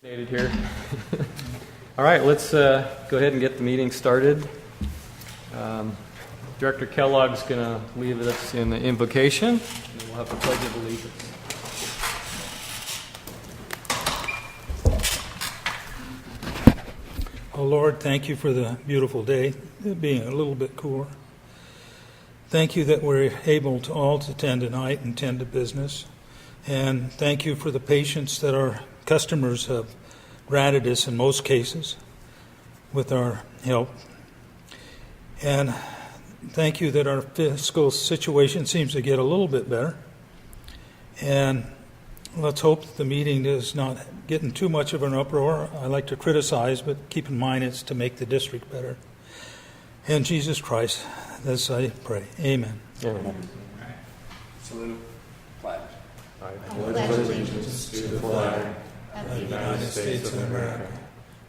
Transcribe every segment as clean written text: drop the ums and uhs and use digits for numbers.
Here. All right, let's go ahead and get the meeting started. Director Kellogg's going to lead us in the invocation, and we'll have the Pledge of Allegiance. Oh Lord, thank you for the beautiful day, it being a little bit cooler. Thank you that we're able to all to attend tonight and tend to business. And thank you for the patience that our customers have granted us in most cases with our help. And thank you that our fiscal situation seems to get a little bit better. And let's hope that the meeting is not getting too much of an uproar. I like to criticize, but keep in mind it's to make the district better. In Jesus Christ, this I pray. Amen. Amen. Salute. Flag. I pledge allegiance to the flag of the United States of America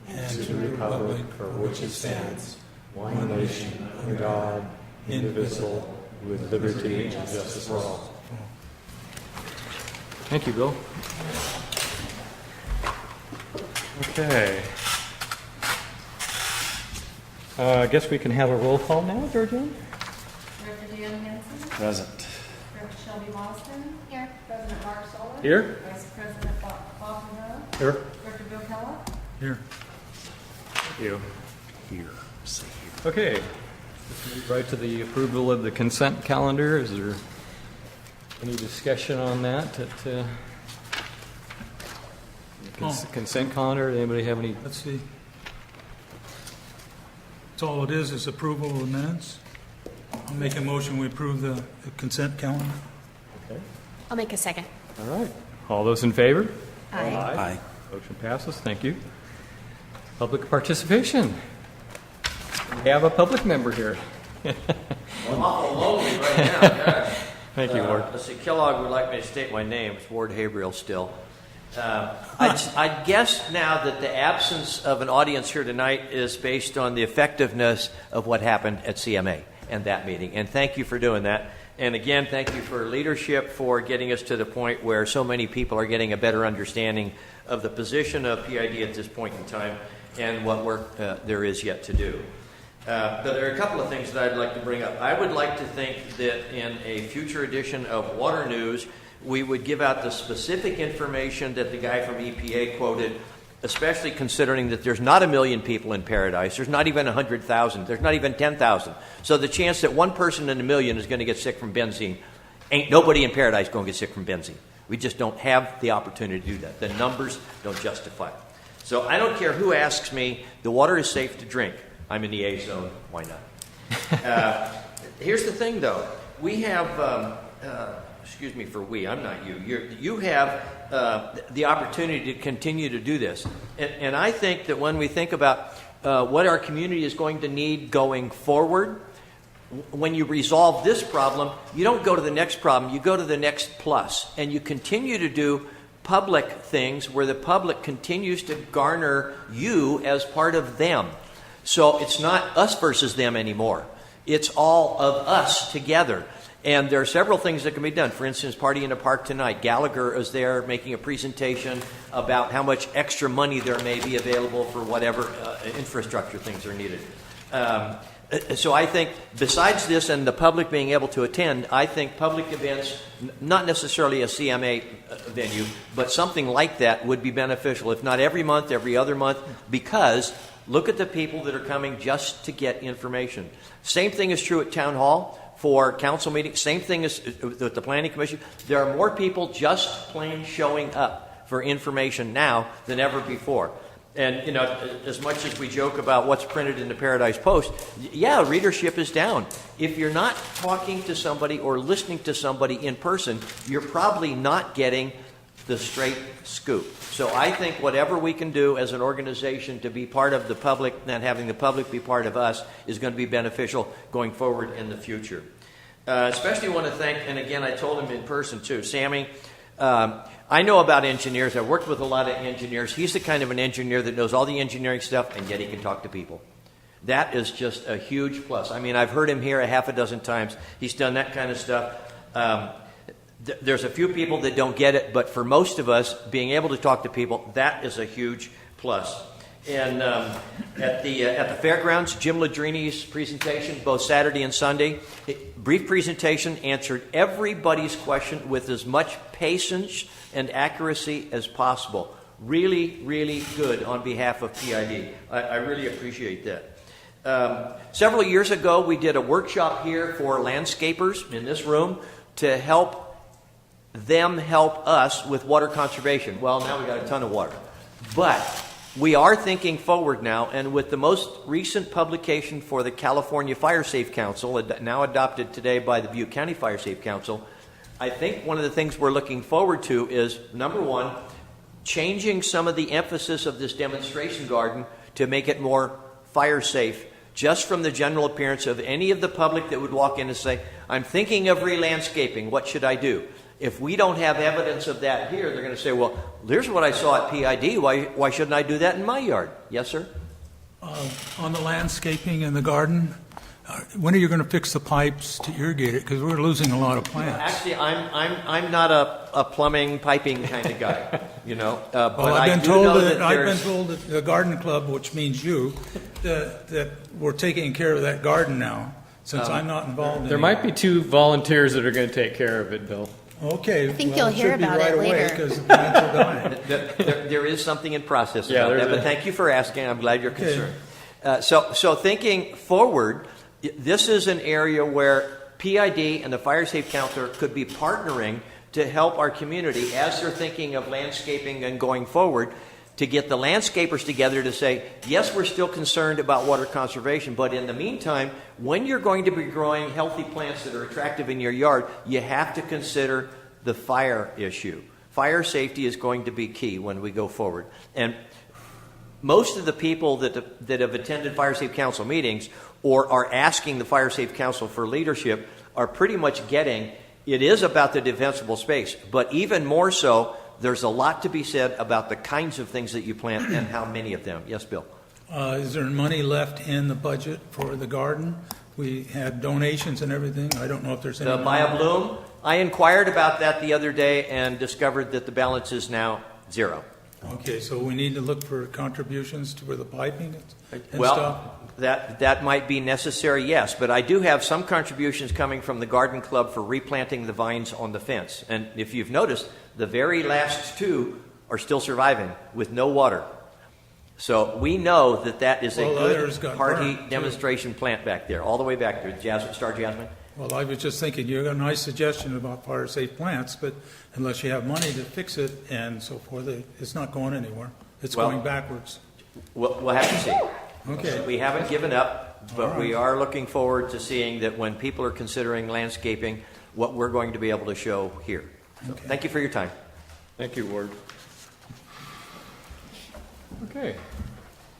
and to the republic for which it stands, one nation, under God, indivisible, with liberty and justice for all. Thank you, Bill. Okay. I guess we can have a roll call now, Georgianne? Director Dan Hanson. Present. Director Shelby Lawson. Here. President Mark Soler. Here. Vice President Bob Monroe. Here. Director Bill Kellogg. Here. Thank you. Here. Say here. Okay. Let's move right to the approval of the consent calendar. Is there any discussion on that? Consent calendar? Anybody have any? Let's see. That's all it is approval of the minutes. I'll make a motion we approve the consent calendar. Okay. I'll make a second. All right. All those in favor? Aye. Aye. Motion passes. Thank you. Public participation. We have a public member here. I'm awful lonely right now, gosh. Thank you, Ward. Let's see, Kellogg would like me to state my name. It's Ward Habriel still. I guess now that the absence of an audience here tonight is based on the effectiveness of what happened at CMA and that meeting. And thank you for doing that. And again, thank you for leadership for getting us to the point where so many people are getting a better understanding of the position of PID at this point in time and what work there is yet to do. But there are a couple of things that I'd like to bring up. I would like to think that in a future edition of Water News, we would give out the specific information that the guy from EPA quoted, especially considering that there's not 1 million people in Paradise. There's not even 100,000. There's not even 10,000. So the chance that one person in 1 million is going to get sick from benzene, ain't nobody in Paradise going to get sick from benzene. We just don't have the opportunity to do that. The numbers don't justify it. So I don't care who asks me, the water is safe to drink. I'm in the A zone. Why not? Here's the thing, though. We have... excuse me for we, I'm not you. You have the opportunity to continue to do this. And I think that when we think about what our community is going to need going forward, when you resolve this problem, you don't go to the next problem, you go to the next plus. And you continue to do public things where the public continues to garner you as part of them. So it's not us versus them anymore. It's all of us together. And there are several things that can be done. For instance, Party in the Park tonight. Gallagher is there making a presentation about how much extra money there may be available for whatever infrastructure things are needed. So I think besides this and the public being able to attend, I think public events, not necessarily a CMA venue, but something like that would be beneficial, if not every month, every other month, because look at the people that are coming just to get information. Same thing is true at Town Hall. For council meetings, same thing as with the Planning Commission. There are more people just plain showing up for information now than ever before. And, you know, as much as we joke about what's printed in the Paradise Post, yeah, readership is down. If you're not talking to somebody or listening to somebody in person, you're probably not getting the straight scoop. So I think whatever we can do as an organization to be part of the public and having the public be part of us is going to be beneficial going forward in the future. Especially want to thank, and again, I told him in person too, Sammy. I know about engineers. I've worked with a lot of engineers. He's the kind of an engineer that knows all the engineering stuff, and yet he can talk to people. That is just a huge plus. I mean, I've heard him here a half a dozen times. He's done that kind of stuff. there's a few people that don't get it, but for most of us, being able to talk to people, that is a huge plus. And at the fairgrounds, Jim Ladrini's presentation, both Saturday and Sunday, brief presentation, answered everybody's question with as much patience and accuracy as possible. Really, really good on behalf of PID. I really appreciate that. Several years ago, we did a workshop here for landscapers in this room to help them help us with water conservation. Well, now we got a ton of water. But we are thinking forward now, and with the most recent publication for the California Fire Safe Council, now adopted today by the Butte County Fire Safe Council, I think one of the things we're looking forward to is, number one, changing some of the emphasis of this demonstration garden to make it more fire safe, just from the general appearance of any of the public that would walk in and say, I'm thinking of re-landscaping, what should I do? If we don't have evidence of that here, they're going to say, well, here's what I saw at PID. Why shouldn't I do that in my yard? Yes, sir? On the landscaping in the garden, when are you going to fix the pipes to irrigate it? Because we're losing a lot of plants. Actually, I'm not a plumbing, piping kind of guy, you know. But Well, I I've been do told know that I've been there's- told that the garden club, which means you, that we're taking care of that garden now, since I'm not involved in it. There might be 2 volunteers that are going to take care of it, Bill. Okay. I think well, you'll hear should be about right it away, later. because the plants are dying. there is something in process Yeah, about there's that, but a- thank you for asking. I'm glad you're Okay. concerned. So thinking forward, this is an area where PID and the Fire Safe Council could be partnering to help our community as they're thinking of landscaping and going forward, to get the landscapers together to say, yes, we're still concerned about water conservation, but in the meantime, when you're going to be growing healthy plants that are attractive in your yard, you have to consider the fire issue. Fire safety is going to be key when we go forward. And most of the people that have attended Fire Safe Council meetings or are asking the Fire Safe Council for leadership are pretty much getting it is about the defensible space. But even more so, there's a lot to be said about the kinds of things that you plant and how many of them. Yes, Bill? Is there money left in the budget for the garden? We had donations and everything. I don't know if there's any. The money. Buy a Bloom, I inquired about that the other day and discovered that the balance is now 0. Okay, so we need to look for contributions for the piping and Well, stuff? that might be necessary, yes, but I do have some contributions coming from the Garden Club for replanting the vines on the fence. And if you've noticed, the very last 2 are still surviving with no water. So we know that is a Well, others good, got hearty burnt, too. demonstration plant back there, all the way back there. Star Jasmine? Well, I was just thinking, you got a nice suggestion about fire-safe plants, but unless you have money to fix it and so forth, it's not going anywhere. It's Well- going backwards. We'll have to see. Okay. We haven't given up, but All right. we are looking forward to seeing that when people are considering landscaping, what we're going to be able to show here. So, Okay. thank you for your time. Thank you, Ward. Okay.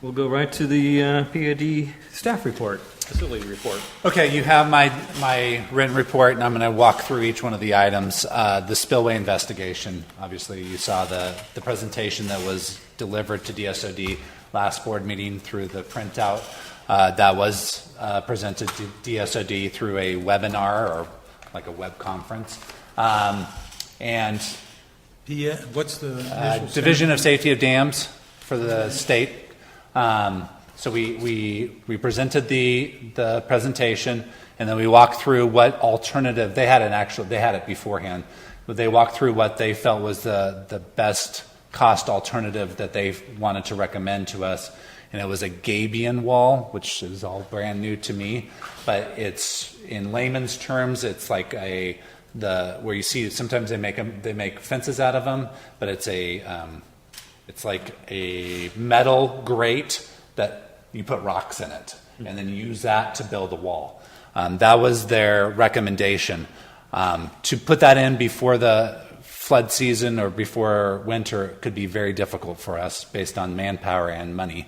We'll go right to the PID staff report, facility report. Okay, you have my written report, and I'm going to walk through each one of the items. The spillway investigation, obviously you saw the presentation that was delivered to DSOD last board meeting through the printout. That was presented to DSOD through a webinar or like a web conference. And Yeah, what's the initial Division of Safety of Dams for the state. So we presented the presentation, and then we walked through what alternative they had it beforehand, but they walked through what they felt was the best cost alternative that they wanted to recommend to us, and it was a gabion wall, which is all brand new to me, but it's in layman's terms, it's like where you see sometimes they make fences out of them, but it's like a metal grate that you put rocks in it, and then use that to build a wall. That was their recommendation. To put that in before the flood season or before winter could be very difficult for us based on manpower and money.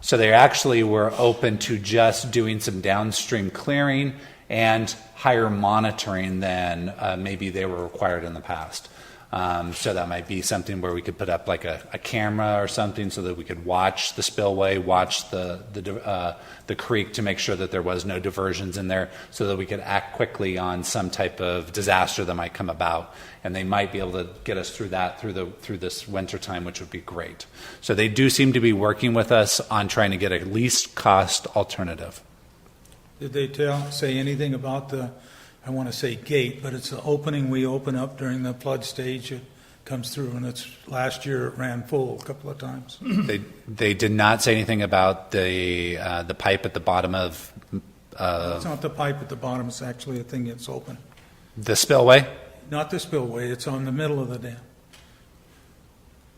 So they actually were open to just doing some downstream clearing and higher monitoring than maybe they were required in the past. So that might be something where we could put up like a camera or something so that we could watch the spillway, watch the creek to make sure that there was no diversions in there, so that we could act quickly on some type of disaster that might come about. And they might be able to get us through that through this winter time, which would be great. So they do seem to be working with us on trying to get a least cost alternative. Did they say anything about the, I want to say gate, but it's the opening we open up during the flood stage? It comes through, and it's last year it ran full a couple of times. They did not say anything about the pipe at the bottom of It's not the pipe at the bottom, it's actually a thing that's open. the spillway. Not the spillway, it's on the middle of the dam.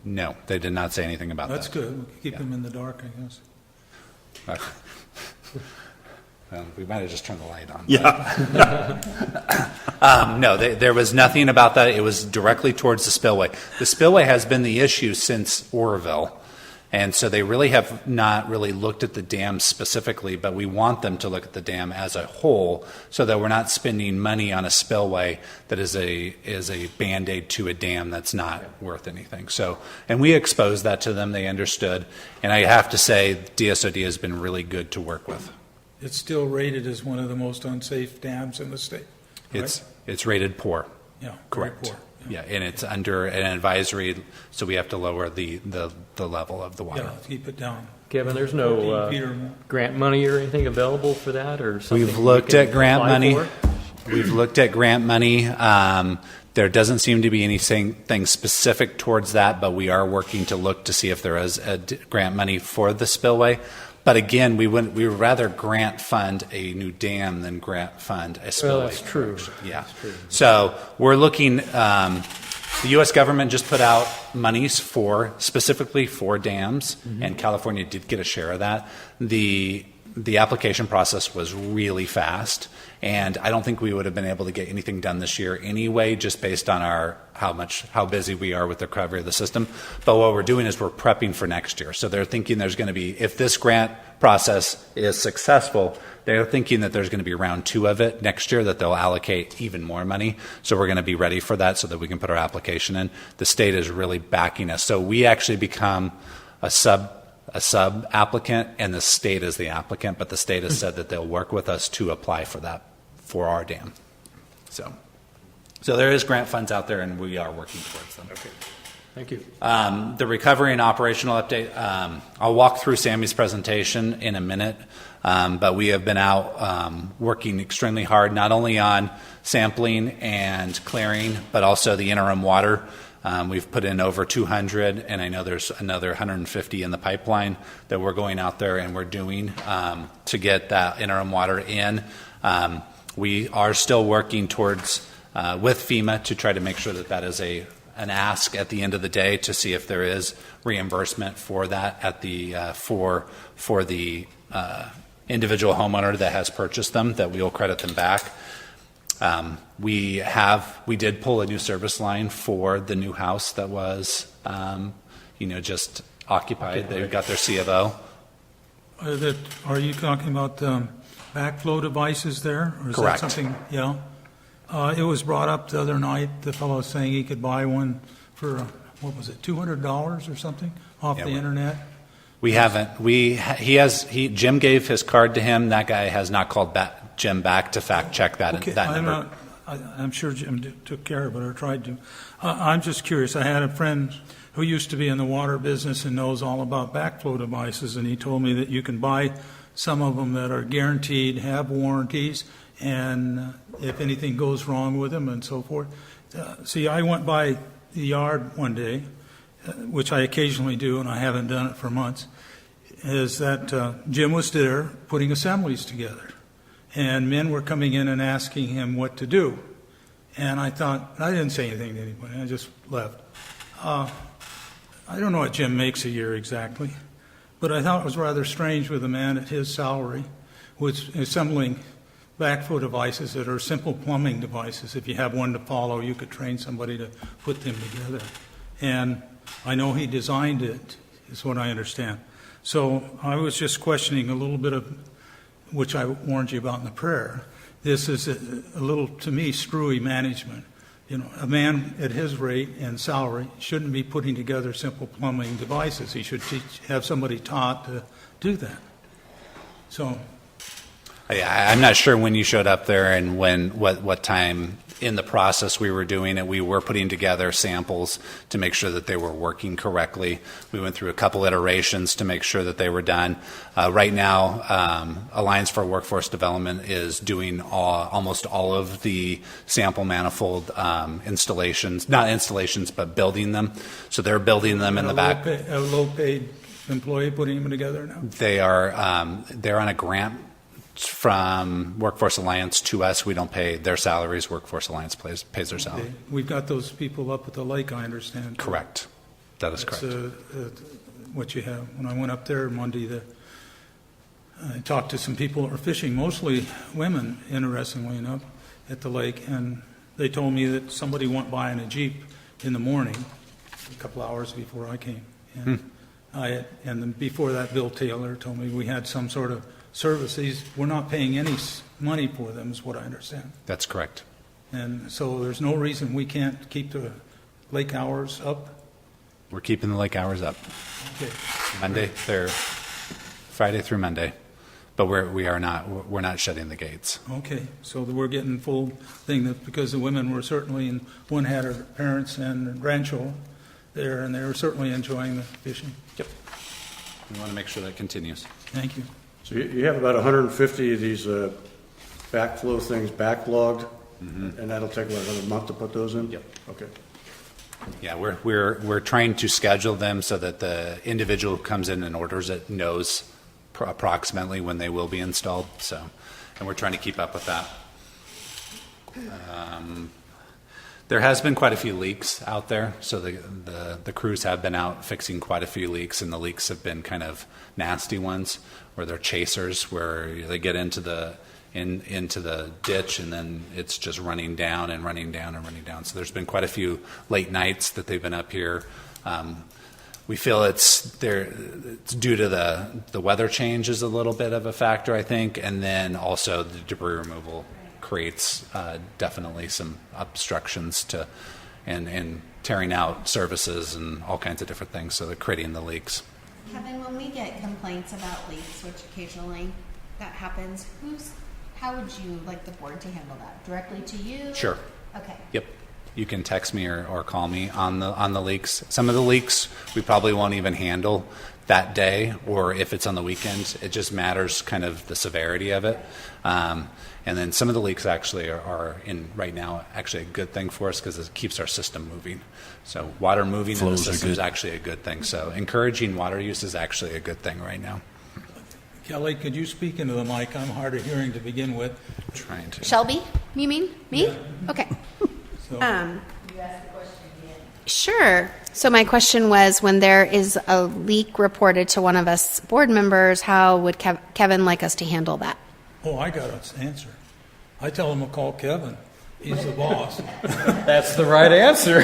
No, they did not say anything about That's that. good, we can keep them in the dark, I guess. Well, we might have just turned the light on. Yeah. No, there was nothing about that. It was directly towards the spillway. The spillway has been the issue since Oroville, and so they really have not really looked at the dam specifically, but we want them to look at the dam as a whole so that we're not spending money on a spillway that is a Band-Aid to a dam that's not worth anything. So, and we exposed that to them. They understood, and I have to say DSOD has been really good to work with. It's still rated as one of the most unsafe dams in the state. Right? It's rated poor. Yeah, very Correct. poor. Yeah, and it's under an advisory, so we have to lower the level of the water. Yeah, keep it down. Kevin, there's 14 no feet or more. grant money or anything available for that, or something? We've looked we at can grant apply money. for? We've looked at grant money. There doesn't seem to be anything specific towards that, but we are working to look to see if there is grant money for the spillway. But again, we would rather grant fund a new dam than grant fund a spillway. Well, that's true. Yeah. That's true. So we're looking. The U.S. government just put out monies specifically for dams, and California did get a share of that. The application process was really fast, and I don't think we would have been able to get anything done this year anyway, just based on how busy we are with the recovery of the system. But what we're doing is we're prepping for next year. So they're thinking there's going to be, if this grant process is successful, they're thinking that there's going to be round 2 of it next year, that they'll allocate even more money. So we're going to be ready for that so that we can put our application in. The state is really backing us. So we actually become a sub applicant, and the state is the applicant, but the state has said that they'll work with us to apply for that for our dam. So there is grant funds out there, and we are working towards them. Okay. Thank you. The recovery and operational update, I'll walk through Sammy's presentation in a minute, but we have been out working extremely hard, not only on sampling and clearing, but also the interim water. We've put in over 200, and I know there's another 150 in the pipeline that we're going out there and we're doing to get that interim water in. We are still working towards with FEMA to try to make sure that that is an ask at the end of the day, to see if there is reimbursement for that at the for the individual homeowner that has purchased them, that we will credit them back. We did pull a new service line for the new house that was, just occupied. They got their C of O. Are you talking about backflow devices there? Or is Correct. That something? Yeah. It was brought up the other night. The fellow was saying he could buy one for, what was it, $200 or something off Yeah, the we- internet? We haven't. Jim gave his card to him. That guy has not called Jim back to fact check that Okay, that number. I'm sure Jim took care of it or tried to. I'm just curious. I had a friend who used to be in the water business and knows all about backflow devices, and he told me that you can buy some of them that are guaranteed, have warranties, and if anything goes wrong with them and so forth. See, I went by the yard one day, which I occasionally do, and I haven't done it for months, is that Jim was there putting assemblies together. And men were coming in and asking him what to do. And I thought, I didn't say anything to anybody, I just left. I don't know what Jim makes a year exactly, but I thought it was rather strange with a man at his salary was assembling backflow devices that are simple plumbing devices. If you have one to follow, you could train somebody to put them together. And I know he designed it, is what I understand. So I was just questioning a little bit of, which I warned you about in the prayer. This is a little, to me, screwy management. You know, a man at his rate and salary shouldn't be putting together simple plumbing devices. He should have somebody taught to do that. So, I'm not sure when you showed up there and what time in the process we were doing it. We were putting together samples to make sure that they were working correctly. We went through a couple iterations to make sure that they were done. Right now, Alliance for Workforce Development is doing almost all of the sample manifold installations, not installations, but building them. So they're building them in the back. A low-paid employee putting them together now? They're on a grant from Workforce Alliance to us. We don't pay their salaries. Workforce Alliance pays their salary. Okay. We've got those people up at the lake, I understand. Correct. That is correct. That's what you have. When I went up there Monday, I talked to some people that were fishing, mostly women, interestingly enough, at the lake, and they told me that somebody went by in a Jeep in the morning, a couple hours before I came. And and then before that, Bill Taylor told me we had some sort of service. We're not paying any money for them, is what I understand. That's correct. And so there's no reason we can't keep the lake hours up. We're keeping the lake hours up. Okay. They're Friday through Monday, but we're not shutting the gates. Okay, so we're getting full thing, because the women were certainly, and one had her parents and grandchildren there, and they were certainly enjoying the fishing. Yep. We want to make sure that continues. Thank you. So you have about 150 of these backflow things backlogged, and that'll take a month to put those in? Yep. Okay. Yeah, we're trying to schedule them so that the individual who comes in and orders it knows approximately when they will be installed. So, and we're trying to keep up with that. There has been quite a few leaks out there, so the crews have been out fixing quite a few leaks, and the leaks have been kind of nasty ones, where they're chasers, where they get into the ditch, and then it's just running down and running down and running down. So there's been quite a few late nights that they've been up here. We feel it's due to the weather change is a little bit of a factor, I think, and then also the debris removal creates definitely some obstructions to and tearing out services and all kinds of different things, so they're creating the leaks. Kevin, when we get complaints about leaks, which occasionally that happens, how would you like the board to handle that? Directly to you? Sure. Okay. Yep. You can text me or call me on the leaks. Some of the leaks we probably won't even handle that day, or if it's on the weekend, it just matters kind of the severity of it. And then some of the leaks actually are in right now actually a good thing for us because it keeps our system moving. So water moving in the system is actually a good thing. So encouraging water use is actually a good thing right now. Kelly, could you speak into the mic? I'm hard of hearing to begin with. Trying to. Shelby, you mean me? Yeah. Okay. So, Sure. So my question was, when there is a leak reported to one of us board members, how would Kevin like us to handle that? I got an answer. I tell him to call Kevin. He's the boss. That's the right answer.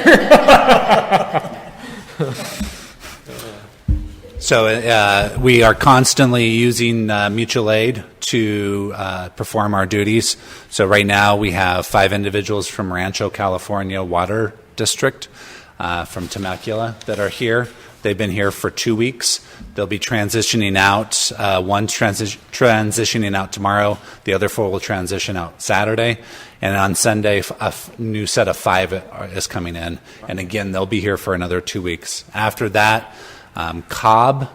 So we are constantly using mutual aid to perform our duties. So right now we have 5 individuals from Rancho California Water District from Temecula that are here. They've been here for 2 weeks. They'll be transitioning out. One's transitioning out tomorrow. The other 4 will transition out Saturday. And on Sunday, a new set of 5 is coming in. And again, they'll be here for another 2 weeks. After that, Cobb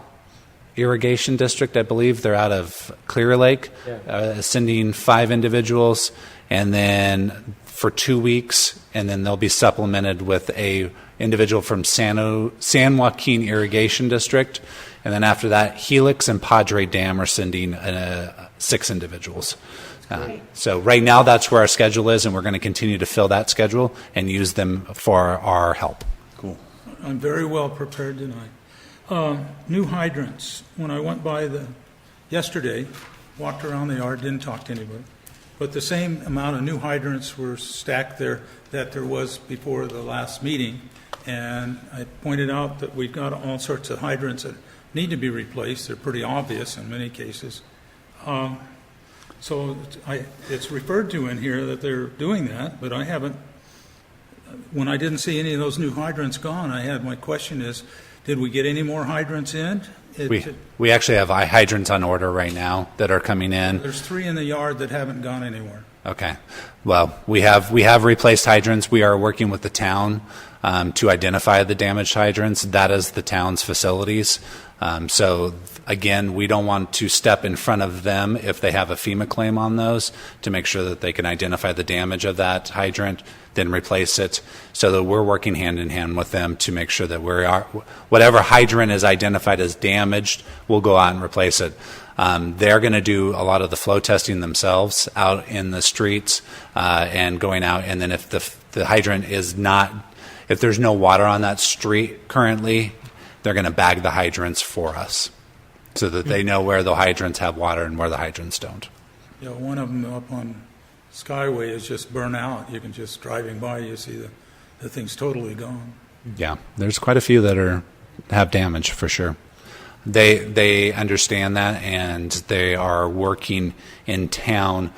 Irrigation District, I believe, they're out of Clear Lake, sending 5 individuals. And then for 2 weeks, and then they'll be supplemented with a individual from San Joaquin Irrigation District, and then after that, Helix and Padre Dam are sending 6 individuals. So right now, that's where our schedule is, and we're going to continue to fill that schedule and use them for our help. Cool. I'm very well prepared tonight. New hydrants. When I went by yesterday, walked around the yard, didn't talk to anybody, but the same amount of new hydrants were stacked there that there was before the last meeting. And I pointed out that we've got all sorts of hydrants that need to be replaced. They're pretty obvious in many cases. So it's referred to in here that they're doing that, but I haven't when I didn't see any of those new hydrants gone, my question is, did we get any more hydrants in? We actually have hydrants on order right now that are coming in. There's 3 in the yard that haven't gone anywhere. Okay. Well, we have replaced hydrants. We are working with the town to identify the damaged hydrants. That is the town's facilities. So again, we don't want to step in front of them if they have a FEMA claim on those, to make sure that they can identify the damage of that hydrant, then replace it. So that we're working hand in hand with them to make sure that whatever hydrant is identified as damaged, we'll go out and replace it. They're going to do a lot of the flow testing themselves out in the streets and going out. And then if the hydrant is not, if there's no water on that street currently, they're going to bag the hydrants for us so that they know where the hydrants have water and where the hydrants don't. Yeah, one of them up on Skyway is just burnt out. You can just driving by, you see the thing's totally gone. Yeah, there's quite a few that have damage for sure. They understand that, and they are working in town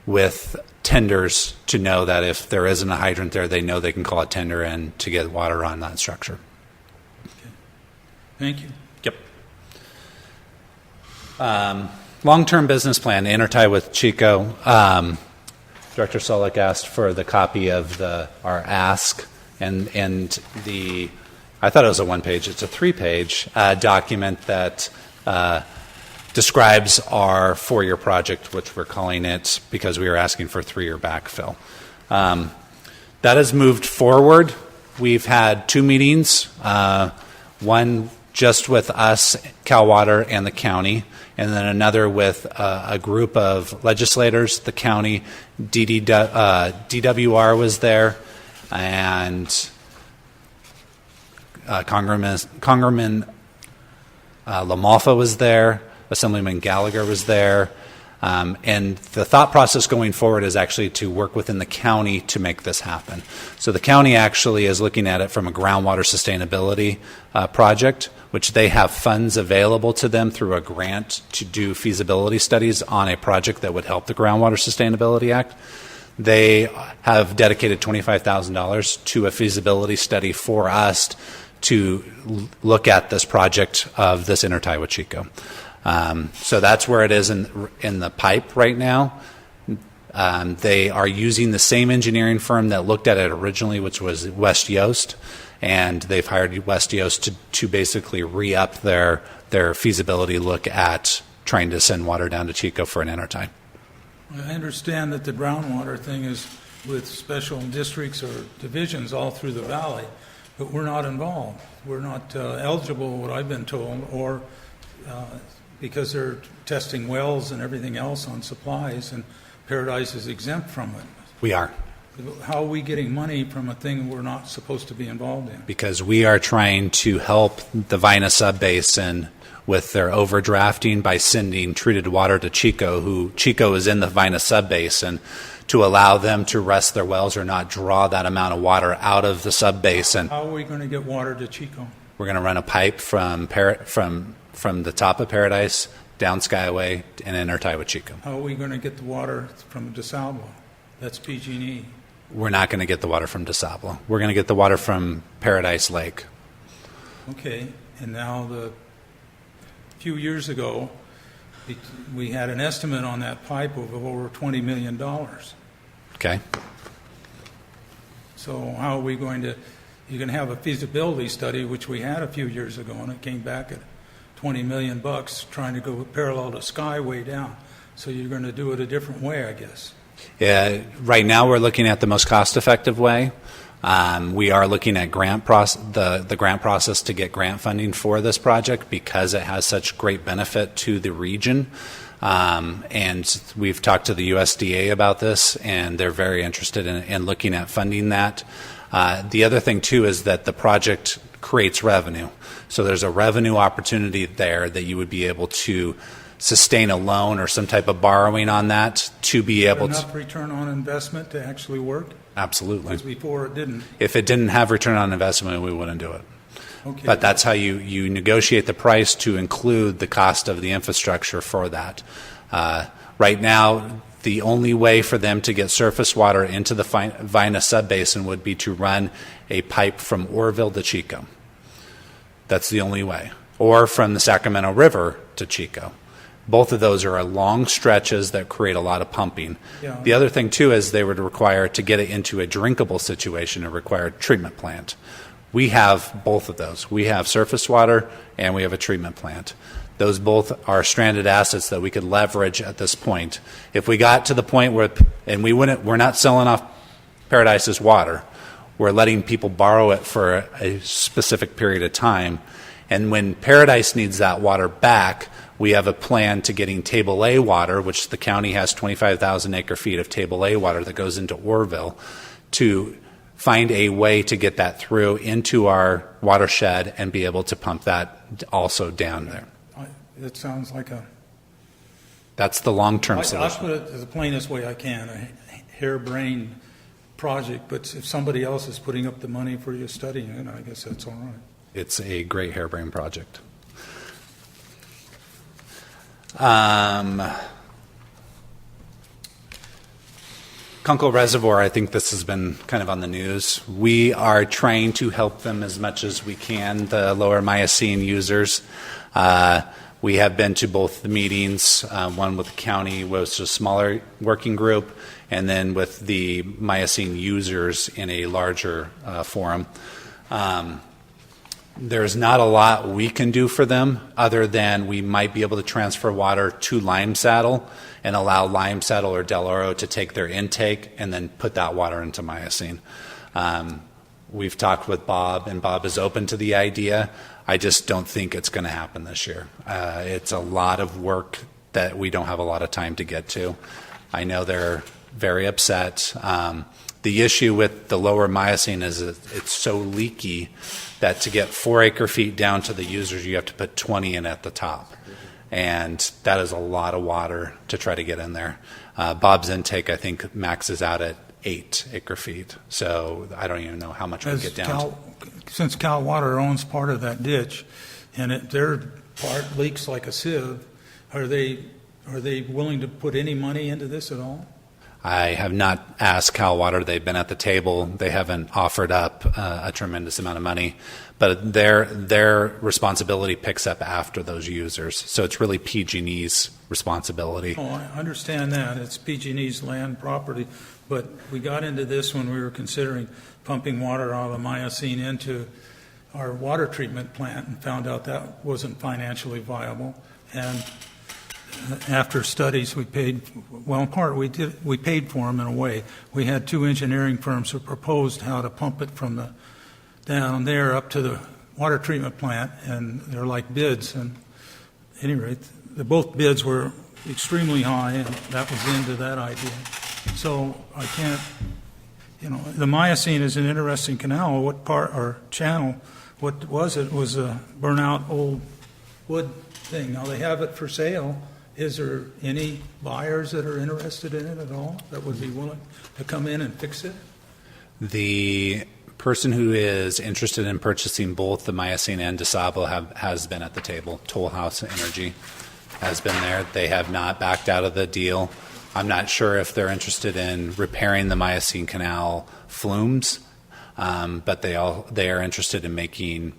with tenders to know that if there isn't a hydrant there, they know they can call a tender in to get water on that structure. Thank you. Yep. Long-term business plan, intertie with Chico. Director Solik asked for the copy of our ask, and I thought it was a one-page. It's a 3-page document that describes our 4-year project, which we're calling it because we are asking for 3-year backfill. That has moved forward. We've had 2 meetings, one just with us, Cal Water, and the county, and then another with a group of legislators. The county, DWR was there, and Congressman LaMalfa was there, Assemblyman Gallagher was there, and the thought process going forward is actually to work within the county to make this happen. So the county actually is looking at it from a groundwater sustainability project, which they have funds available to them through a grant to do feasibility studies on a project that would help the Groundwater Sustainability Act. They have dedicated $25,000 to a feasibility study for us to look at this project of this intertie with Chico. So that's where it is in the pipe right now. They are using the same engineering firm that looked at it originally, which was West Yost, and they've hired West Yost to basically re-up their feasibility look at trying to send water down to Chico for an intertie. I understand that the groundwater thing is with special districts or divisions all through the valley, but we're not involved. We're not eligible, what I've been told, or because they're testing wells and everything else on supplies, and Paradise is exempt from it. We are. How are we getting money from a thing we're not supposed to be involved in? Because we are trying to help the Vina Subbasin with their overdrafting by sending treated water to Chico, who Chico is in the Vina Subbasin, to allow them to rest their wells or not draw that amount of water out of the subbasin. How are we going to get water to Chico? We're going to run a pipe from the top of Paradise down Skyway and intertie with Chico. How are we going to get the water from DeSalvo? That's PG&E. We're not going to get the water from DeSalvo. We're going to get the water from Paradise Lake. Okay, and now a few years ago, we had an estimate on that pipe of over $20 million. Okay. So how are we going to, you can have a feasibility study, which we had a few years ago, and it came back at $20 million trying to go parallel to Skyway down. So you're going to do it a different way, I guess. Yeah, right now we're looking at the most cost-effective way. We are looking at the grant process to get grant funding for this project because it has such great benefit to the region. And we've talked to the USDA about this, and they're very interested in looking at funding that. The other thing, too, is that the project creates revenue. So there's a revenue opportunity there that you would be able to sustain a loan or some type of borrowing on that to be able to. Enough return on investment to actually work? Absolutely. Because before it didn't. If it didn't have return on investment, we wouldn't do it. Okay. But that's how you negotiate the price to include the cost of the infrastructure for that. Right now, The only way for them to get surface water into the Vina subbasin would be to run a pipe from Oroville to Chico. That's the only way. Or from the Sacramento River to Chico. Both of those are long stretches that create a lot of pumping. Yeah. The other thing, too, is they would require, to get it into a drinkable situation, a required treatment plant. We have both of those. We have surface water and we have a treatment plant. Those both are stranded assets that we could leverage at this point. If we got to the point where, and we're not selling off Paradise's water, we're letting people borrow it for a specific period of time. And when Paradise needs that water back, we have a plan to getting Table A water, which the county has 25,000 acre feet of Table A water that goes into Oroville, to find a way to get that through into our watershed and be able to pump that also down there. It sounds like That's the long-term I'll solution. put it the plainest way I can, a harebrained project, but if somebody else is putting up the money for you studying it, I guess that's all right. It's a great harebrained project. Kunkel Reservoir, I think this has been kind of on the news. We are trying to help them as much as we can, the Lower Miocene users. We have been to both the meetings, one with the county, was a smaller working group, and then with the Miocene users in a larger forum. There's not a lot we can do for them other than we might be able to transfer water to Lime Saddle and allow Lime Saddle or Del Oro to take their intake and then put that water into Miocene. We've talked with Bob, and Bob is open to the idea. I just don't think it's going to happen this year. It's a lot of work that we don't have a lot of time to get to. I know they're very upset. The issue with the Lower Miocene is it's so leaky that to get 4 acre feet down to the users, you have to put 20 in at the top. And that is a lot of water to try to get in there. Bob's intake, I think, maxes out at 8 acre feet. So I don't even know how much we get down. Since Cal Water owns part of that ditch, and their part leaks like a sieve, are they willing to put any money into this at all? I have not asked Cal Water. They've been at the table. They haven't offered up a tremendous amount of money, but their responsibility picks up after those users. So it's really PG&E's responsibility. Oh, I understand that. It's PG&E's land property, but we got into this when we were considering pumping water out of the Miocene into our water treatment plant and found out that wasn't financially viable. And after studies, we paid, well, in part, we paid for them in a way. We had 2 engineering firms who proposed how to pump it from the down there up to the water treatment plant, and they're like bids. And at any rate, both bids were extremely high, and that was the end of that idea. So I can't, the Miocene is an interesting canal. What part, or channel, what was it? It was a burnout old wood thing. Now they have it for sale. Is there any buyers that are interested in it at all that would be willing to come in and fix it? The person who is interested in purchasing both the Miocene and DeSable has been at the table. Toll House Energy has been there. They have not backed out of the deal. I'm not sure if they're interested in repairing the Miocene Canal flumes, but they are interested in making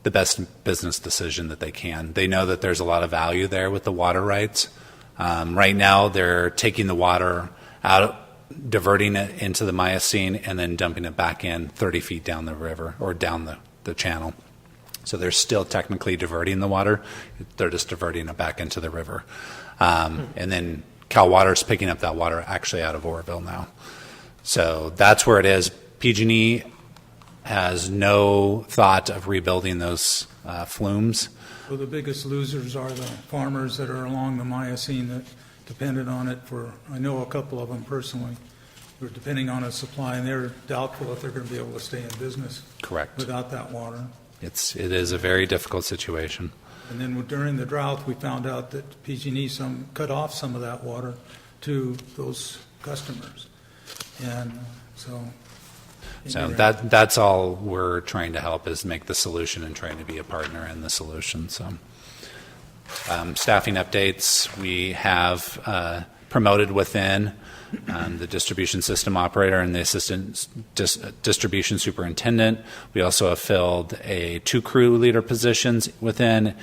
the best business decision that they can. They know that there's a lot of value there with the water rights. Right now, they're taking the water out, diverting it into the Miocene, and then dumping it back in 30 feet down the river or down the channel. So they're still technically diverting the water. They're just diverting it back into the river. And then Cal Water's picking up that water actually out of Oroville now. So that's where it is. PG&E has no thought of rebuilding those flumes. So the biggest losers are the farmers that are along the Miocene that depended on it for, I know a couple of them personally, who are depending on a supply, and they're doubtful if they're going to be able to stay in business Correct. without that water. It is a very difficult situation. And then during the drought, we found out that PG&E cut off some of that water to those customers. And so that's all we're trying to help, is make the solution and trying to be a partner in the solution. So staffing updates, we have promoted within, the distribution system operator and the assistant distribution superintendent. We also have filled 2 crew leader positions within,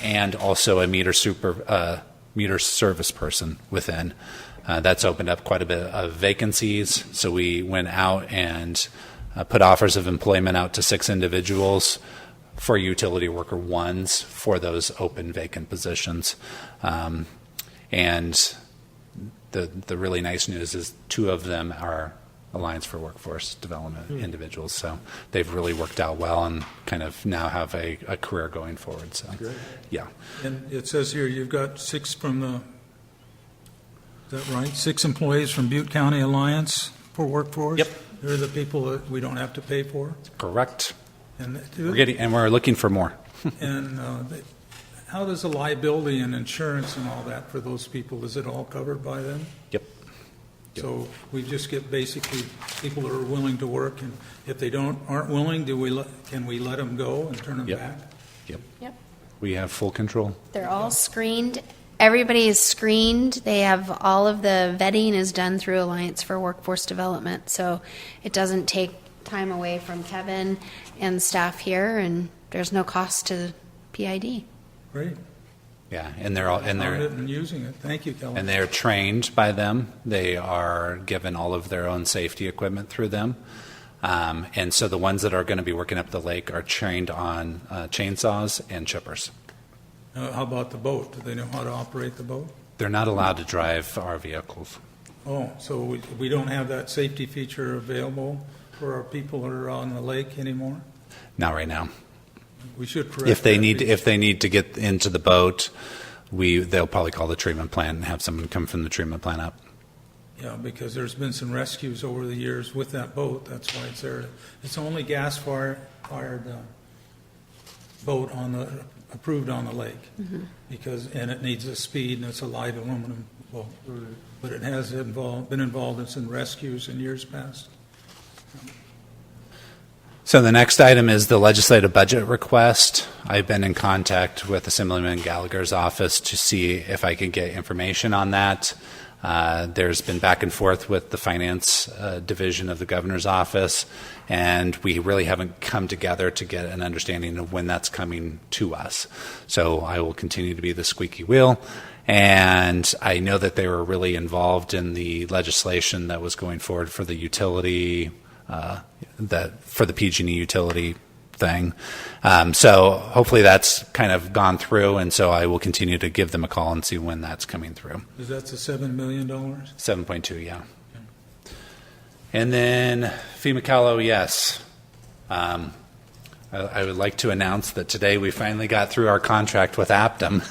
and also a meter service person within. That's opened up quite a bit of vacancies. So we went out and put offers of employment out to 6 individuals for utility worker 1s for those open vacant positions. And the really nice news is 2 of them are Alliance for Workforce Development individuals. So they've really worked out well and kind of now have a career going forward. So, yeah. And it says here you've got 6 from the, is that right? 6 employees from Butte County Alliance for Workforce? Yep. They're the people that we don't have to pay for? Correct. And We're looking for more. And how does the liability and insurance and all that for those people, is it all covered by them? Yep. So we just get basically people that are willing to work, and if they aren't willing, can we let them go and turn them Yep. back? Yep. We have full control. They're all screened. Everybody is screened. They have all of the vetting is done through Alliance for Workforce Development. So it doesn't take time away from Kevin and staff here, and there's no cost to PID. Great. Yeah, and they're all Found it and using it. Thank you, Kelly. and they're trained by them. They are given all of their own safety equipment through them. And so the ones that are going to be working up the lake are trained on chainsaws and chippers. How about the boat? Do they know how to operate the boat? They're not allowed to drive our vehicles. Oh, so we don't have that safety feature available for our people that are on the lake anymore? Not right now. We should correct If they that. need to get into the boat, they'll probably call the treatment plant and have someone come from the treatment plant up. Yeah, because there's been some rescues over the years with that boat. That's why it's there. It's the only gas-fired boat approved on the lake, and it needs a speed, and it's a light aluminum boat. But it has been involved in some rescues in years past. So the next item is the legislative budget request. I've been in contact with Assemblyman Gallagher's office to see if I can get information on that. There's been back and forth with the finance division of the governor's office, and we really haven't come together to get an understanding of when that's coming to us. So I will continue to be the squeaky wheel. And I know that they were really involved in the legislation that was going forward for the utility, for the PG&E utility thing. So hopefully that's kind of gone through, and so I will continue to give them a call and see when that's coming through. Is that the $7 million? 7.2, yeah. And then FEMA Cal OES. I would like to announce that today we finally got through our contract with Aptum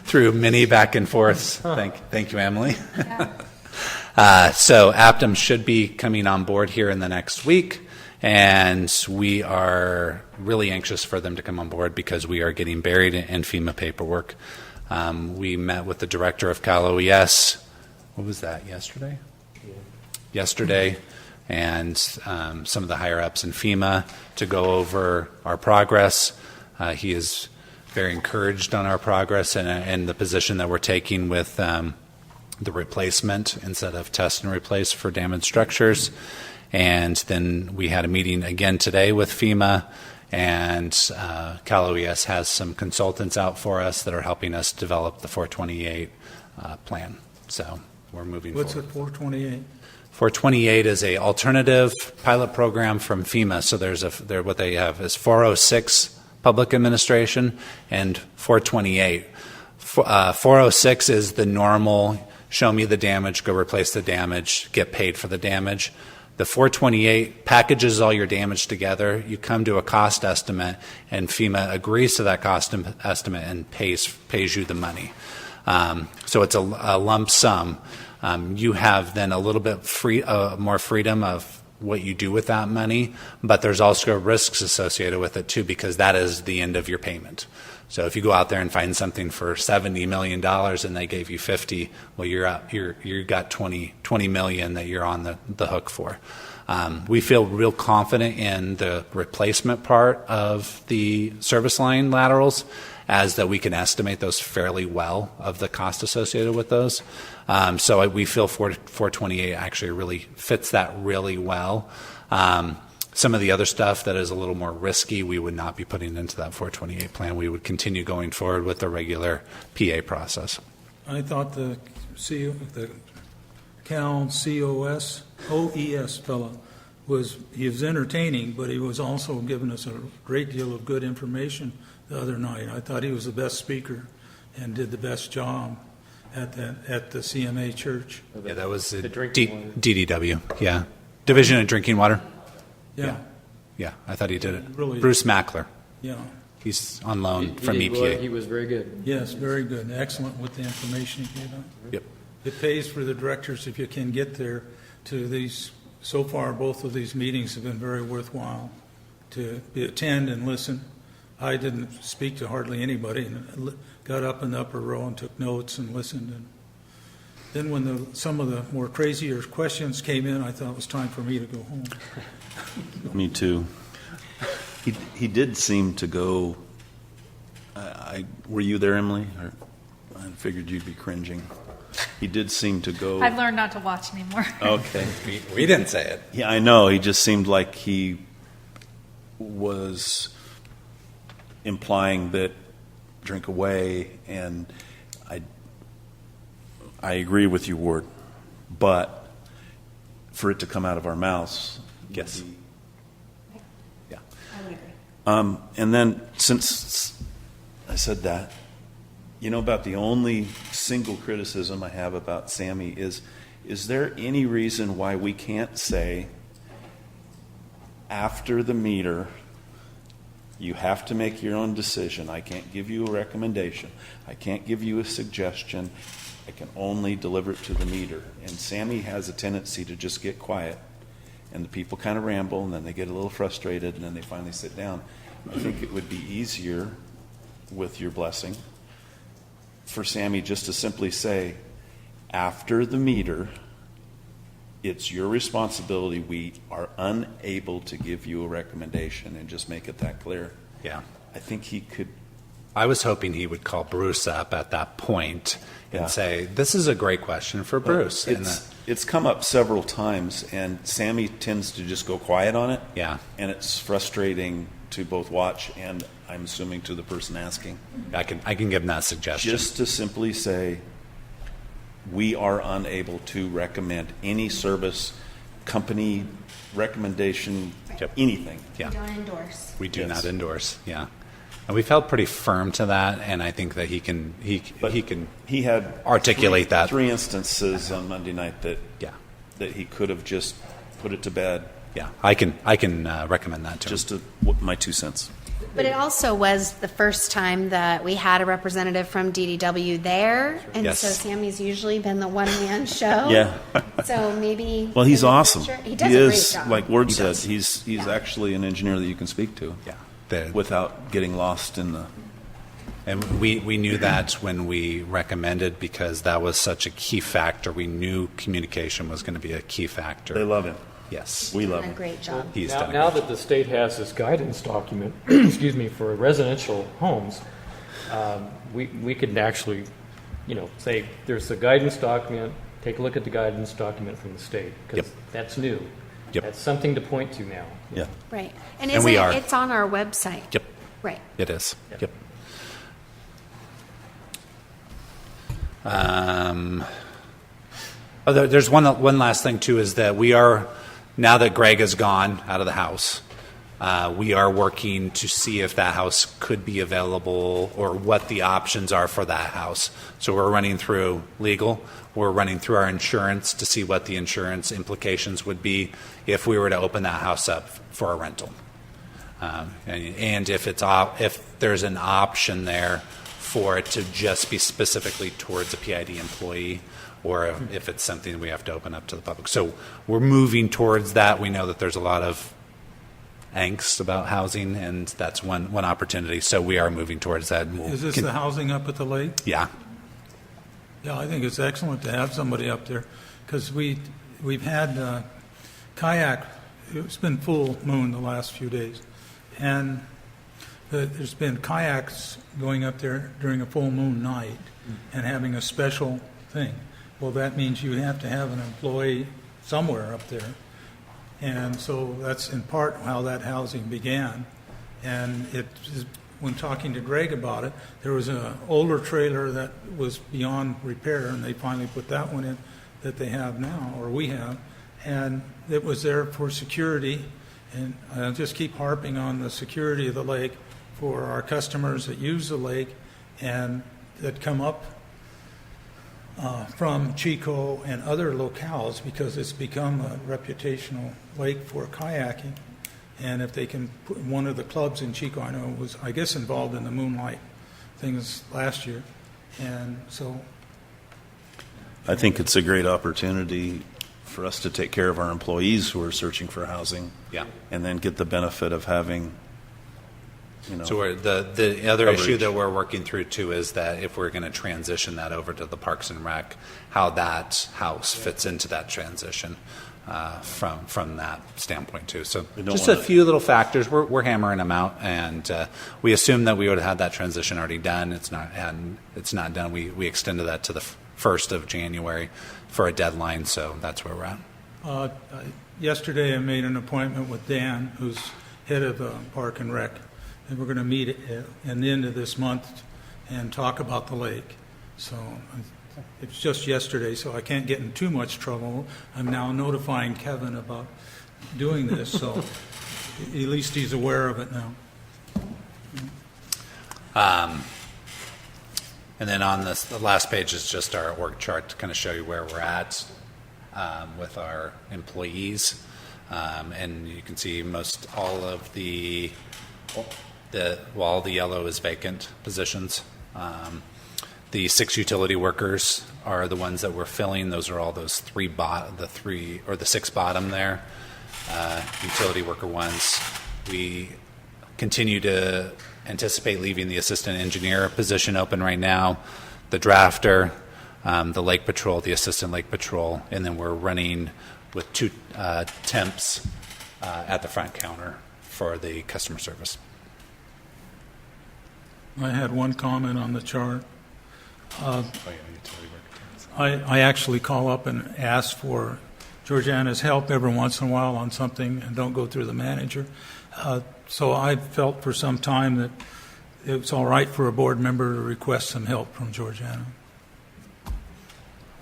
through many back and forths. Thank you, Emily. So Aptum should be coming on board here in the next week, and we are really anxious for them to come on board because we are getting buried in FEMA paperwork. We met with the director of Cal OES. What was that, yesterday? Yesterday, and some of the higher-ups in FEMA to go over our progress. He is very encouraged on our progress and the position that we're taking with the replacement instead of test and replace for damaged structures. And then we had a meeting again today with FEMA, and Cal OES has some consultants out for us that are helping us develop the 428 plan. So we're moving What's forward. it, 428? 428 is a alternative pilot program from FEMA. So what they have is 406 public administration and 428. 406 is the normal, show me the damage, go replace the damage, get paid for the damage. The 428 packages all your damage together. You come to a cost estimate, and FEMA agrees to that cost estimate and pays you the money. So it's a lump sum. You have then a little bit more freedom of what you do with that money, but there's also risks associated with it too, because that is the end of your payment. So if you go out there and find something for $70 million and they gave you 50, well, you got 20 million that you're on the hook for. We feel real confident in the replacement part of the service line laterals, as that we can estimate those fairly well of the cost associated with those. So we feel 428 actually really fits that really well. Some of the other stuff that is a little more risky, we would not be putting into that 428 plan. We would continue going forward with the regular PA process. I thought the Cal COS OES fellow he was entertaining, but he was also giving us a great deal of good information the other night. I thought he was the best speaker and did the best job at the CMA church. Yeah, that was The drinking water. DDW. Yeah, Division of Drinking Water. Yeah, Yeah, I thought he did it. Really- Bruce Mackler. yeah. He's on loan from He EPA. was very good. Yes, very good. Excellent with the information he gave out. Yep. It pays for the directors if you can get there to these. So far, both of these meetings have been very worthwhile to attend and listen. I didn't speak to hardly anybody and got up in the upper row and took notes and listened. And then when some of the more crazier questions came in, I thought it was time for me to go home. Me too. He did seem to go. Were you there, Emily? Or I figured you'd be cringing. He did seem to go. I've learned not to watch anymore. Okay. We didn't say it. Yeah, I know. He just seemed like he was implying that drink away, and I agree with you, Ward. But for it to come out of our mouths, Yes. yeah. I would agree. And then, since I said that, about the only single criticism I have about Sammy is there any reason why we can't say, after the meter, you have to make your own decision. I can't give you a recommendation. I can't give you a suggestion. I can only deliver it to the meter. And Sammy has a tendency to just get quiet, and the people kind of ramble, and then they get a little frustrated, and then they finally sit down. I think it would be easier, with your blessing, for Sammy just to simply say, after the meter, it's your responsibility. We are unable to give you a recommendation, and just make it that clear. Yeah. I think he could. I was hoping he would call Bruce up at that point and Yeah. say, this is a great question for Bruce. And It's come up several times, and Sammy tends to just go quiet on it. Yeah. And it's frustrating to both watch and, I'm assuming, to the person asking. I can give him that suggestion. Just to simply say, we are unable to recommend any service, company, recommendation, Yep. anything. Yeah. We don't endorse. We do Yes. not endorse. Yeah. And we felt pretty firm to that, and I think that he can He had articulate that. three instances on Monday night that he could have just put it to bed. Yeah. I can recommend that to him. Just my 2 cents. But it also was the first time that we had a representative from DDW there, and Yes. so Sammy's usually been the one-man show. Yeah. So maybe. Well, he's in the awesome. future- He does He a is, great job. like Ward He said, does. he's Yeah. actually an engineer that you can speak to. Yeah. Without getting lost in the. And we knew that when we recommended, because that was such a key factor. We knew communication was going to be a key factor. They love him. Yes. We love Done a him. great job. He's Now, done a now great that the state has this guidance document, excuse me, for residential homes, we could actually, say there's a guidance document. Take a look at the guidance document from the state, because Yep. that's new. Yep. That's something to point to now. Yeah. Right. And And we isn't are. it's on our website? Yep. Right. It is. Yep. Yep. There's one last thing too, is that we are, now that Greg is gone out of the house, we are working to see if that house could be available, or what the options are for that house. So we're running through legal, we're running through our insurance to see what the insurance implications would be if we were to open that house up for a rental. And if there's an option there for it to just be specifically towards a PID employee, or if it's something we have to open up to the public. So we're moving towards that. We know that there's a lot of angst about housing, and that's one opportunity. So we are moving towards that. And Is this the housing up at the lake? Yeah. Yeah, I think it's excellent to have somebody up there, because we've had kayak it's been full moon the last few days, and there's been kayaks going up there during a full moon night and having a special thing. Well, that means you have to have an employee somewhere up there. And so that's in part how that housing began. And when talking to Greg about it, there was an older trailer that was beyond repair, and they finally put that one in that they have now, or we have. And it was there for security. And I'll just keep harping on the security of the lake for our customers that use the lake and that come up from Chico and other locales, because it's become a reputational lake for kayaking. And if they can put one of the clubs in Chico, I know was, I guess, involved in the Moonlight things last year. And so I think it's a great opportunity for us to take care of our employees who are searching for housing. Yeah. And then get the benefit of having, So the other Coverage. issue that we're working through too is that if we're going to transition that over to the Parks and Rec, how that house fits into that transition from that standpoint too. So We don't just a wanna- few little factors. We're hammering them out, and we assumed that we would have had that transition already done. It's not, and it's not done. We extended that to the 1st of January for a deadline. So that's where we're at. yesterday I made an appointment with Dan, who's head of Park and Rec, and we're going to meet at the end of this month and talk about the lake. So it's just yesterday, so I can't get in too much trouble. I'm now notifying Kevin about doing this, so at least he's aware of it now. And then on the last page is just our org chart to kind of show you where we're at with our employees. And you can see most all of all the yellow is vacant positions. The 6 utility workers are the ones that we're filling. Those are all those the 6 bottom there, utility worker ones. We continue to anticipate leaving the assistant engineer position open right now, the drafter, the lake patrol, the assistant lake patrol, and then we're running with 2 temps at the front counter for the customer service. I had one comment on the chart. Oh, yeah, utility worker. I actually call up and ask for Georgiana's help every once in a while on something and don't go through the manager. So I felt for some time that it was all right for a board member to request some help from Georgiana,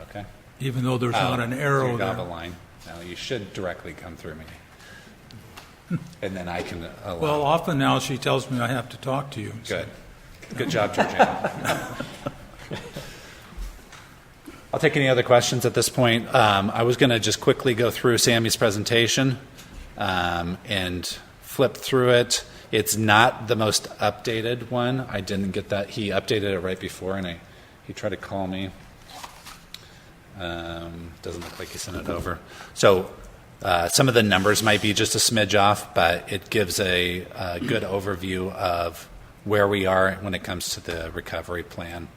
Okay. even though there's not an arrow You have a there. line. Now, you should directly come through me. And then I can allow. Well, often now she tells me I have to talk to you. So- Good. Good job, Georgiana. I'll take any other questions at this point. I was going to just quickly go through Sammy's presentation and flip through it. It's not the most updated one. I didn't get that. He updated it right before, and he tried to call me. Doesn't look like he sent it over. So some of the numbers might be just a smidge off, but it gives a good overview of where we are when it comes to the recovery plan.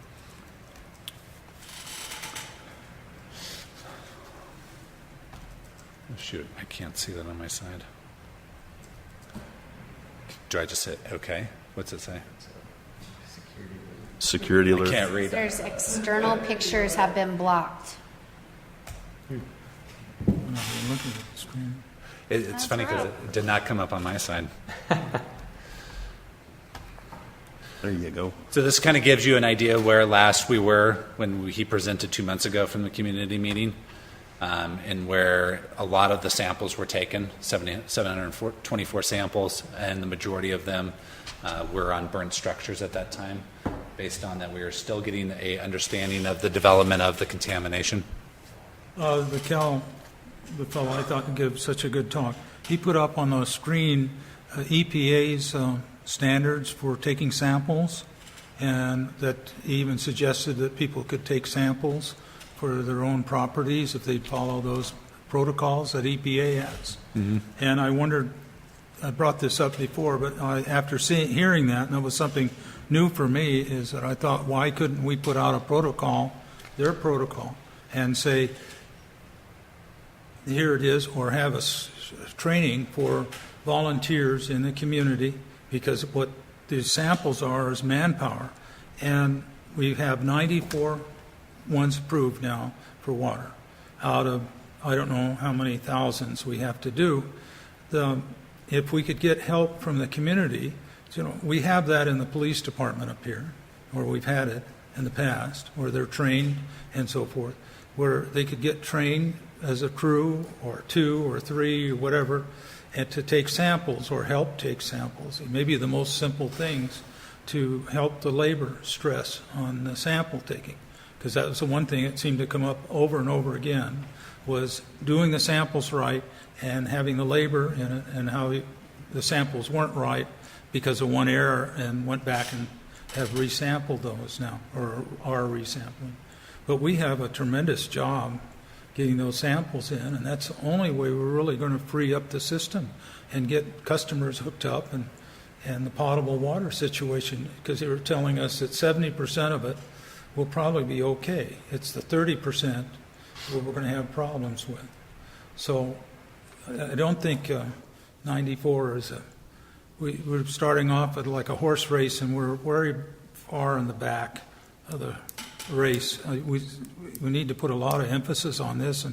Oh, shoot, I can't see that on my side. Do I just hit OK? What's it say? security I alert. can't read it. There's external pictures have been blocked. When I'm looking at the screen. It's That's funny because right. it did not come up on my side. There you go. So this kind of gives you an idea of where last we were when he presented 2 months ago from the community meeting, and where a lot of the samples were taken, 724 samples, and the majority of them were on burnt structures at that time. Based on that, we are still getting a understanding of the development of the contamination. The fellow I thought gave such a good talk. He put up on the screen EPA's standards for taking samples, and that he even suggested that people could take samples for their own properties if they follow those protocols that EPA has. And I wondered, I brought this up before, but after hearing that, and it was something new for me, is that I thought, why couldn't we put out a protocol, their protocol, and say, here it is, or have a training for volunteers in the community, because what the samples are is manpower. And we have 94 ones approved now for water out of, I don't know how many thousands we have to do. If we could get help from the community, we have that in the police department up here, or we've had it in the past, where they're trained and so forth, where they could get trained as a crew or 2 or 3 or whatever, and to take samples or help take samples. Maybe the most simple things to help the labor stress on the sample taking, because that was the one thing that seemed to come up over and over again, was doing the samples right and having the labor in it, and how the samples weren't right because of one error, and went back and have resampled those now, or are resampling. But we have a tremendous job getting those samples in, and that's the only way we're really going to free up the system and get customers hooked up, and the potable water situation, because they were telling us that 70% of it will probably be okay. It's the 30% where we're going to have problems with. So I don't think 94 is we're starting off at like a horse race, and we're very far in the back of the race. We need to put a lot of emphasis on this,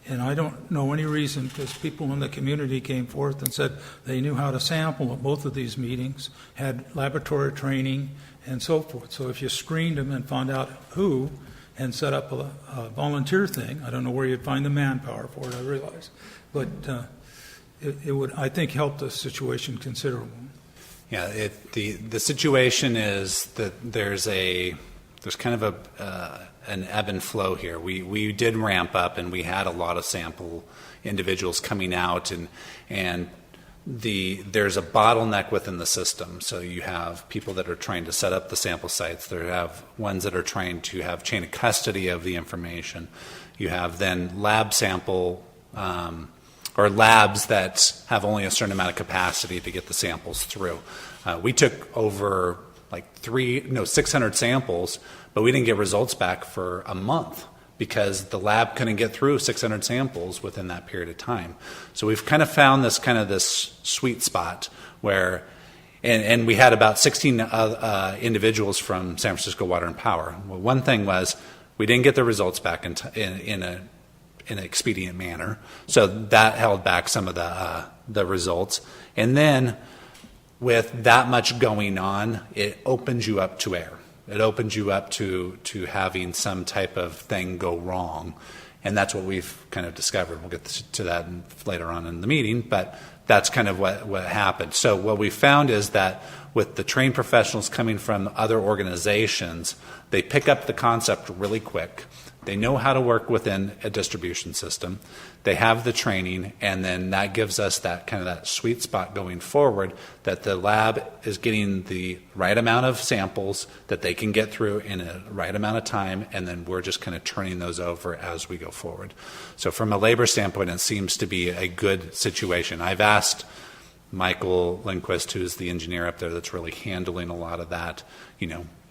and I don't know any reason, because people in the community came forth and said they knew how to sample at both of these meetings, had laboratory training and so forth. So if you screened them and found out who, and set up a volunteer thing, I don't know where you'd find the manpower for it, I realize, but it would, I think, help the situation considerably. Yeah, the situation is that there's kind of an ebb and flow here. We did ramp up, and we had a lot of sample individuals coming out, and there's a bottleneck within the system. So you have people that are trying to set up the sample sites. There have ones that are trying to have chain of custody of the information. You have then lab sample or labs that have only a certain amount of capacity to get the samples through. We took over 600 samples, but we didn't get results back for a month because the lab couldn't get through 600 samples within that period of time. So we've kind of found this sweet spot where, and we had about 16 individuals from San Francisco Water and Power. Well, one thing was we didn't get the results back in an expedient manner, so that held back some of the results. And then with that much going on, it opens you up to error. It opens you up to having some type of thing go wrong. And that's what we've kind of discovered. We'll get to that later on in the meeting, but that's kind of what happened. So what we found is that with the trained professionals coming from other organizations, they pick up the concept really quick. They know how to work within a distribution system. They have the training, and then that gives us that sweet spot going forward, that the lab is getting the right amount of samples that they can get through in a right amount of time, and then we're just kind of turning those over as we go forward. So from a labor standpoint, it seems to be a good situation. I've asked Michael Lindquist, who's the engineer up there that's really handling a lot of that,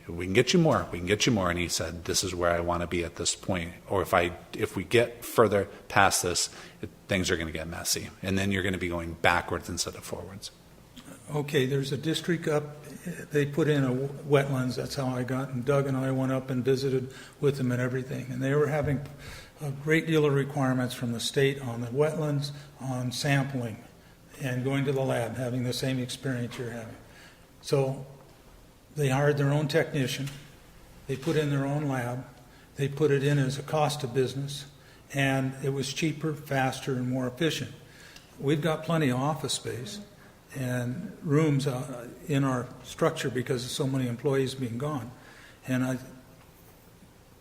we can get you more. And he said, this is where I want to be at this point. Or if we get further past this, things are going to get messy. And then you're going to be going backwards instead of forwards. Okay, there's a district up, they put in a wetlands, that's how I got, and Doug and I went up and visited with them and everything. And they were having a great deal of requirements from the state on the wetlands, on sampling, and going to the lab, having the same experience you're having. So they hired their own technician, they put in their own lab, they put it in as a cost of business, and it was cheaper, faster, and more efficient. We've got plenty of office space and rooms in our structure because of so many employees being gone. And I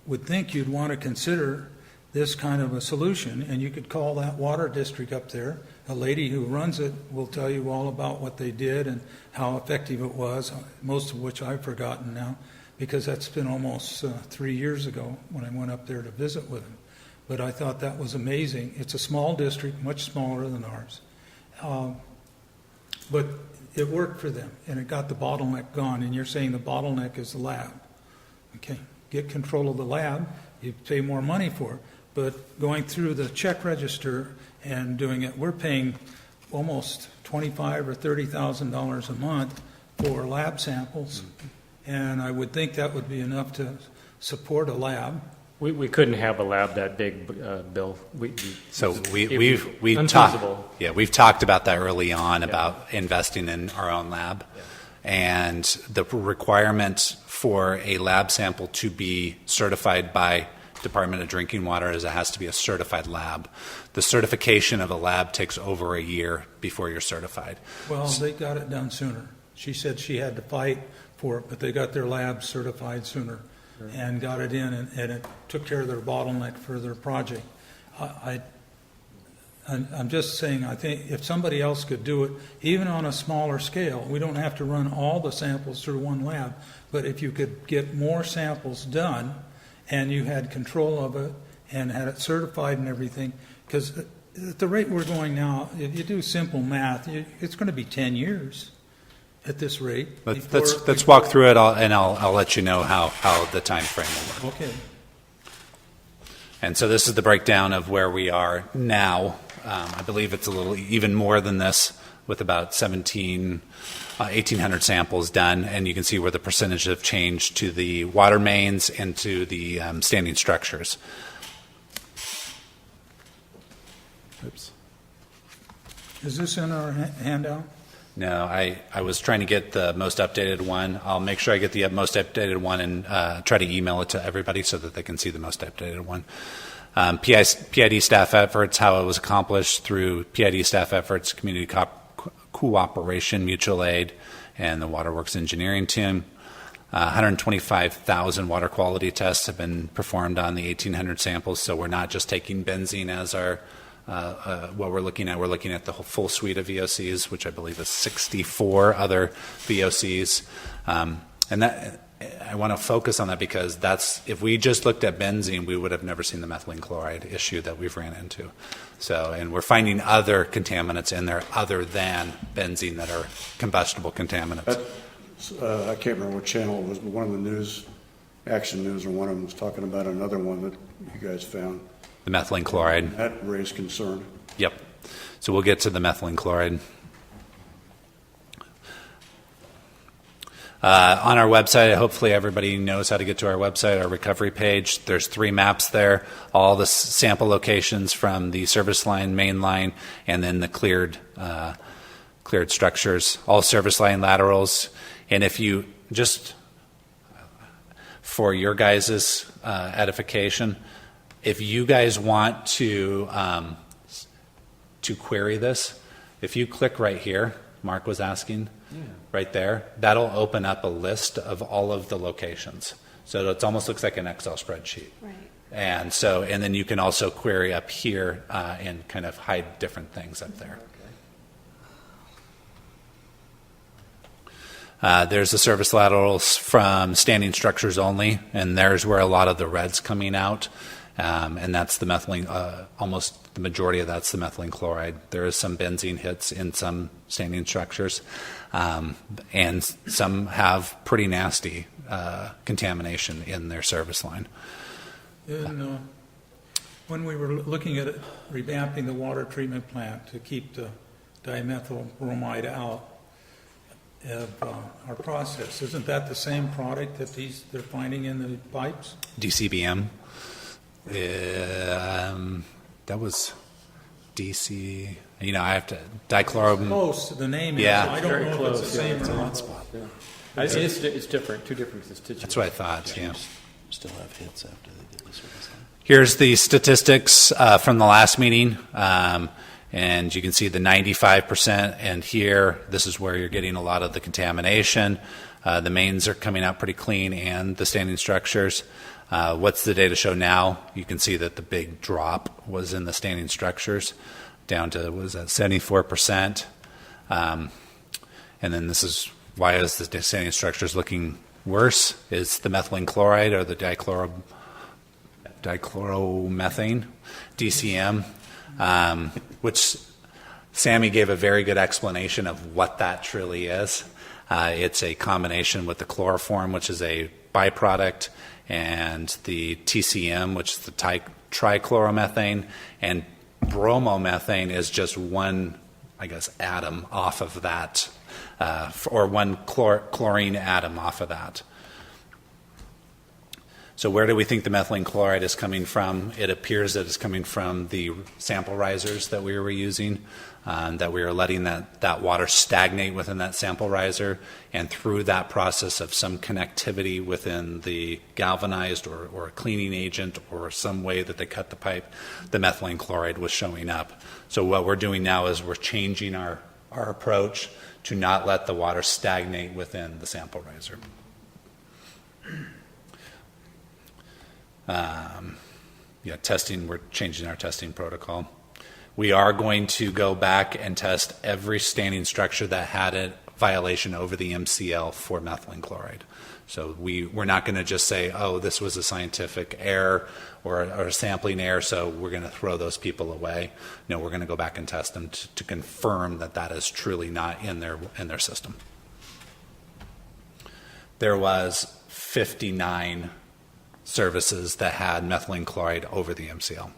would think you'd want to consider this kind of a solution, and you could call that water district up there. A lady who runs it will tell you all about what they did and how effective it was, most of which I've forgotten now, because that's been almost 3 years ago when I went up there to visit with them. But I thought that was amazing. It's a small district, much smaller than ours. But it worked for them, and it got the bottleneck gone. And you're saying the bottleneck is the lab. Okay, get control of the lab, you pay more money for it. but going through the check register and doing it, we're paying almost $25,000 or $30,000 a month for lab samples, and I would think that would be enough to support a lab. We couldn't have a lab that big, Bill. So it'd be we've unfeasible. we've talked about that early on about investing in our own lab, and the requirement for a lab sample to be certified by Department of Drinking Water is it has to be a certified lab. The certification of a lab takes over a year before you're certified. Well, they got it done sooner. She said she had to fight for it, but they got their lab certified sooner and got it in, and it took care of their bottleneck for their project. I'm just saying, I think if somebody else could do it, even on a smaller scale, we don't have to run all the samples through one lab, but if you could get more samples done and you had control of it and had it certified and everything, because at the rate we're going now, if you do simple math, it's going to be 10 years at this rate. Let's walk through it, and I'll let you know how the time frame will work. Okay. And so this is the breakdown of where we are now. I believe it's a little even more than this, with about 1,800 samples done, and you can see where the percentage have changed to the water mains and to the standing structures. Oops. Is this in our handout? No, I was trying to get the most updated one. I'll make sure I get the most updated one and try to email it to everybody so that they can see the most updated one. PID staff efforts, how it was accomplished through PID staff efforts, community cooperation, mutual aid, and the Waterworks engineering team. 125,000 water quality tests have been performed on the 1,800 samples, so we're not just taking benzene as our what we're looking at. We're looking at the whole full suite of VOCs, which I believe is 64 other VOCs. And that I want to focus on that because if we just looked at benzene, we would have never seen the methylene chloride issue that we've ran into. So, and we're finding other contaminants in there other than benzene that are combustible contaminants. I can't remember what channel it was, but one of the news, Action News, or one of them was talking about another one that you guys found. The methylene chloride. That raised concern. Yep. So we'll get to the methylene chloride. On our website, hopefully everybody knows how to get to our website, our recovery page. There's 3 maps there, all the sample locations from the service line, main line, and then the cleared structures, all service line laterals. And if you just, for your guys' edification, if you guys want to query this, if you click right here, Mark was asking, right there, that'll open up a list of all of the locations. So it almost looks like an Excel spreadsheet. Right. And then you can also query up here and kind of hide different things up there. There's the service laterals from standing structures only, and there's where a lot of the red's coming out. And that's the methylene, almost the majority of that's the methylene chloride. There is some benzene hits in some standing structures, and some have pretty nasty contamination in their service line. And when we were looking at revamping the water treatment plant to keep the dimethyl bromide out of our process, isn't that the same product that they're finding in the pipes? DCBM. That was DC. I have to dichloro. Close to the name. Yeah. So I don't Very know close, if it's the same yeah. or not. It's different, 2 different constituents. That's what I thought. Yeah. Still have hits after they did the service line. Here's the statistics from the last meeting, and you can see the 95%. And here, this is where you're getting a lot of the contamination. The mains are coming out pretty clean, and the standing structures. What's the data show now? You can see that the big drop was in the standing structures, down to, what was that, 74%. And then this is why is the standing structures looking worse? Is the methylene chloride or the dichloromethane, DCM, which Sammy gave a very good explanation of what that truly is. It's a combination with the chloroform, which is a byproduct, and the TCM, which is the trichloromethane, and bromomethane is just one, I guess, atom off of that, or one chlorine atom off of that. So where do we think the methylene chloride is coming from? It appears that it's coming from the sample risers that we were using, that we were letting that water stagnate within that sample riser, and through that process of some connectivity within the galvanized or a cleaning agent or some way that they cut the pipe, the methylene chloride was showing up. So what we're doing now is we're changing our approach to not let the water stagnate within the sample riser. Testing, we're changing our testing protocol. We are going to go back and test every standing structure that had a violation over the MCL for methylene chloride. So we're not going to just say, oh, this was a scientific error or a sampling error, so we're going to throw those people away. No, we're going to go back and test them to confirm that that is truly not in their system. There was 59 services that had methylene chloride over the MCL.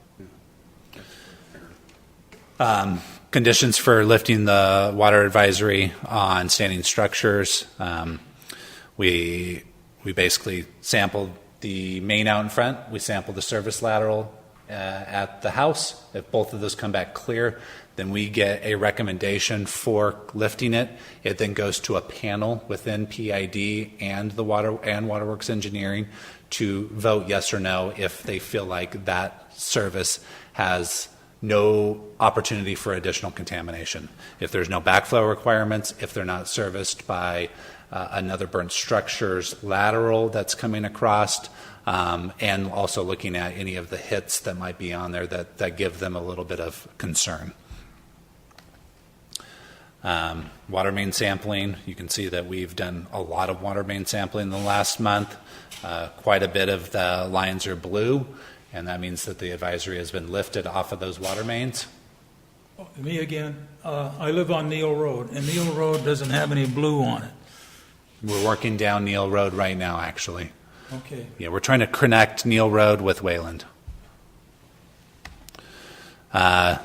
Conditions for lifting the water advisory on standing structures. We basically sampled the main out in front. We sampled the service lateral at the house. If both of those come back clear, then we get a recommendation for lifting it. It then goes to a panel within PID and the Waterworks Engineering to vote yes or no if they feel like that service has no opportunity for additional contamination. If there's no backflow requirements, if they're not serviced by another burnt structures lateral that's coming across, and also looking at any of the hits that might be on there that give them a little bit of concern. Water main sampling, you can see that we've done a lot of water main sampling in the last month. Quite a bit of the lines are blue, and that means that the advisory has been lifted off of those water mains. Me again. I live on Neal Road, and Neal Road doesn't have any blue on it. We're working down Neal Road right now, actually. Okay. Yeah, we're trying to connect Neal Road with Wayland.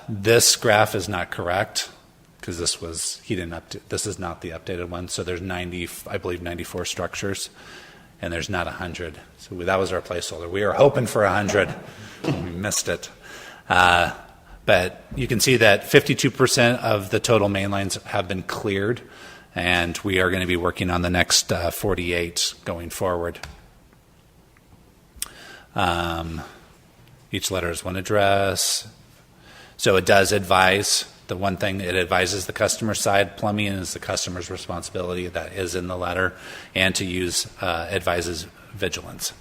This graph is not correct because he didn't update. This is not the updated one. So there's 94 structures, and there's not 100. So that was our placeholder. We were hoping for 100. We missed it. But you can see that 52% of the total main lines have been cleared, and we are going to be working on the next 48 going forward. Each letter is one address. So it does advise. The one thing, it advises the customer side. Plumbing is the customer's responsibility. That is in the letter. And to use advises vigilance.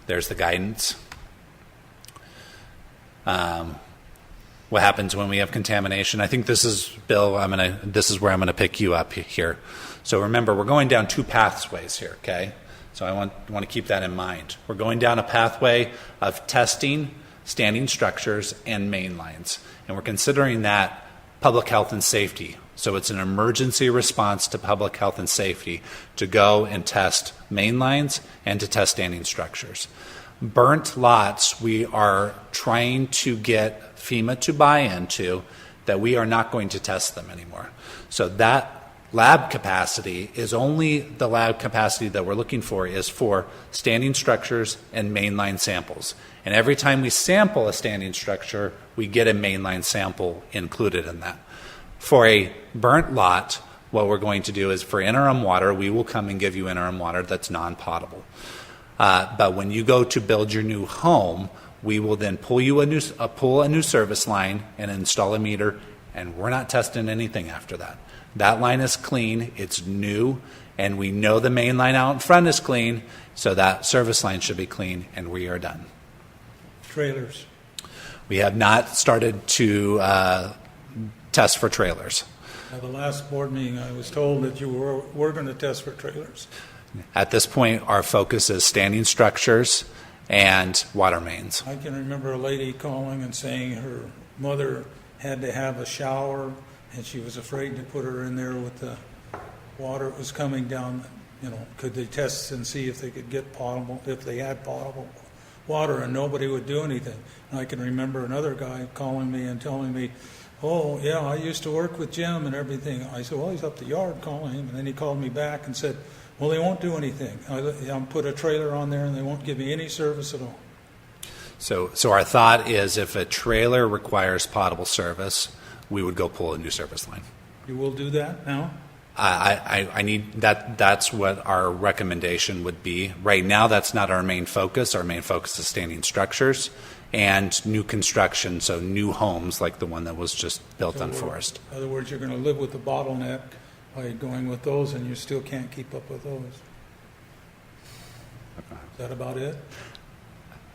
There's the guidance. What happens when we have contamination? I think this is, Bill, this is where I'm going to pick you up here. So remember, we're going down two pathways here, okay? So I want to keep that in mind. We're going down a pathway of testing standing structures and main lines. And we're considering that public health and safety. So it's an emergency response to public health and safety to go and test main lines and to test standing structures. Burnt lots, we are trying to get FEMA to buy into that we are not going to test them anymore. So that lab capacity is only the lab capacity that we're looking for is for standing structures and mainline samples. And every time we sample a standing structure, we get a mainline sample included in that. For a burnt lot, what we're going to do is for interim water, we will come and give you interim water that's non-potable. But when you go to build your new home, we will then pull a new service line and install a meter, and we're not testing anything after that. That line is clean, it's new, and we know the main line out in front is clean, so that service line should be clean, and we are done. Trailers. We have not started to test for trailers. At the last board meeting, I was told that you were going to test for trailers. At this point, our focus is standing structures and water mains. I can remember a lady calling and saying her mother had to have a shower, and she was afraid to put her in there with the water was coming down, could they test and see if they could get potable, if they had potable water, and nobody would do anything. And I can remember another guy calling me and telling me, oh, yeah, I used to work with Jim and everything. I said, well, he's up the yard, calling him. And then he called me back and said, well, they won't do anything. I'll put a trailer on there and they won't give me any service at all. So our thought is if a trailer requires potable service, we would go pull a new service line. You will do that now? I need that. That's what our recommendation would be. Right now, that's not our main focus. Our main focus is standing structures and new construction, so new homes like the one that was just built on Forest. In other words, you're going to live with the bottleneck by going with those, and you still can't keep up with those. Is that about it?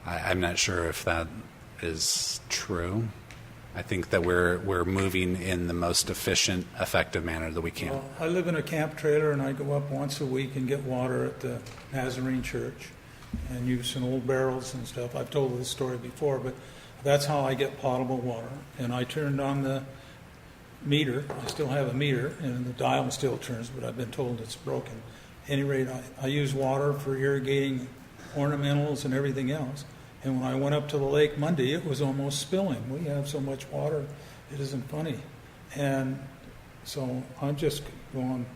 I'm not sure if that is true. I think that we're moving in the most efficient, effective manner that we can. Well, I live in a camp trailer, and I go up once a week and get water at the Nazarene Church and use some old barrels and stuff. I've told this story before, but that's how I get potable water. And I turned on the meter. I still have a meter, and the dial still turns, but I've been told it's broken. At any rate, I use water for irrigating ornamentals and everything else. And when I went up to the lake Monday, it was almost spilling. We have so much water, it isn't funny. And so I'm just going,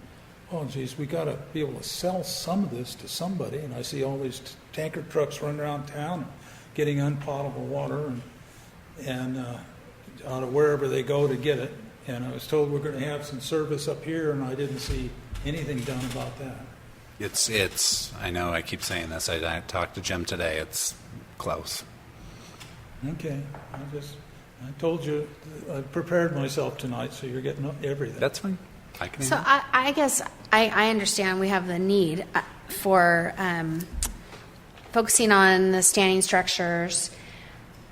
oh, geez, we got to be able to sell some of this to somebody. And I see all these tanker trucks running around town getting unpotable water and out of wherever they go to get it. And I was told we're going to have some service up here, and I didn't see anything done about that. It's. I know. I keep saying this. I talked to Jim today. It's close. Okay, I told you, I prepared myself tonight, so you're getting everything. That's fine. I can. So I guess I understand we have the need for focusing on the standing structures,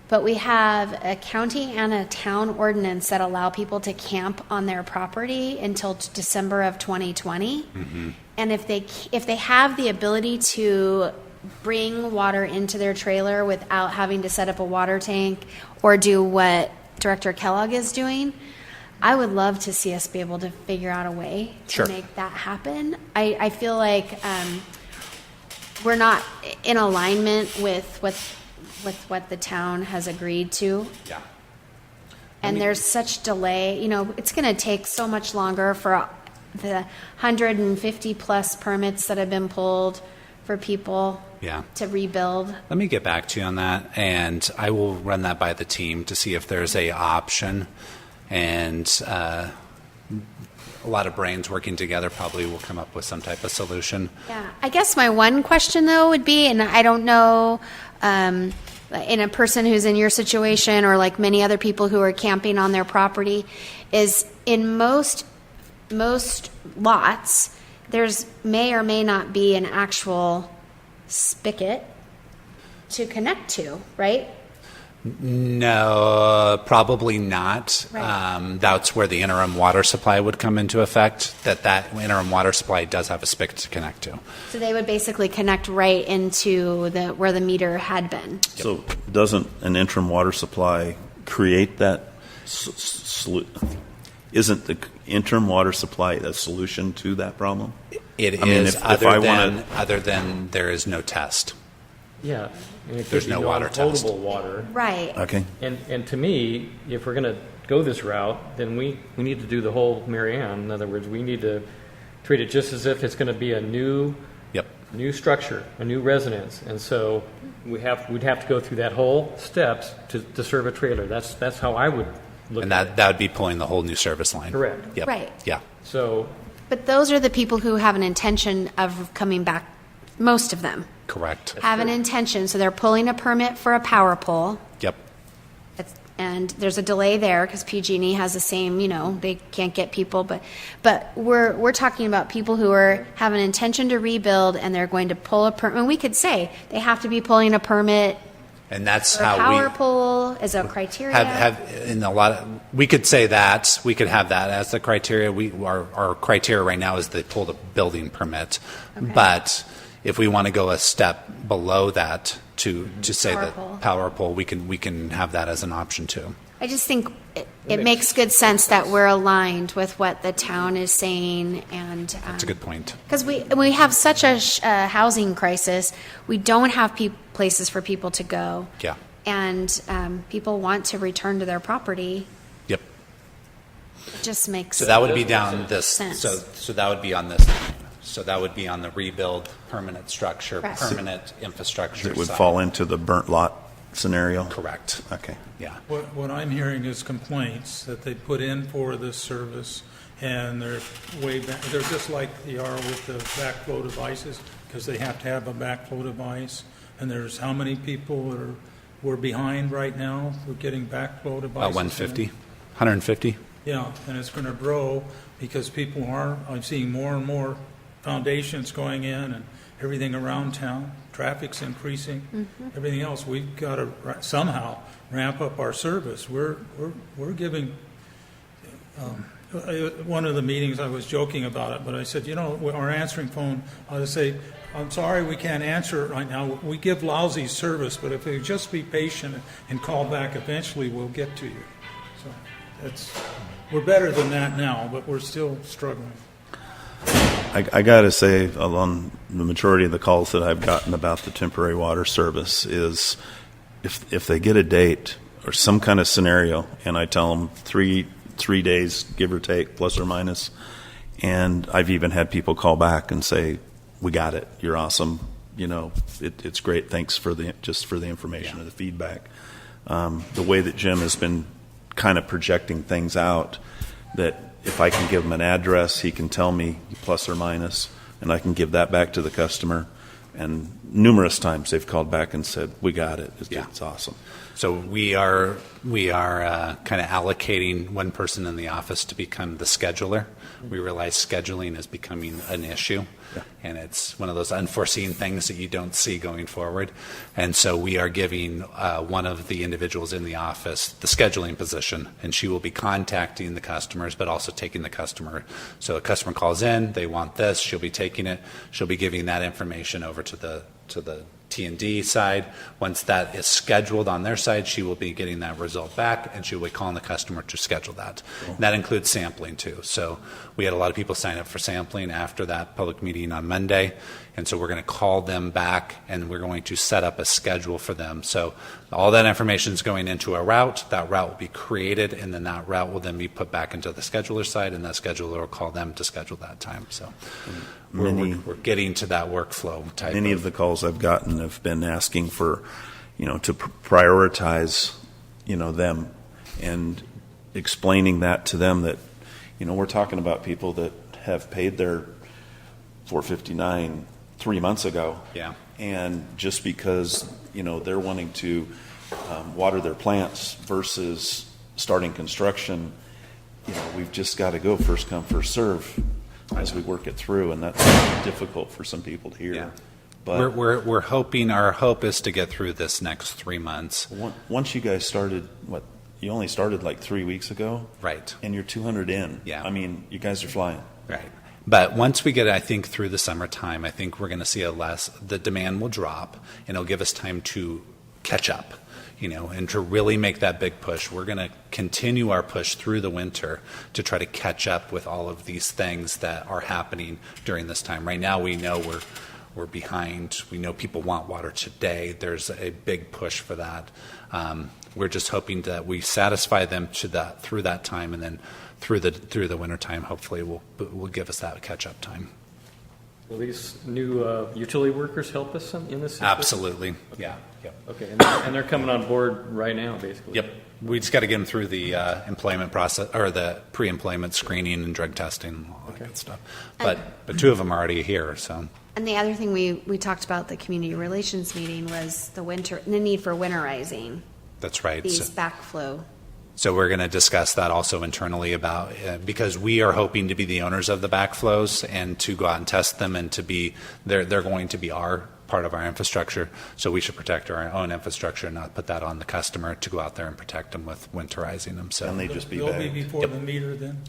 but we have a county and a town ordinance that allow people to camp on their property until December of 2020. Mm-hmm. And if they have the ability to bring water into their trailer without having to set up a water tank or do what Director Kellogg is doing, I would love to see us be able to figure out a way to Sure. make that happen. I feel like we're not in alignment with what the town has agreed to. Yeah. And there's such delay. It's going to take so much longer for the 150 plus permits that have been pulled for people to rebuild. Let me get back to you on that, and I will run that by the team to see if there's a option. And a lot of brains working together probably will come up with some type of solution. Yeah, I guess my one question though would be, and I don't know, in a person who's in your situation or like many other people who are camping on their property, is in most lots, there's may or may not be an actual spigot to connect to, right? No, probably not. Right. That's where the interim water supply would come into effect, that interim water supply does have a spigot to connect to. So they would basically connect right into where the meter had been. So doesn't an interim water supply create that? Isn't the interim water supply a solution to that problem? It I mean, is, if I wanna- other than there is no test. Yeah. And it could There's be no water test. potable water. Right. Okay. And to me, if we're going to go this route, then we need to do the whole Mary Ann. In other words, we need to treat it just as if it's going to be a new structure, a new residence. And so we'd have to go through that whole steps to serve a trailer. That's how I would look And at it. that would be pulling the whole new service line. Correct. Yep. Right. Yeah. So But those are the people who have an intention of coming back, most of them. Correct. Have an intention, so they're pulling a permit for a power pole, Yep. and there's a delay there because PG&E has the same, they can't get people, but we're talking about people who have an intention to rebuild, and they're going to pull a permit. And we could say they have to be pulling a permit And that's for a how power we pole as a criteria. have in a lot of, we could say that, we could have that as the criteria. Our criteria right now is they pull the building permit. Okay. But if we want to go a step below that to say Power that pole. power pole, we can have that as an option too. I just think it makes good sense that we're aligned with what the town is saying, and That's a good point. because we have such a housing crisis, we don't have places for people to go, Yeah. and people want to return to their property. Yep. It just makes So that would be down this, sense. so that would be on this, so that would be on the rebuild, permanent structure, Correct. permanent infrastructure It would side. fall into the burnt lot scenario? Correct. Okay. Yeah. What I'm hearing is complaints that they put in for this service, and they're way back, they're just like they are with the backflow devices, because they have to have a backflow device, and there's how many people we're behind right now with getting backflow devices? About 150, 150. Yeah, and it's going to grow because people are, I'm seeing more and more foundations going in and everything around town. Traffic's increasing, everything else. We've got to somehow ramp up our service. We're giving, one of the meetings I was joking about it, but I said, our answering phone, I would say, I'm sorry we can't answer it right now. We give lousy service, but if you just be patient and call back, eventually we'll get to you. So we're better than that now, but we're still struggling. I got to say, on the majority of the calls that I've gotten about the temporary water service is if they get a date or some kind of scenario, and I tell them three days, give or take, plus or minus, and I've even had people call back and say, we got it, you're awesome, it's great, thanks for the information or the feedback. The way that Jim has been kind of projecting things out, that if I can give him an address, he can tell me plus or minus, and I can give that back to the customer. And numerous times they've called back and said, we got it. It's awesome. So we are kind of allocating one person in the office to become the scheduler. We realize scheduling is becoming an issue, and it's one of those unforeseen things that you don't see going forward. And so we are giving one of the individuals in the office the scheduling position, and she will be contacting the customers, but also taking the customer. So a customer calls in, they want this, she'll be taking it, she'll be giving that information over to the T&D side. Once that is scheduled on their side, she will be getting that result back, and she will be calling the customer to schedule that. Cool. That includes sampling too. So we had a lot of people sign up for sampling after that public meeting on Monday, and so we're going to call them back, and we're going to set up a schedule for them. So all that information is going into a route. That route will be created, and then that route will then be put back into the scheduler side, and that scheduler will call them to schedule that time. So we're getting to that workflow type. Many of the calls I've gotten have been asking for, to prioritize, them, and explaining that to them that, we're talking about people that have paid their $459 3 months ago. Yeah. And just because, they're wanting to water their plants versus starting construction, we've just got to go first come, first serve as we work it through, and that's difficult for some people to hear. Yeah. But we're hoping, our hope is to get through this next 3 months. once you guys started, you only started like 3 weeks ago? Right. And you're 200 in. Yeah. I mean, you guys are flying. Right. But once we get, I think, through the summertime, I think we're going to see the demand will drop, and it'll give us time to catch up, and to really make that big push. We're going to continue our push through the winter to try to catch up with all of these things that are happening during this time. Right now, we know we're behind. We know people want water today. There's a big push for that. We're just hoping that we satisfy them through that time, and then through the winter time, hopefully will give us that catch up time. Will these new utility workers help us in this? Absolutely. Okay. Yeah. Yep. Okay, and they're coming on board right now, basically. Yep. We just got to get them through the employment process, or the pre-employment screening and drug testing and all that good stuff. But two of them are already here, so. And the other thing we talked about at the community relations meeting was the need for winterizing That's right. these backflow. So we're going to discuss that also internally about because we are hoping to be the owners of the backflows and to go out and test them, and to be they're going to be our part of our infrastructure. So we should protect our own infrastructure and not put that on the customer to go out there and protect them with winterizing them. So And they just be They'll bagged. be before the meter then?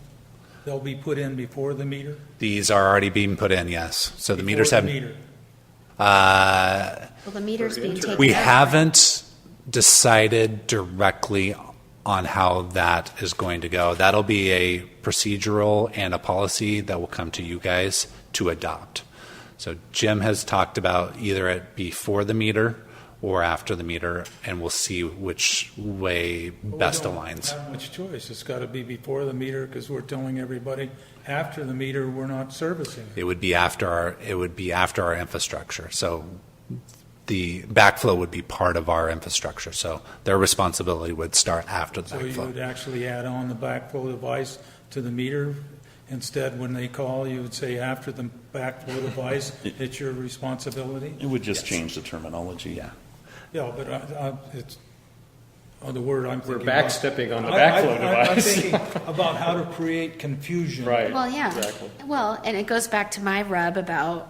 They'll be put in before the meter? these are already being put in, yes. So the Before meters the have. meter. Well, the meter's being taken We out. haven't decided directly on how that is going to go. That'll be a procedural and a policy that will come to you guys to adopt. So Jim has talked about either it before the meter or after the meter, and we'll see which way best We don't aligns. have much choice. It's got to be before the meter because we're telling everybody after the meter we're not servicing it. It would be after our infrastructure. So the backflow would be part of our infrastructure. So their responsibility would start after the So you backflow. would actually add on the backflow device to the meter. Instead, when they call, you would say after the backflow device, it's your responsibility? It would just change the terminology. Yeah. Yeah, but it's, the word I'm We're thinking about. backstepping on the I- backflow I'm device. thinking about how to create confusion. Right. Well, yeah. Exactly. Well, and it goes back to my rub about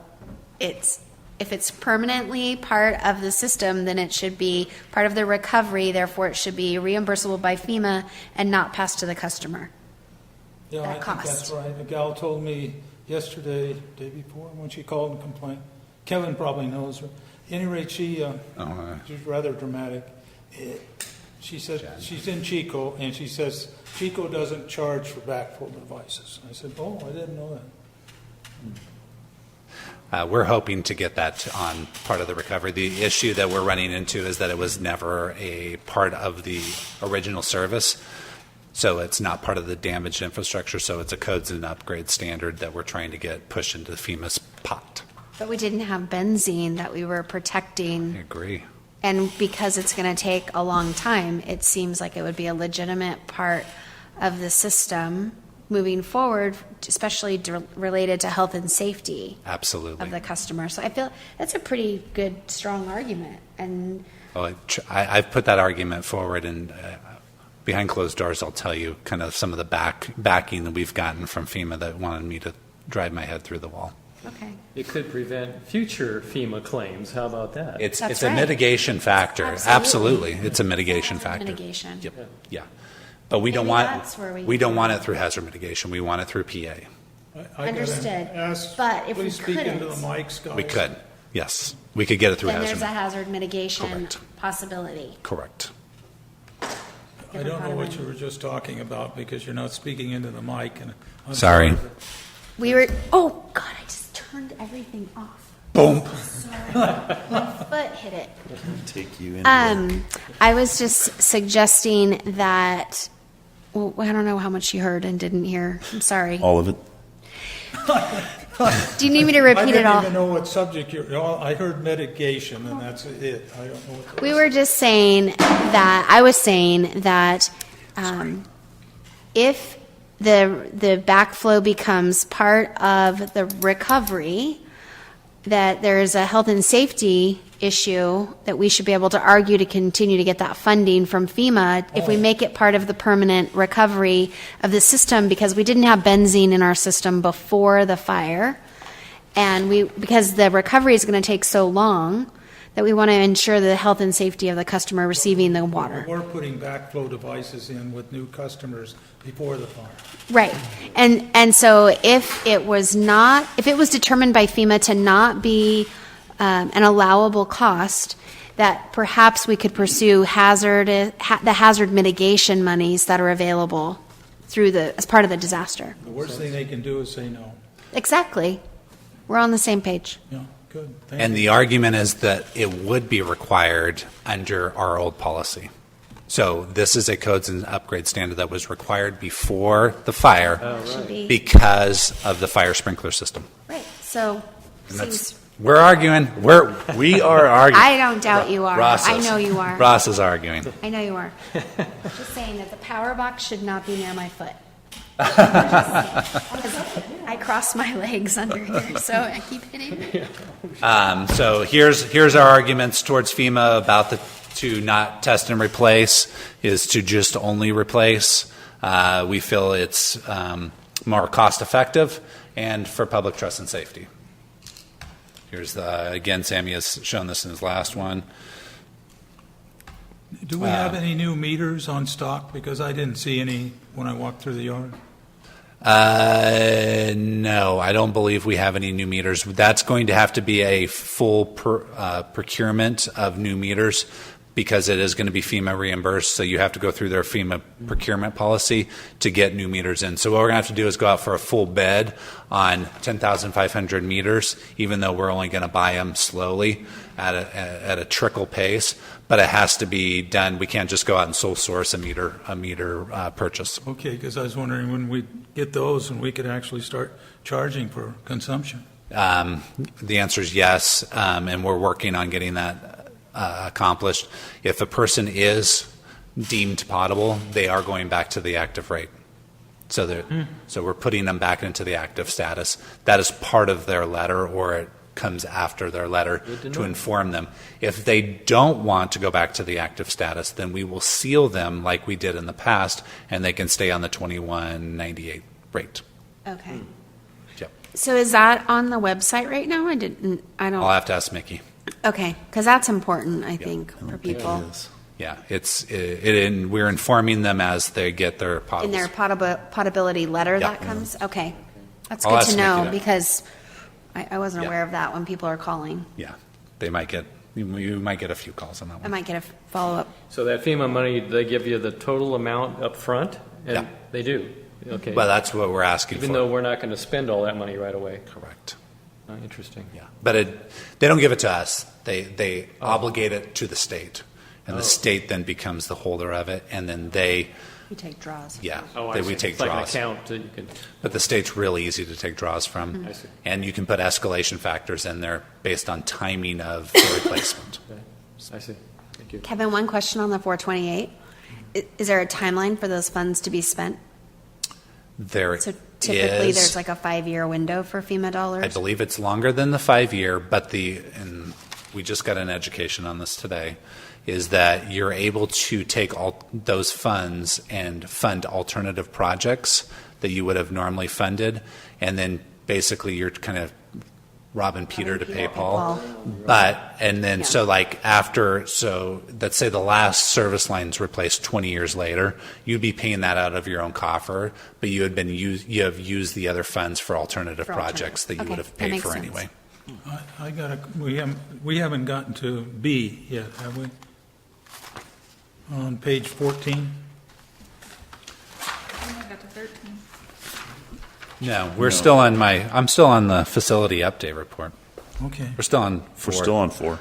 if it's permanently part of the system, then it should be part of the recovery. Therefore, it should be reimbursable by FEMA and not passed to the customer. Yeah, I That think cost. that's right. A gal told me yesterday, day before, when she called and complained. Kevin probably knows her. At any rate, she was rather dramatic. She said she's in Chico, and she says Chico doesn't charge for backflow devices. I said, oh, I didn't know that. We're hoping to get that on part of the recovery. The issue that we're running into is that it was never a part of the original service. So it's not part of the damaged infrastructure. So it's a codes and upgrade standard that we're trying to get pushed into FEMA's pot. But we didn't have benzene that we were I protecting. agree. And because it's going to take a long time, it seems like it would be a legitimate part of the system moving forward, especially related to health and safety Absolutely. of the customer. So I feel that's a pretty good, strong argument. And Well, I've put that argument forward, and behind closed doors, I'll tell you kind of some of the backing that we've gotten from FEMA that wanted me to drive my head through the wall. okay. It could prevent future FEMA claims. How about that? It's That's a right. mitigation factor. Absolutely. It's a mitigation factor. Mitigation. Yep. Yeah. But we don't Maybe want that's where we don't want it through hazard mitigation. We want it through PA. I gotta Understood. ask, But if we please speak into the couldn't, mics, guys. We could. Yes. We could get it through then there's hazard. a hazard mitigation Correct. possibility. Correct. I don't know what you were just talking about because you're not speaking into the mic. And I'm Sorry. We were, oh, God, I just turned everything off. Boom. My foot hit it. Take you in. I was just suggesting that, well, I don't know how much you heard and didn't hear. I'm sorry. All of it. Do you need me to I repeat it didn't all? even know what subject I heard mitigation, and that's it. I don't know what. We were just saying that, I was saying that if the backflow becomes part of the recovery, that there's a health and safety issue that we should be able to argue to continue to get that funding from FEMA if we make it part of the permanent recovery of the system, because we didn't have benzene in our system before the fire. And because the recovery is going to take so long, that we want to ensure the health and safety of the customer receiving the water. We're putting backflow devices in with new customers before the fire. Right. And so if it was determined by FEMA to not be an allowable cost, that perhaps we could pursue the hazard mitigation monies that are available as part of the disaster. The worst thing they can do is say no. Exactly. We're on the same page. Yeah, good. Thank And you. the argument is that it would be required under our old policy. So this is a codes and upgrade standard that was required before the fire Should be. because of the fire sprinkler system. Right. So And that's, seems, we're arguing. We are arguing. I don't doubt you are. Ross I is. know you are. Ross is arguing. I know you are. Just saying that the power box should not be near my foot. I cross my legs under here, so I keep hitting it. So here's our arguments towards FEMA about to not test and replace is to just only replace. We feel it's more cost effective and for public trust and safety. Here's again, Sammy has shown this in his last one. Do we have any new meters on stock? Because I didn't see any when I walked through the yard. No, I don't believe we have any new meters. That's going to have to be a full procurement of new meters. because it is going to be FEMA reimbursed, so you have to go through their FEMA procurement policy to get new meters in. So what we're going to have to do is go out for a full bid on 10,500 meters, even though we're only going to buy them slowly at a trickle pace. But it has to be done. We can't just go out and sole source a meter purchase. Okay, because I was wondering when we get those and we could actually start charging for consumption. The answer is yes, and we're working on getting that accomplished. If a person is deemed potable, they are going back to the active rate. So we're putting them back into the active status. That is part of their letter, or it comes after their letter to inform them. If they don't want to go back to the active status, then we will seal them like we did in the past, and they can stay on the 2198 rate. Okay. Yep. So is that on the website right now? I don't. I'll have to ask Mickey. Okay, because that's important, I think, for people. Yeah, and we're informing them as they get their potables. In their potability letter Yeah. that comes? Okay. That's I'll good ask to Mickey know that. because I wasn't Yeah. aware of that when people are calling. Yeah, they might get. You might get a few calls on that I one. might get a follow-up. So that FEMA money, they give you the total amount up front? And Yeah. they do? Okay. Well, that's what we're asking Even for. though we're not going to spend all that money right away? Correct. Oh, interesting. Yeah, but they don't give it to us. They obligate it to the state, and the state then becomes the holder of it, and then We take draws. Oh, I see. we take It's like an draws. account that you can, But the state's really easy to take draws from, I see. and you can put escalation factors in there based on timing of the replacement. Okay. I see. Thank you. Kevin, one question on the 428. Is there a timeline for those funds to be spent? There So typically is- there's like a 5-year window for FEMA dollars? I believe it's longer than the 5-year, but and we just got an education on this today, is that you're able to take all those funds and fund alternative projects that you would have normally funded, and then basically you're kind of robbing Peter to pay Paul. So let's say the last service line's replaced 20 years later, you'd be paying that out of your own coffer, but you have used the other funds for alternative For projects that you okay, would have that paid makes for sense. anyway. We haven't gotten to B yet, have we? On page 14? I got to 13. No, I'm still on the facility update report. Okay. We're still on 4. We're still on 4.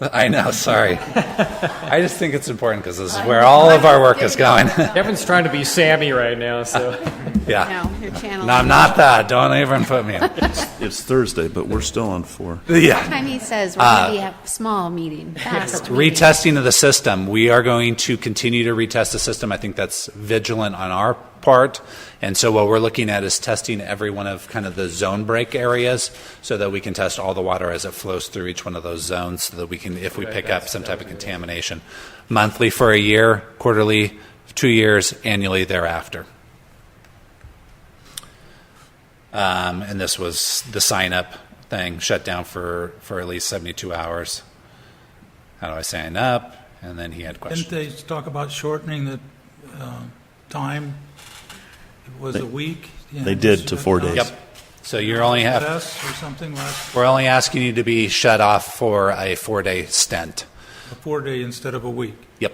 I know, sorry. I just think it's important because this is where all of our work is going. Kevin's trying to be Sammy right now, so. Yeah. No, you're channeling. No, I'm not that. Don't even put me in. It's Thursday, but we're still on 4. Yeah. Time he says we're going to be a small meeting, fast meeting. Retesting of the system. We are going to continue to retest the system. I think that's vigilant on our part. And so what we're looking at is testing every one of kind of the zone break areas so that we can test all the water as it flows through each one of those zones so that we can, if we pick up some type of contamination, monthly for a year, quarterly, 2 years, annually thereafter. And this was the sign up thing, shut down for at least 72 hours. How do I sign up? And then he had questions. Didn't they talk about shortening the time? It was a week? Yeah, they did to 4 days. Yep. So you're only have Less or something less, we're only asking you to be shut off for a 4-day stint. a 4-day instead of a week? Yep.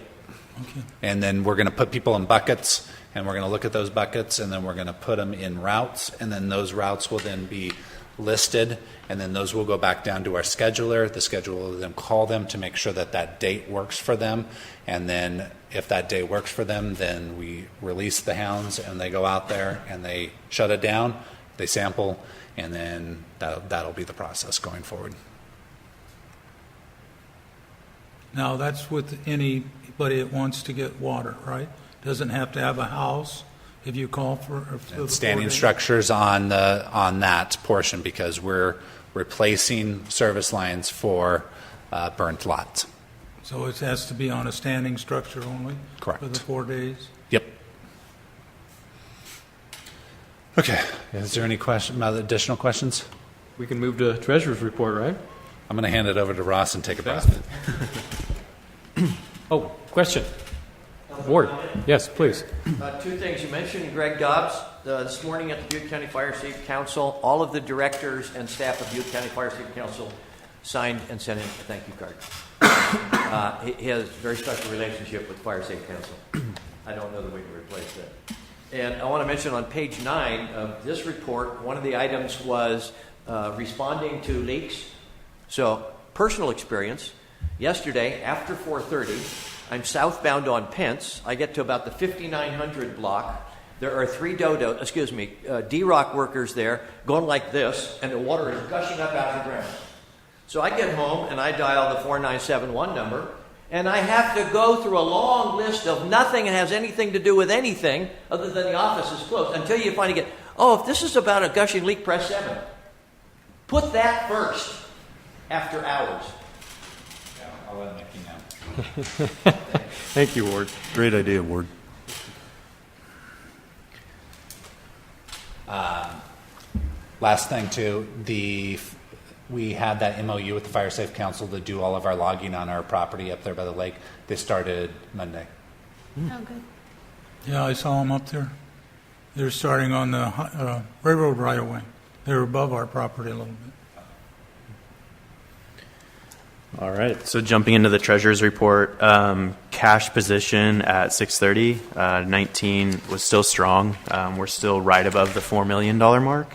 Okay. And then we're going to put people in buckets, and we're going to look at those buckets, and then we're going to put them in routes, and then those routes will then be listed, and then those will go back down to our scheduler. The scheduler will then call them to make sure that that date works for them, and then if that date works for them, then we release the hounds, and they go out there, and they shut it down, they sample, and then that'll be the process going forward. Now, that's with anybody that wants to get water, right? Doesn't have to have a house if you call for the 4 Standing days? structures on that portion because we're replacing service lines for burnt lots. So it has to be on a standing structure only? Correct. For the 4 days? Yep. Okay. Is there any additional questions? We can move to treasurer's report, right? I'm going to hand it over to Ross and take a breath. Oh, question. Ward, yes, please. 2 things. You mentioned Greg Dobbs this morning at the Butte County Fire Safety Council. All of the directors and staff of Butte County Fire Safety Council signed and sent in a thank you card. he has a very special relationship with Fire Safe Council. I don't know that we can replace that. And I want to mention on page 9 of this report, one of the items was responding to leaks. So, personal experience. Yesterday, after 4:30, I'm southbound on Pence. I get to about the 5900 block. There are 3 D-Rock workers there going like this, and the water is gushing up out of the ground. So I get home and I dial the 4971 number, and I have to go through a long list of nothing that has anything to do with anything other than the office is closed until you finally get, oh, if this is about a gushing leak, press 7. Put that first after hours. Yeah, I'll let Mickey know. Thank you, Ward. Great idea, Ward. Last thing too, we had that MOU with the Fire Safe Council to do all of our logging on our property up there by the lake. They started Monday. Oh, good. Yeah, I saw them up there. They're starting on the railroad right away. They're above our property a little bit. All right. So jumping into the treasurer's report, cash position at 6:30, 19 was still strong. We're still right above the $4 million mark,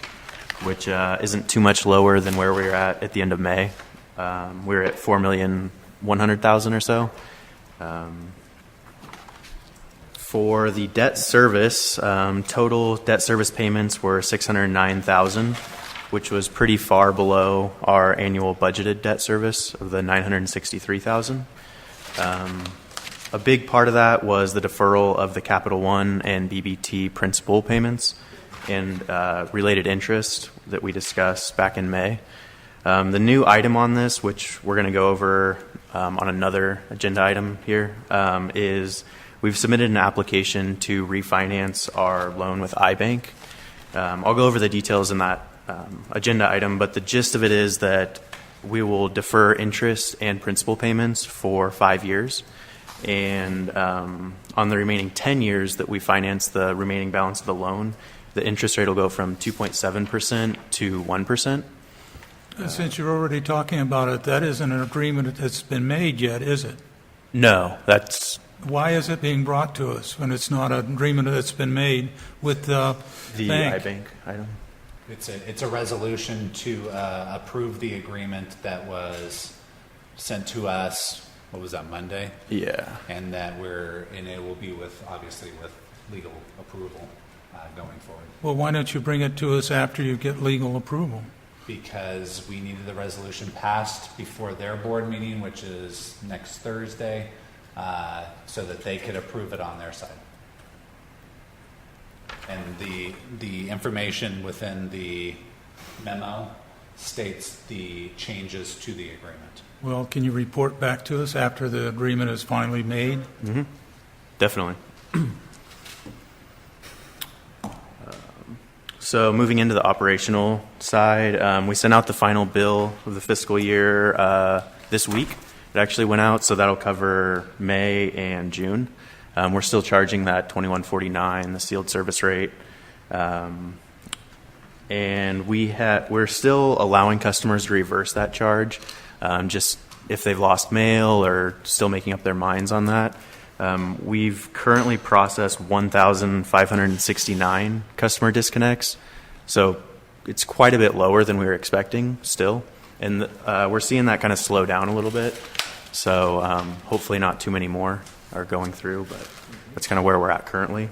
which isn't too much lower than where we were at the end of May. We were at $4,100,000 or so. For the debt service, total debt service payments were $609,000, which was pretty far below our annual budgeted debt service of the $963,000. A big part of that was the deferral of the Capital One and BBT principal payments and related interest that we discussed back in May. The new item on this, which we're going to go over on another agenda item here, is we've submitted an application to refinance our loan with iBank. I'll go over the details in that agenda item, but the gist of it is that we will defer interest and principal payments for 5 years. And on the remaining 10 years that we finance the remaining balance of the loan, the interest rate will go from 2.7% to 1%. Since you're already talking about it, that isn't an agreement that's been made yet, is it? No, that's Why is it being brought to us when it's not an agreement that's been made with the the bank? iBank item. It's a resolution to approve the agreement that was sent to us. What was that, Monday? Yeah. And that it will be obviously with legal approval going forward. Well, why don't you bring it to us after you get legal approval? Because we needed the resolution passed before their board meeting, which is next Thursday, so that they could approve it on their side. And the information within the memo states the changes to the agreement. Well, can you report back to us after the agreement is finally made? Definitely. So moving into the operational side, we sent out the final bill of the fiscal year this week. It actually went out, so that'll cover May and June. We're still charging that $21.49, the sealed service rate. And we're still allowing customers to reverse that charge, just if they've lost mail or still making up their minds on that. We've currently processed 1,569 customer disconnects, so it's quite a bit lower than we were expecting still. And we're seeing that kind of slow down a little bit, so hopefully not too many more are going through, but that's kind of where we're at currently.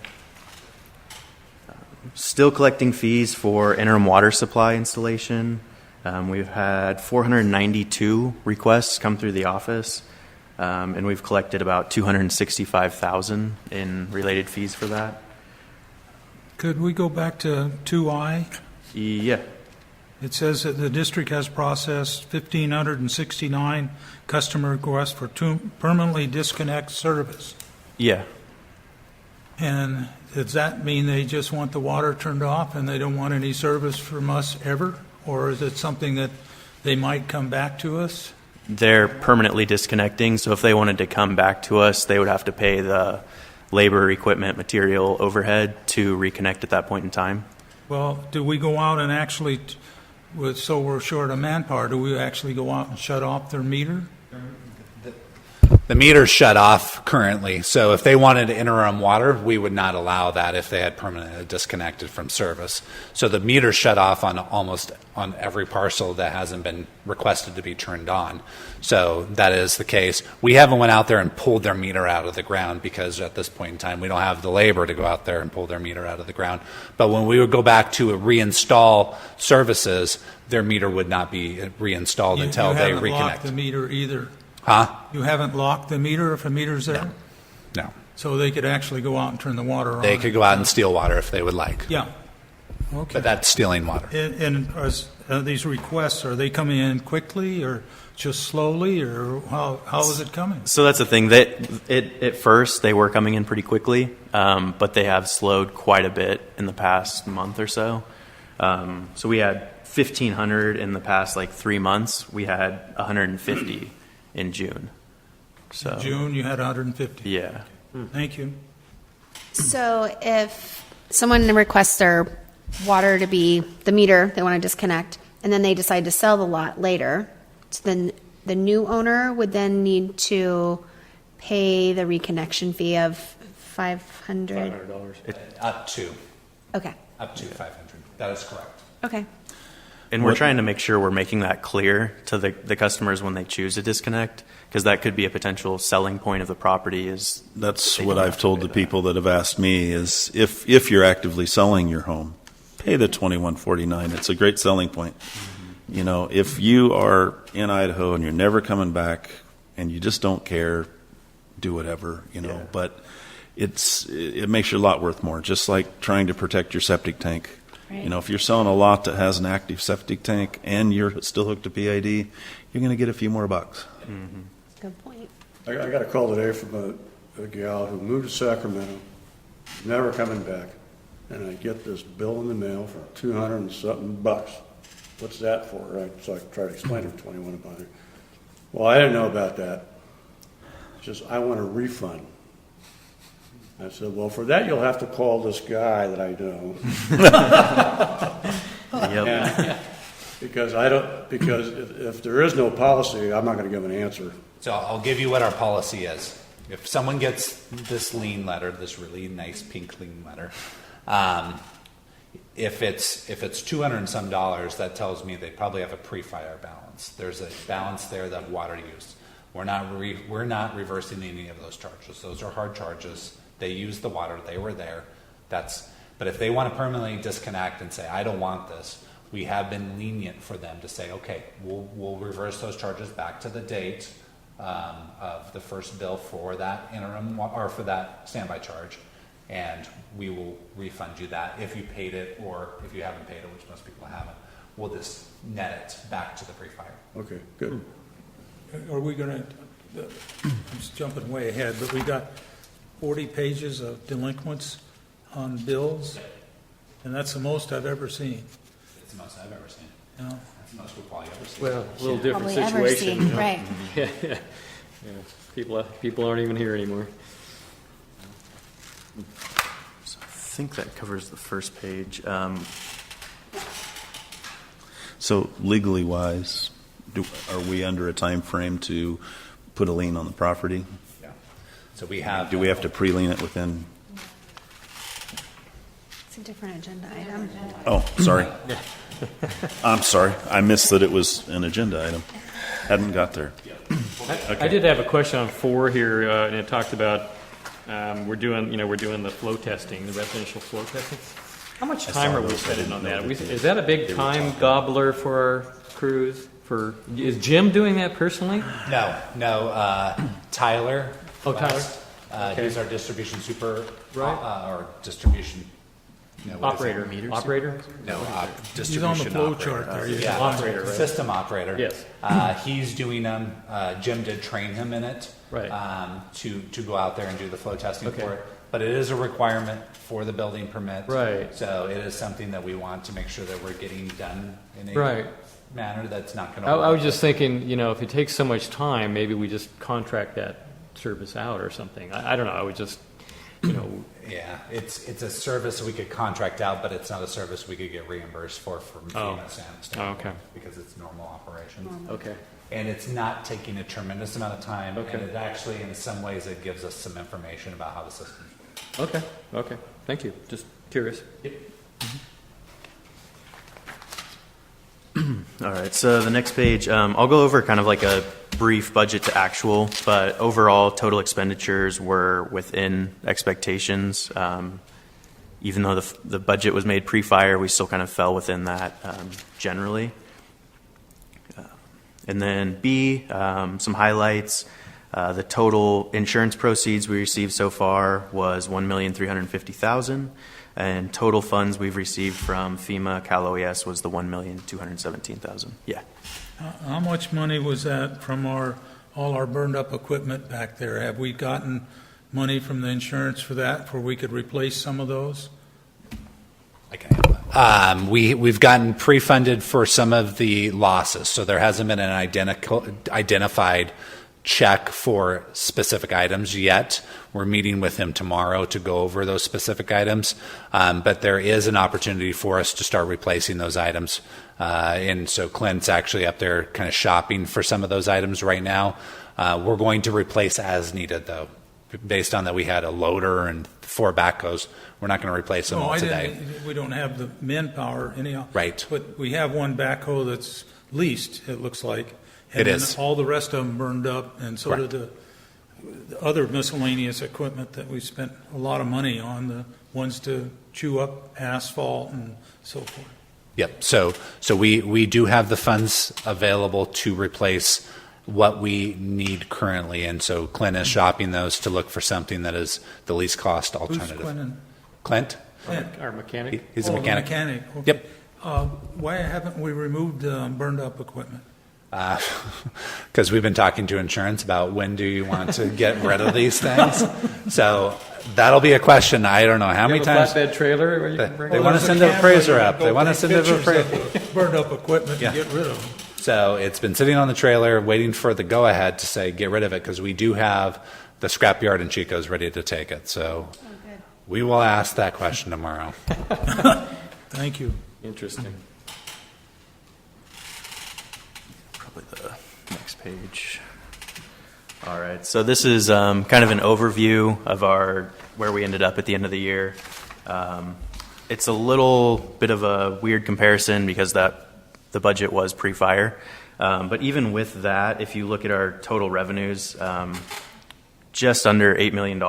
Still collecting fees for interim water supply installation. We've had 492 requests come through the office, and we've collected about $265,000 in related fees for that. Could we go back to 2I? Yeah. It says that the district has processed 1,569 customer requests for permanently disconnect service. Yeah. And does that mean they just want the water turned off and they don't want any service from us ever? Or is it something that they might come back to us? They're permanently disconnecting, so if they wanted to come back to us, they would have to pay the labor, equipment, material overhead to reconnect at that point in time. Well, do we go out and actually, so we're short of manpower, do we actually go out and shut off their meter? The meter's shut off currently, so if they wanted interim water, we would not allow that if they had permanently disconnected from service. So the meter's shut off on almost on every parcel that hasn't been requested to be turned on. So that is the case. We haven't went out there and pulled their meter out of the ground because at this point in time, we don't have the labor to go out there and pull their meter out of the ground. But when we would go back to reinstall services, their meter would not be reinstalled until they You haven't locked reconnect. the meter either. Huh? You haven't locked the meter if a meter's there? No. So they could actually go out and turn the water on? They could go out and steal water if they would like. Yeah. Okay. But that's stealing water. And these requests, are they coming in quickly or just slowly, or how is it coming? So that's the thing. That at first they were coming in pretty quickly, but they have slowed quite a bit in the past month or so. So we had 1,500 in the past 3 months. We had 150 in June. So June, you had 150. yeah. Thank you. So if someone requests their water to be the meter, they want to disconnect, and then they decide to sell the lot later, so then the new owner would then need to pay the reconnection fee of $500. $500. Up to Okay. 500. That is correct. Okay. And we're trying to make sure we're making that clear to the customers when they choose to disconnect, because that could be a potential selling point of the property. That's They what don't I've have to told pay the that. people that have asked me is if you're actively selling your home, pay the $21.49. It's a great selling point. You know, if you are in Idaho and you're never coming back and you just don't care, do whatever, you know. Yeah. But it makes your lot worth more, just like trying to protect your septic tank. Right. You know, if you're selling a lot that has an active septic tank and you're still hooked to PID, you're going to get a few more bucks. Good point. I got a call today from a gal who moved to Sacramento, never coming back, and I get this bill in the mail for 200 and something bucks. What's that for? Right? So I tried to explain to her 21 about it. Well, I didn't know about that. She says, I want a refund. I said, well, for that you'll have to call this guy that I know. Yep. And because if there is no policy, I'm not going to give an answer. So I'll give you what our policy is. If someone gets this lien letter, this really nice pink lien letter, if it's 200 and some dollars, that tells me they probably have a pre-fire balance. There's a balance there that water use. We're not reversing any of those charges. Those are hard charges. They used the water. They were there. But if they want to permanently disconnect and say, I don't want this, we have been lenient for them to say, okay, we'll reverse those charges back to the date of the first bill for that interim or for that standby charge, and we will refund you that if you paid it, or if you haven't paid it, which most people haven't, we'll just net it back to the pre-fire. Okay, good. Are we going to, I'm just jumping way ahead, but we got 40 pages of delinquents on bills, and that's the most I've ever seen. It's the most I've ever seen. You know? That's the most we'll probably ever see. Well, a little different Probably ever situation. seen, you know? right. Yeah. People aren't even here anymore. So I think that covers the first page. So legally wise, are we under a time frame to put a lien on the property? Yeah. So we have. Do we have to pre-lien it within? It's a different agenda item. Oh, sorry. I'm sorry. I missed that it was an agenda item. Hadn't got there. I did have a question on 4 here, and it talked about we're doing the flow testing, the residential flow testing. How much time are we spending on that? Is that a big time gobbler for our crews? Is Jim doing that personally? No. Tyler. Oh, Tyler. West, Okay. He's our distribution super, Right. or distribution. What is it? Operator? No, distribution He's on the flow operator. chart there. Yeah, Operator, right. System operator. Yes. He's doing them. Jim did train him in it. Right. To go out there and do the flow testing Okay. for it. But it is a requirement for the building permit. Right. So it is something that we want to make sure that we're getting done in a Right. manner that's not going to. I was just thinking, if it takes so much time, maybe we just contract that service out or something. I don't know. I would just, Yeah, it's a service we could contract out, but it's not a service we could get reimbursed for from Oh. FEMA standpoint. Oh, okay. Because it's normal operations. Okay. and it's not taking a tremendous amount of time. Okay. And it actually, in some ways, it gives us some information about how the system. Okay, okay, thank you, just curious. All right, so the next page, I'll go over kind of like a brief budget to actual, but overall total expenditures were within expectations. Even though the budget was made pre-fire, we still kind of fell within that generally. And then B, some highlights. The total insurance proceeds we received so far was $1,350,000, and total funds we've received from FEMA Cal OES was the $1,217,000. Yeah. How much money was that from all our burned up equipment back there? Have we gotten money from the insurance for that, where we could replace some of those? We've gotten pre-funded for some of the losses, so there hasn't been an identified check for specific items yet. We're meeting with him tomorrow to go over those specific items, but there is an opportunity for us to start replacing those items. And so Clint's actually up there kind of shopping for some of those items right now. We're going to replace as needed, though, based on that we had a loader and 4 backhoes. We're not going to replace them all today. We don't have the manpower anyhow. Right. But we have one backhoe that's leased, it looks like. It is. And all the rest of them burned up, and so did the other miscellaneous equipment that we spent a lot of money on, the ones to chew up asphalt and so forth. Yep. So we do have the funds available to replace what we need currently, and so Clint is shopping those to look for something that is the least cost alternative. Who's Quentin? Clint? Our mechanic? He's a mechanic. The mechanic. Okay. Yep. Why haven't we removed burned up equipment? Because we've been talking to insurance about when do you want to get rid of these things. So that'll be a question. I don't know how many times. Flatbed trailer where you can bring They it? want to send an appraiser up. They want to send an appraiser. Burned up equipment Yeah. to get rid of them. So it's been sitting on the trailer waiting for the go-ahead to say get rid of it, because we do have the scrapyard in Chico's ready to take it. So we will ask that question tomorrow. Thank you. Interesting. Probably the next page. All right, so this is kind of an overview of where we ended up at the end of the year. It's a little bit of a weird comparison because the budget was pre-fire. But even with that, if you look at our total revenues, just under $8 million,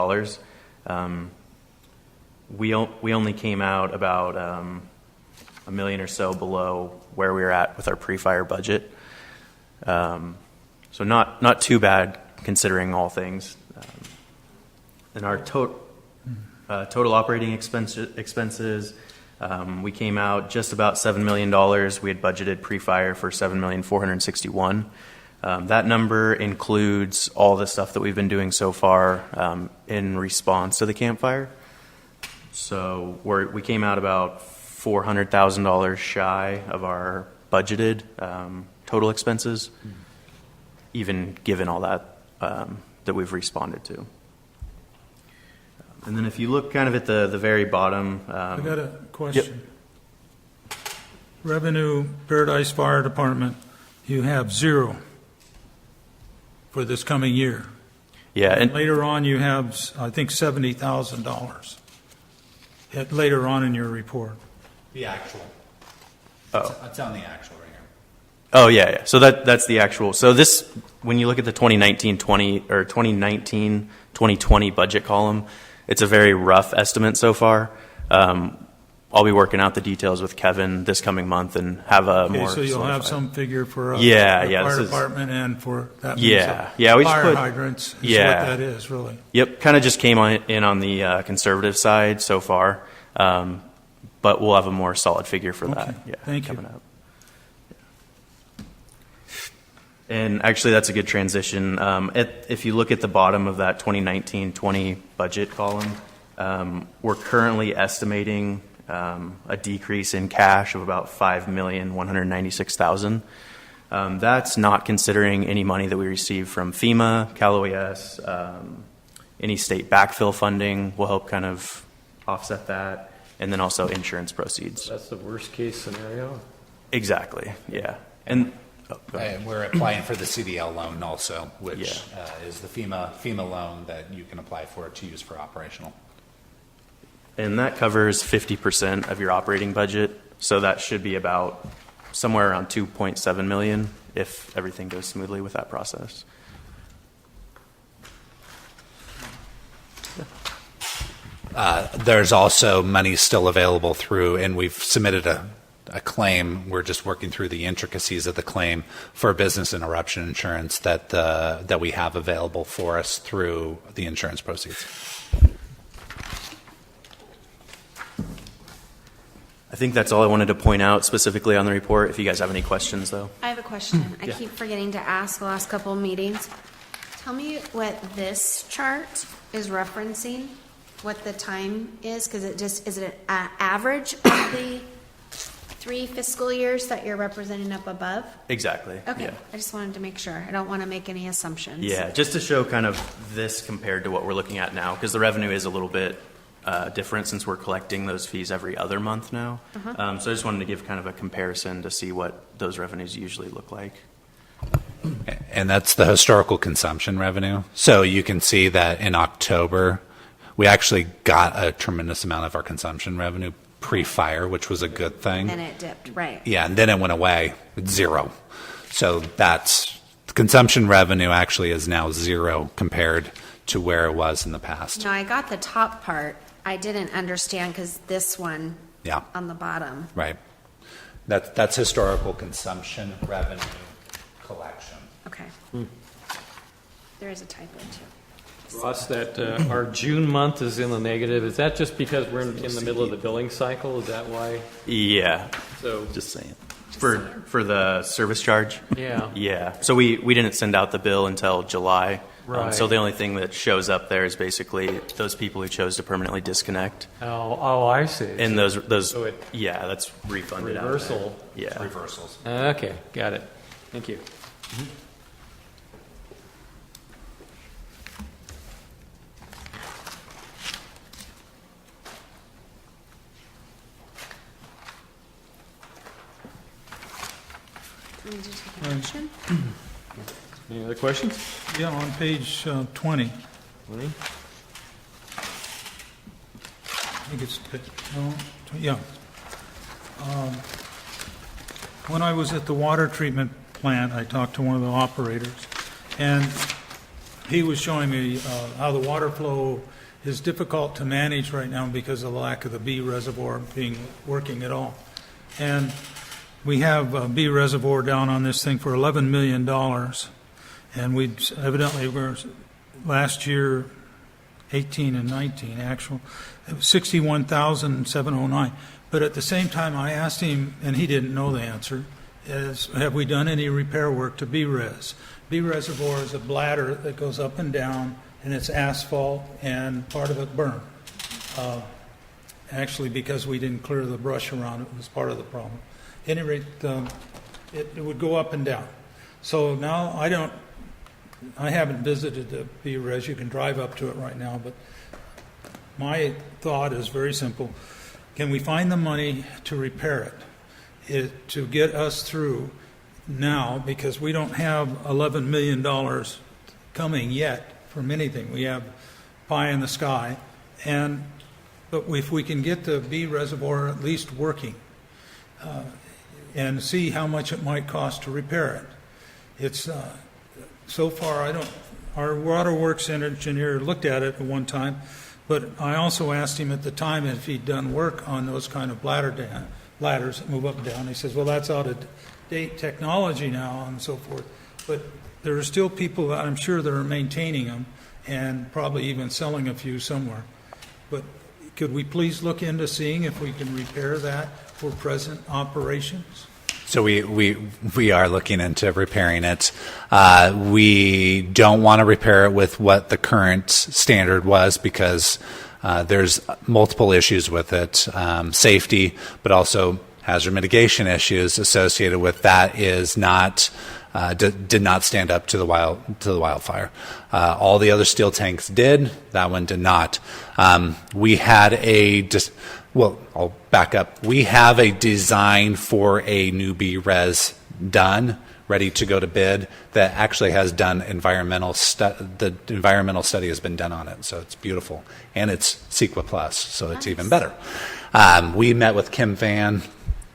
we only came out about $1 million or so below where we were at with our pre-fire budget. So not too bad considering all things. And our total operating expenses, we came out just about $7 million. We had budgeted pre-fire for $7,461,000. That number includes all the stuff that we've been doing so far in response to the campfire. So we came out about $400,000 shy of our budgeted total expenses, even given all that that we've responded to. And then if you look kind of at the very bottom. I got a question. Yep. Revenue, Paradise Fire Department, you have 0 for this coming year. Yeah. And later on you have, I think, $70,000 later on in your report. The actual. Oh. It's on the actual right here. Oh, yeah. So that's the actual. So this, when you look at the 2019-2020 budget column, it's a very rough estimate so far. I'll be working out the details with Kevin this coming month and have a more. So you'll solidified. have some figure for the fire department and for that. We just fire put hydrants. Is what that is really. Yep, kind of just came in on the conservative side so far, but we'll have a more solid figure for that. Yeah, Thank you. coming up. And actually, that's a good transition. If you look at the bottom of that 2019-20 budget column, we're currently estimating a decrease in cash of about $5,196,000. That's not considering any money that we receive from FEMA, Cal OES, any state backfill funding will help kind of offset that, and then also insurance proceeds. That's the worst case scenario. Exactly, yeah. And And we're applying for the CDL loan also, which Yeah. is the FEMA loan that you can apply for to use for operational. And that covers 50% of your operating budget, so that should be about somewhere around 2.7 million if everything goes smoothly with that process. There's also money still available through, and we've submitted a claim. We're just working through the intricacies of the claim for business interruption insurance that we have available for us through the insurance proceeds. I think that's all I wanted to point out specifically on the report. If you guys have any questions, though. I have a question. I keep forgetting to ask the last couple of meetings. Tell me what this chart is referencing, what the time is, because is it an average of the 3 fiscal years that you're representing up above? Exactly. Okay, Yeah. I just wanted to make sure. I don't want to make any assumptions. Yeah, just to show kind of this compared to what we're looking at now, because the revenue is a little bit different since we're collecting those fees every other month now. So I just wanted to give kind of a comparison to see what those revenues usually look like. And that's the historical consumption revenue. So you can see that in October, we actually got a tremendous amount of our consumption revenue pre-fire, which was a good thing. And it dipped, right. Yeah, and then it went away. It's zero. So that's consumption revenue actually is now zero compared to where it was in the past. No, I got the top part. I didn't understand because this one Yeah, on the bottom. right. That's historical consumption revenue collection. Okay. There is a typo too. Ross, that our June month is in the negative. Is that just because we're in the middle of the billing cycle? Is that why? Yeah, So, Just saying. for the service charge. yeah. Yeah, so we didn't send out the bill until July. Right. So the only thing that shows up there is basically those people who chose to permanently disconnect. Oh, I see. And those So it- yeah, that's refunded out there. Reversal. Yeah. Reversals. Okay, got it. Thank you. Let me just take a motion. Any other questions? Yeah, on page 20. I think it's, no, yeah. When I was at the water treatment plant, I talked to one of the operators, and he was showing me how the water flow is difficult to manage right now because of the lack of the B reservoir working at all. And we have a B reservoir down on this thing for $11 million, and we evidently were last year, 18 and 19 actual, it was 61,709. But at the same time, I asked him, and he didn't know the answer, is have we done any repair work to B-res? B-reservoir is a bladder that goes up and down, and it's asphalt, and part of it burned. Actually, because we didn't clear the brush around it was part of the problem. At any rate, it would go up and down. So now I haven't visited the B-res. You can drive up to it right now, but my thought is very simple. Can we find the money to repair it, to get us through now, because we don't have $11 million coming yet from anything. We have pie in the sky. But if we can get the B reservoir at least working and see how much it might cost to repair it. It's so far, our waterworks engineer looked at it at one time, but I also asked him at the time if he'd done work on those kind of ladders that move up and down. He says, well, that's out of date technology now and so forth. But there are still people that I'm sure that are maintaining them and probably even selling a few somewhere. But could we please look into seeing if we can repair that for present operations? So we are looking into repairing it. We don't want to repair it with what the current standard was because there's multiple issues with it, safety, but also hazard mitigation issues associated with that is not did not stand up to the wildfire. All the other steel tanks did. That one did not. We had I'll back up. We have a design for a new B-res done. ready to go to bid that actually has done the environmental study has been done on it. So it's beautiful. And it's CEQA Plus, so it's even better. We met with Kim Van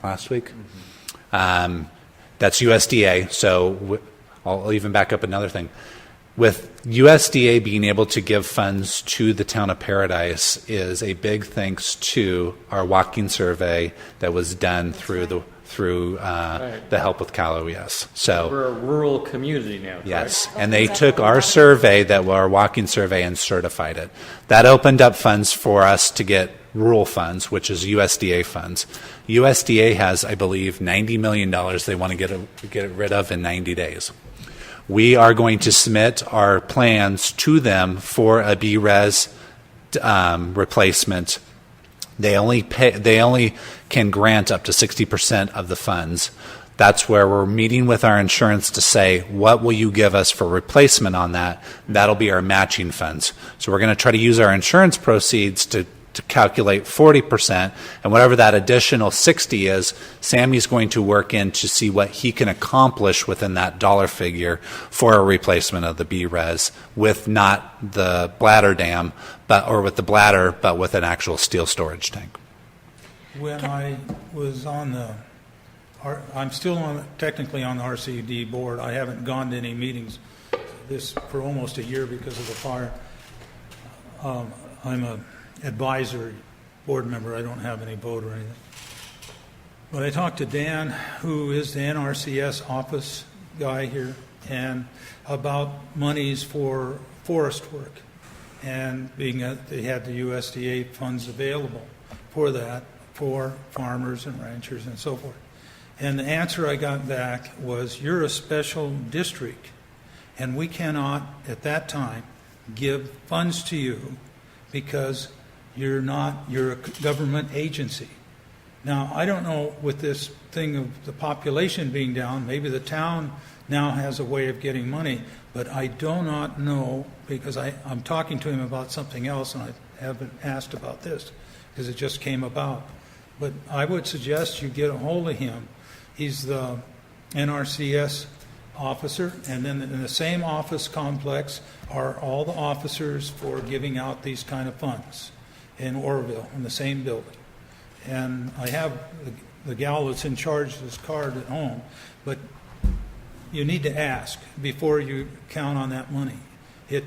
last week. That's USDA. So I'll even back up another thing. With USDA being able to give funds to the town of Paradise is a big thanks to our walking survey that was done through the help with Cal OES. So We're a rural community now, correct? yes, and they took our survey, our walking survey, and certified it. That opened up funds for us to get rural funds, which is USDA funds. USDA has, I believe, $90 million they want to get rid of in 90 days. We are going to submit our plans to them for a BRES replacement. They only can grant up to 60% of the funds. That's where we're meeting with our insurance to say, what will you give us for replacement on that? That'll be our matching funds. So we're going to try to use our insurance proceeds to calculate 40%, and whatever that additional 60 is, Sammy's going to work in to see what he can accomplish within that dollar figure for a replacement of the BRES with not the bladder dam, or with the bladder, but with an actual steel storage tank. When I was I'm still technically on the RCD board. I haven't gone to any meetings for almost a year because of the fire. I'm a advisory board member. I don't have any vote or anything. But I talked to Dan, who is the NRCS office guy here, and about monies for forest work, and being that they had the USDA funds available for that, for farmers and ranchers and so forth. And the answer I got back was, you're a special district, and we cannot, at that time, give funds to you because you're a government agency. Now, I don't know, with this thing of the population being down, maybe the town now has a way of getting money, but I do not know, because I'm talking to him about something else, and I haven't asked about this because it just came about. But I would suggest you get a hold of him. He's the NRCS officer, and then in the same office complex are all the officers for giving out these kind of funds in Oroville, in the same building. And I have the gal that's in charge of this card at home, but you need to ask before you count on that money. The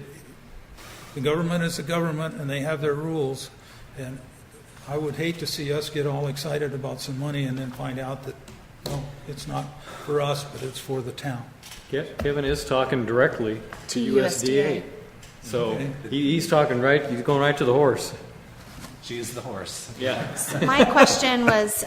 government is the government, and they have their rules, and I would hate to see us get all excited about some money and then find out that, well, it's not for us, but it's for the town. Kevin is talking directly to USDA. So Okay. he's talking he's going right to the horse. She is the horse. Yeah. My question was,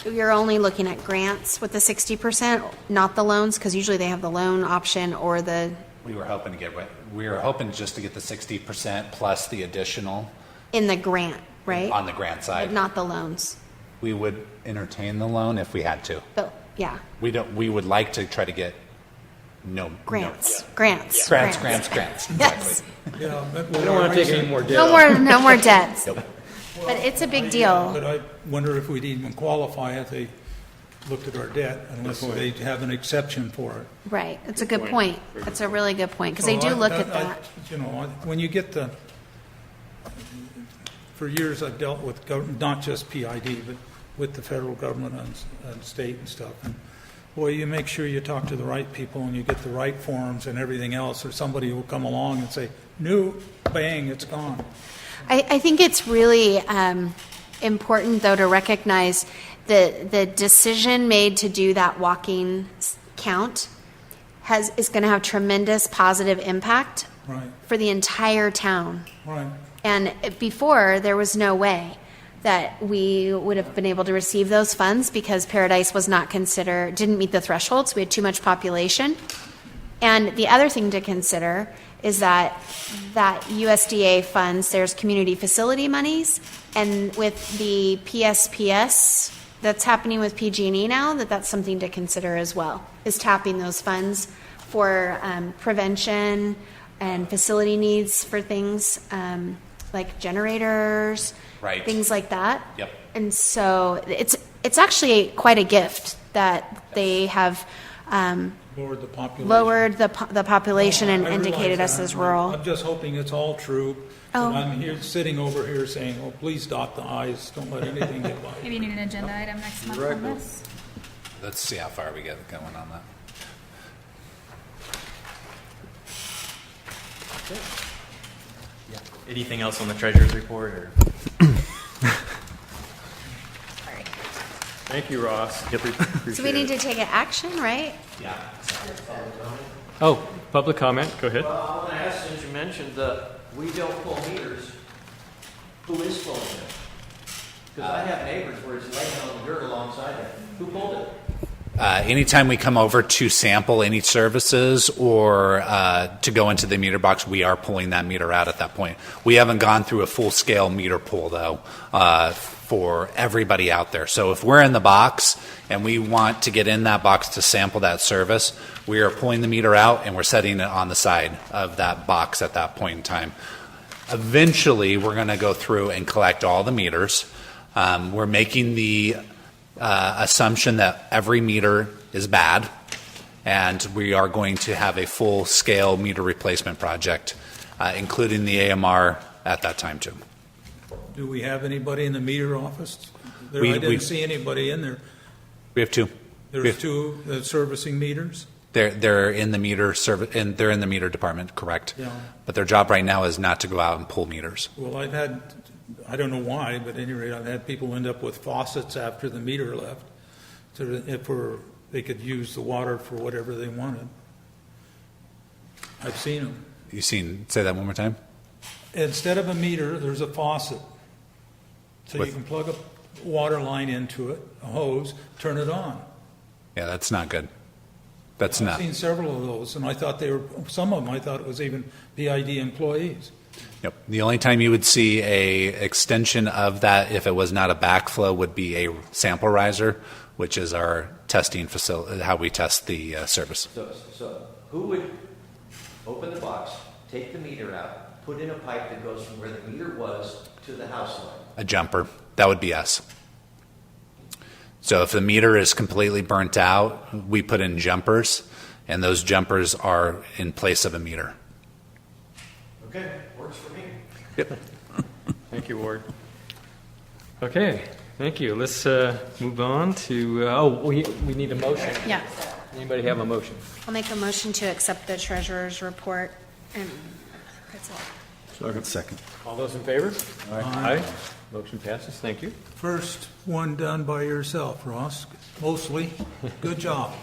you're only looking at grants with the 60%, not the loans? Because usually they have the loan option or the... We were hoping just to get the 60% plus the additional In the grant, right? on the grant side. But not the loans. We would entertain the loan if we had to. But, yeah, We would like to try to get grants. No, Grants. Grants. Yes. Yeah, but We don't want to take any more debt. No more debts. But it's a big deal. But I wonder if we'd even qualify if they looked at our debt, unless they have an exception for it. Right. It's a good point. That's a really good point, because they do look at that. When you get for years I've dealt with not just PID, but with the federal government and state and stuff. And boy, you make sure you talk to the right people and you get the right forms and everything else, or somebody will come along and say, no, bang, it's gone. I think it's really important, though, to recognize the decision made to do that walking count is going to have tremendous positive impact Right, for the entire town. right. And before, there was no way that we would have been able to receive those funds because Paradise was not didn't meet the thresholds. We had too much population. And the other thing to consider is that USDA funds, there's community facility monies, and with the PSPS that's happening with PG&E now, that's something to consider as well, is tapping those funds for prevention and facility needs for things like generators, Right. things like that. Yep. And so it's actually quite a gift that they have Lowered the population. lowered the population and I realize indicated us that. as rural. I'm just hoping it's all true. Oh. But I'm here, sitting over here saying, oh, please dot the i's, don't let anything get by. Maybe you need an agenda item next month on this. Let's see how far we get going on that. Anything else on the treasurer's report? Or? Thank you, Ross. So we need to take an action, right? Oh, public comment, go ahead. Well, I want to ask, since you mentioned we don't pull meters, who is pulling them? Because I have neighbors where it's laying on the dirt alongside it. Who pulled it? Anytime we come over to sample any services or to go into the meter box, we are pulling that meter out at that point. We haven't gone through a full-scale meter pull, though, for everybody out there. So if we're in the box and we want to get in that box to sample that service, we are pulling the meter out and we're setting it on the side of that box at that point in time. Eventually, we're going to go through and collect all the meters. We're making the assumption that every meter is bad, and we are going to have a full-scale meter replacement project, including the AMR at that time too. Do we have anybody in the meter office? There, We- I didn't we- see anybody in there. We have two. There's two servicing meters? They're in the meter service, and they're in the meter department, correct? Yeah. But their job right now is not to go out and pull meters. Well, I've had, I don't know why, but at any rate, I've had people end up with faucets after the meter left. So they could use the water for whatever they wanted. I've seen them. You say that one more time? Instead of a meter, there's a faucet. So you can plug a water line into it, a hose, turn it on. Yeah, that's not good. That's I've not. seen several of those, and I thought some of them, I thought it was even BID employees. Yep. The only time you would see a extension of that, if it was not a backflow, would be a sample riser, which is our testing facility, how we test the service. So who would open the box, take the meter out, put in a pipe that goes from where the meter was to the house line? A jumper. That would be us. So if the meter is completely burnt out, we put in jumpers, and those jumpers are in place of a meter. Okay, works for me. Yep. Thank you, Ward. Okay, thank you. Let's move on to, we need a motion. Yeah. Anybody have a motion? I'll make a motion to accept the treasurer's report. And that's it. Second. All those in favor? Aye. Motion passes, thank you. First one done by yourself, Ross, mostly. Good job.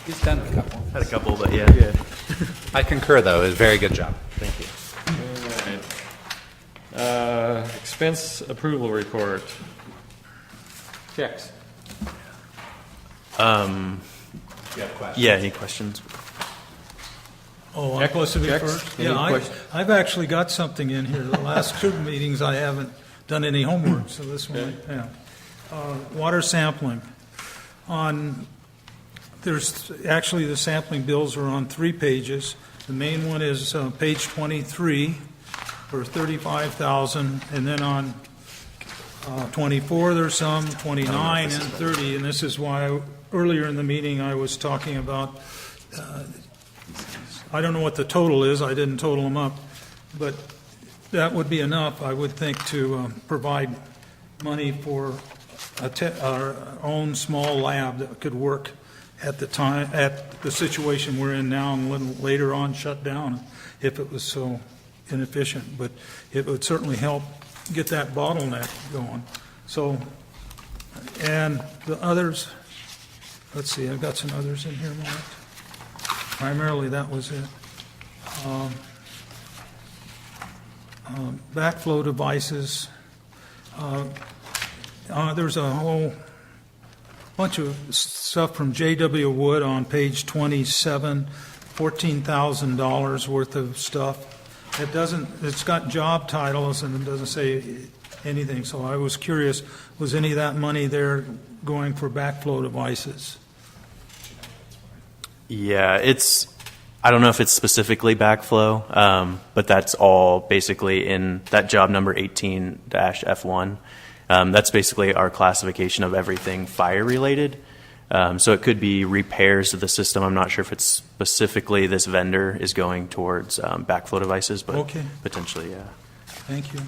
He's done a couple. Had a couple, but yeah. I concur, though. It was a very good job. Thank you. All right. Expense approval report. Checks. Yeah, any questions? Oh, I'm Check- supposed to be checks? first? Any Yeah, questions? I've actually got something in here. The last two meetings, I haven't done any homework, so this one, yeah. Water sampling. There's, actually, the sampling bills are on 3 pages. The main one is page 23 for $35,000, and then on 24, there's some, 29 and 30, and this is why earlier in the meeting I was talking about, I don't know what the total is, I didn't total them up, but that would be enough, I would think, to provide money for our own small lab that could work at the time, at the situation we're in now, and then later on shut down if it was so inefficient. But it would certainly help get that bottleneck going. So, and the others, let's see, I've got some others in here marked. Primarily, that was it. Backflow devices. There's a whole bunch of stuff from J.W. Wood on page 27, $14,000 worth of stuff. It's got job titles and it doesn't say anything, so I was curious, was any of that money there going for backflow devices? Yeah, I don't know if it's specifically backflow, but that's all basically in that job number 18-F1. That's basically our classification of everything fire related. So it could be repairs to the system. I'm not sure if it's specifically this vendor is going towards backflow devices, but Okay. potentially, yeah. Thank you.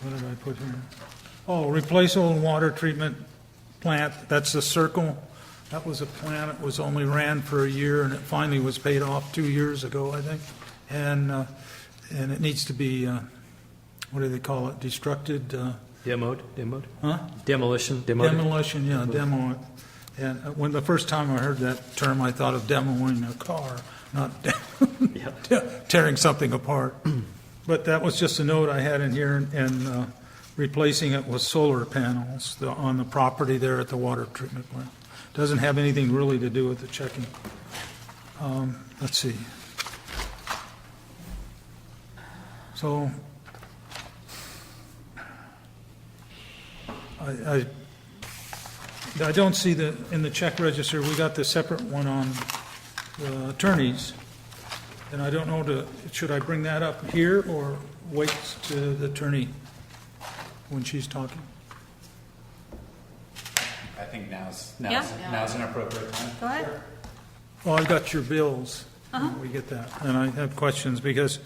What did I put here? Oh, replace old water treatment plant. That's the circle. That was a plan. It was only ran for a year, and it finally was paid off 2 years ago, I think. And it needs to be, what do they call it? Destructed. Demoed? Huh? Demolition? Demolition, yeah, demo it. And when the first time I heard that term, I thought of demoing a car, not tearing something apart. But that was just a note I had in here, and replacing it with solar panels on the property there at the water treatment plant. Doesn't have anything really to do with the checking. Let's see. So I don't see in the check register, we got the separate one on the attorneys. And I don't know, should I bring that up here or wait to the attorney when she's talking? I think now's Yeah. an appropriate time. Go ahead. Well, I got your bills. We get that. And I have questions because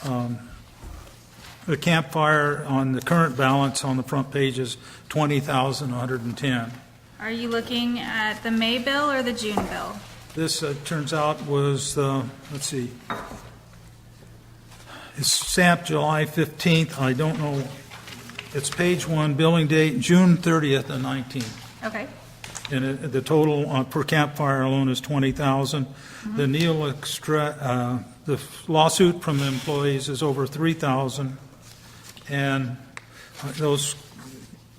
the campfire on the current balance on the front page is $20,110. Are you looking at the May bill or the June bill? This, turns out, was, let's see, it's stamped July 15th. I don't know, it's page 1, billing date, June 30th and 19th. Okay. And the total per campfire alone is $20,000. The the lawsuit from the employees is over $3,000. And those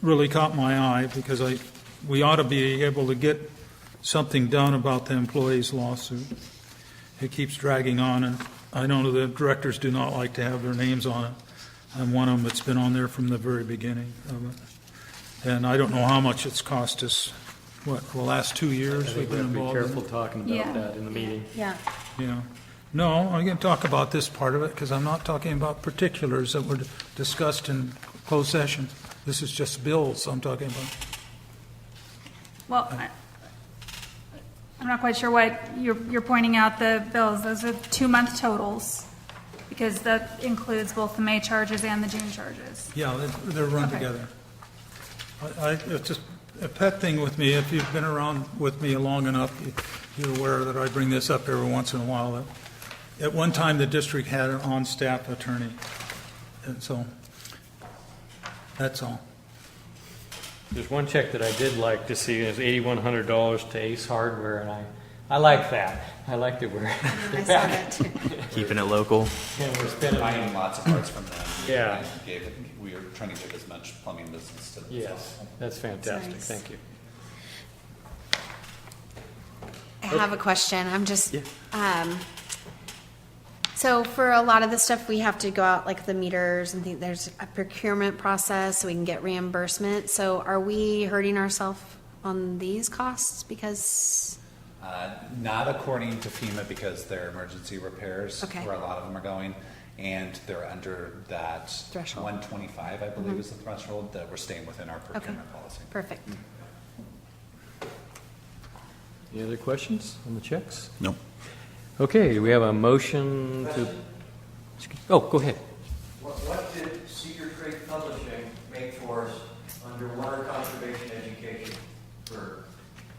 really caught my eye because we ought to be able to get something done about the employees' lawsuit. It keeps dragging on, and I know the directors do not like to have their names on it. I'm one of them that's been on there from the very beginning of it. And I don't know how much it's cost us, the last 2 years we've been Be involved in careful it. talking Yeah. about that in the meeting. Yeah. Yeah. No, I'm going to talk about this part of it because I'm not talking about particulars that were discussed in closed session. This is just bills I'm talking about. Well, I'm not quite sure what you're pointing out the bills. Those are 2-month totals because that includes both the May charges and the June charges. Yeah, they're run Okay. together. It's just a pet thing with me. If you've been around with me long enough, you're aware that I bring this up every once in a while. At one time, the district had an on-staff attorney, and so that's all. There's one check that I did like to see, is $8,100 to Ace Hardware, and I like that. I like that we're, I saw that too. Keeping it local. and we're spending. Buying lots of parts from them. Yeah. We were trying to give as much plumbing business to them. Yes, that's fantastic. Nice. Thank you. I have a question. I'm just, so for a lot of the stuff, we have to go out, like the meters and things, there's a procurement process so we can get reimbursement. So are we hurting ourselves on these costs because, Not according to FEMA because they're emergency repairs, Okay. where a lot of them are going, and they're under that Threshold. 125, I believe is the threshold, that we're staying within our procurement policy. perfect. Any other questions on the checks? No. Okay, do we have a motion to, oh, go ahead. What did Cedar Creek Publishing make for us under water conservation education for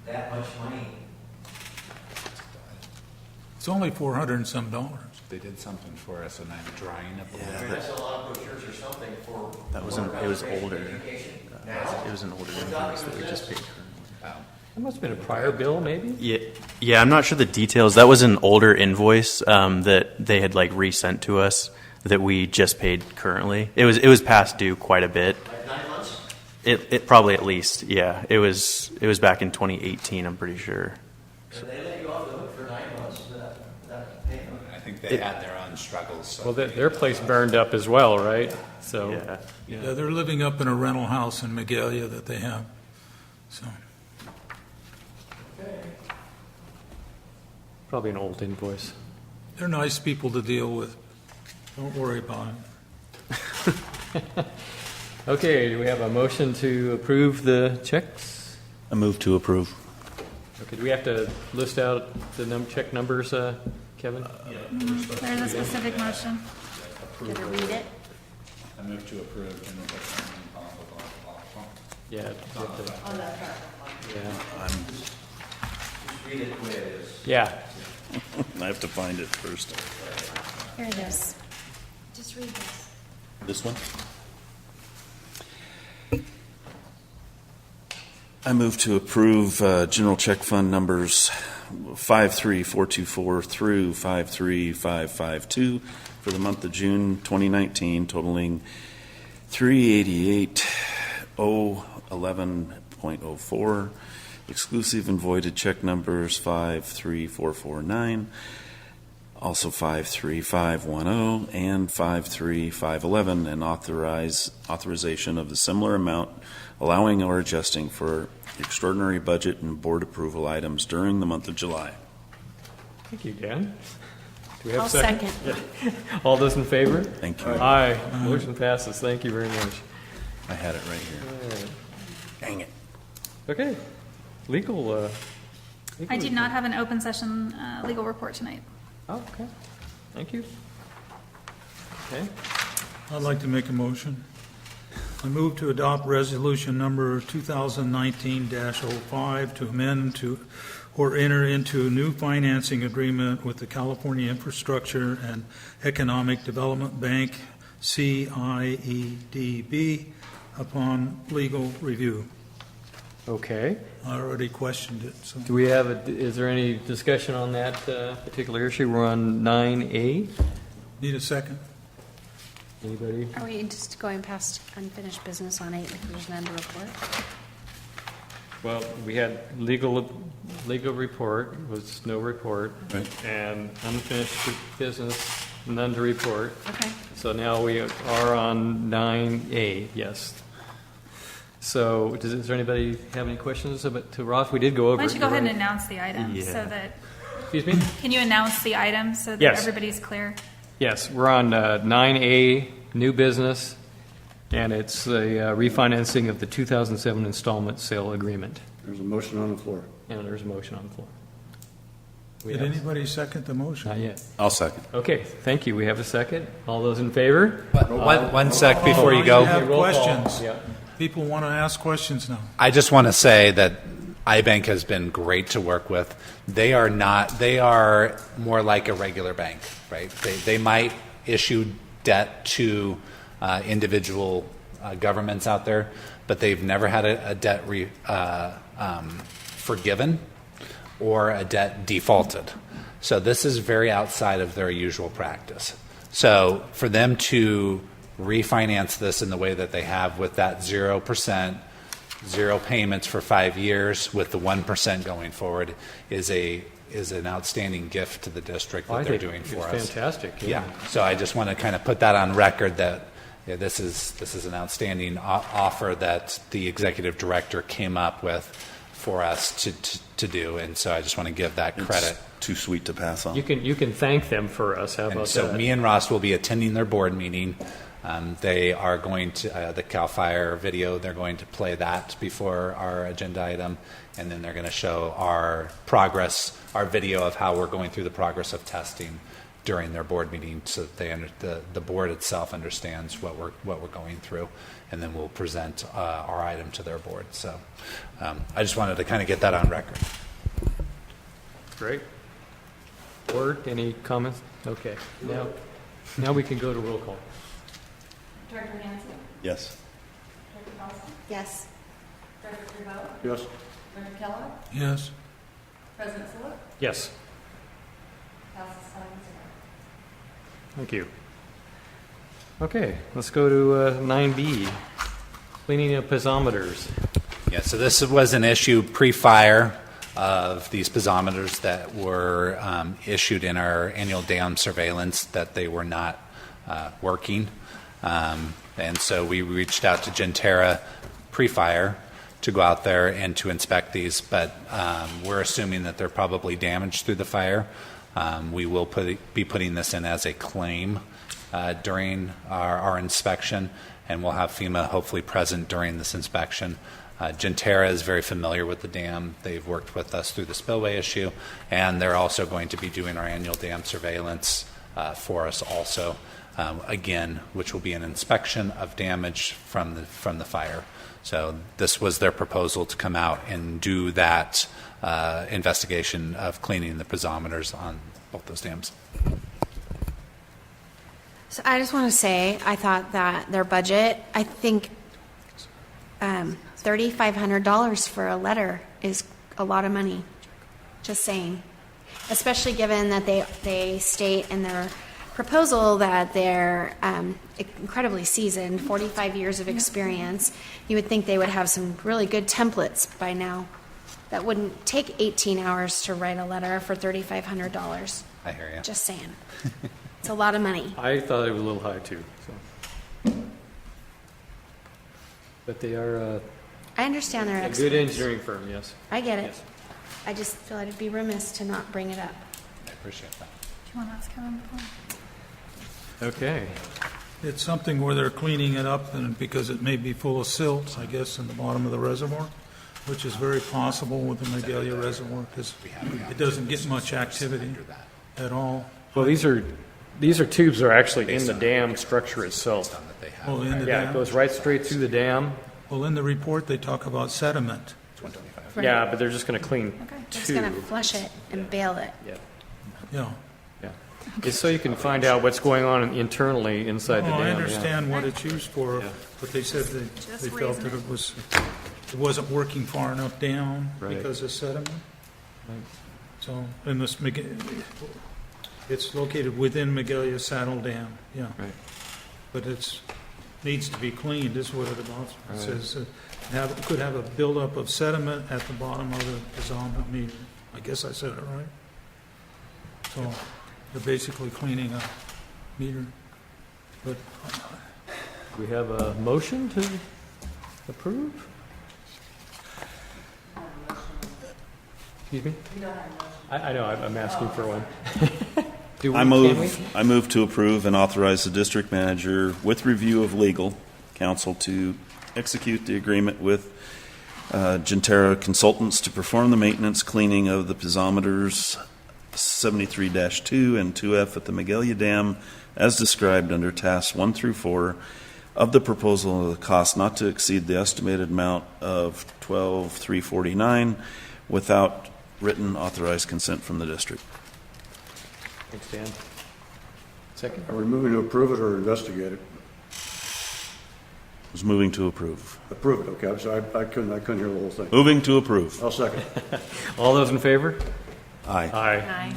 that much money? It's only $400 and some dollars. They did something for us, and I'm drawing up a I mean, that's a lot of brochures or something for. It was water older. conservation education. It was an older invoice that we just paid. That must have been a prior bill, maybe? Yeah, I'm not sure the details. That was an older invoice that they had like resent to us that we just paid currently. It was past due quite a bit. Like 9 months? It probably at least, yeah. It was back in 2018, I'm pretty sure. And they let you off the hook for 9 months for that payment? I think they had their own struggles. So Well, their place burned up as well, right? So, Yeah. Yeah, they're living up in a rental house in Magalia that they have. So, probably an old invoice. they're nice people to deal with. Don't worry about it. Okay, do we have a motion to approve the checks? I move to approve. Okay, do we have to list out the check numbers, Kevin? There's a specific motion. Gonna read it? I move to approve. Yeah. Yeah. Read it the way it is. Yeah. I have to find it first. Here it is. Just read this. This one? I move to approve general check fund numbers 53424 through 53552 for the month of June 2019, totaling $388,011.04, exclusive and voided check numbers 53449, also 53510 and 53511, and authorization of the similar amount, allowing or adjusting for extraordinary budget and board approval items during the month of July. Thank you, Dan. Do we have I'll a second? second. All those in favor? Thank you. Aye. Motion passes. Thank you very much. I had it right here. Dang it. Okay. Legal. I do not have an open session legal report tonight. Oh, okay. Thank you. Okay. I'd like to make a motion. I move to adopt resolution number 2019-05 to amend to or enter into a new financing agreement with the California Infrastructure and Economic Development Bank, CIEDB, upon legal review. Okay. I already questioned it, so. Do we have is there any discussion on that particular issue? We're on 9A. Need a second? Anybody? Are we just going past unfinished business on 8 if there's none to report? Well, we had legal report, was no report, Right. and unfinished business, none to report. Okay. So now we are on 9A, yes. So is there anybody have any questions to Roth? We did go over Why it. don't you go ahead You're and right. announce the item so that, Excuse me? can you announce the item so that Yes. everybody's clear? Yes, we're on 9A, new business, and it's the refinancing of the 2007 installment sale agreement. There's a motion on the floor. And there's a motion on the floor. We Did have- anybody second the motion? Not yet. I'll second. Okay, thank you. We have a second. All those in favor? One sec before you go. I have Roll call. questions. Yeah. People want to ask questions now. I just want to say that iBank has been great to work with. They are more like a regular bank, right? They might issue debt to individual governments out there, but they've never had a debt forgiven or a debt defaulted. So this is very outside of their usual practice. So for them to refinance this in the way that they have with that 0%, zero payments for 5 years with the 1% going forward is an outstanding gift to the district that I they're think doing for it's us. fantastic. Yeah. So I just want to kind of put that on record that this is an outstanding offer that the executive director came up with for us to do, and so I just want to give that credit. It's too sweet to pass on. You can thank them for us. How about And so that? me and Ross will be attending their board meeting. They are going to the CAL FIRE video. They're going to play that before our agenda item, and then they're going to show our progress, our video of how we're going through the progress of testing during their board meeting, so that the board itself understands what we're going through, and then we'll present our item to their board. So I just wanted to kind of get that on record. Great. Word, any comments? Okay. Now we can go to roll call. Director Nancy? Yes. Director Dawson? Yes. Director Trudeau? Yes. Director Kellogg? Yes. President Sillick? Yes. Passes 5-0. Thank you. Okay, let's go to 9B, cleaning up piezometers. Yeah, so this was an issue pre-fire of these piezometers that were issued in our annual dam surveillance, that they were not working. And so we reached out to Gentera pre-fire to go out there and to inspect these, but we're assuming that they're probably damaged through the fire. We will be putting this in as a claim during our inspection, and we'll have FEMA hopefully present during this inspection. Gentera is very familiar with the dam. They've worked with us through the spillway issue, and they're also going to be doing our annual dam surveillance for us also, again, which will be an inspection of damage from the fire. So this was their proposal to come out and do that investigation of cleaning the piezometers on both those dams. So I just want to say, I thought that their budget, I think $3,500 for a letter is a lot of money. Just saying. Especially given that they state in their proposal that they're incredibly seasoned, 45 years of experience. You would think they would have some really good templates by now. That wouldn't take 18 hours to write a letter for $3,500. I hear you. Just saying. It's a lot of money. I thought it was a little high too. So. But they are I understand their a experts. good engineering firm, yes. I get it. Yes. I just feel I'd be remiss to not bring it up. I appreciate that. Do you want to ask Kevin before? Okay. It's something where they're cleaning it up and because it may be full of silt, I guess, in the bottom of the reservoir, which is very possible with the Magalia Reservoir because it doesn't get much activity at all. Well, these are tubes that are actually in the dam structure itself. Well, in the Yeah, it dam, goes right straight through the dam. well, in the report, they talk about sediment. Right. Yeah, but they're just going to clean Just two. going to flush it and bail it. Yeah, Yeah. yeah. It's so you can find out what's going on internally inside the Oh, dam. I yeah. understand what it's used for, Yeah. but they said they felt that it wasn't working far enough down Right. because of sediment. Right. So, in this, it's located within Magalia Saddle Dam, yeah. Right. But needs to be cleaned, is what it amounts to. It Right. says, could have a buildup of sediment at the bottom of the piezometer meter. I guess I said it right. So, they're basically cleaning a meter. But We have a motion to approve? Excuse me? I know, I'm asking for one. Do we- I can we? move to approve and authorize the district manager with review of legal counsel to execute the agreement with Gentera Consultants to perform the maintenance cleaning of the piezometers 73-2 and 2F at the Magalia Dam as described under tasks 1 through 4 of the proposal of the cost not to exceed the estimated amount of $12,349 without written authorized consent from the district. Thanks, Dan. Second? Are we moving to approve it or investigate it? Was moving to approve. Approve it, okay. I'm sorry, I couldn't hear the whole thing. Moving to approve. I'll second. All those in favor? Aye. Aye.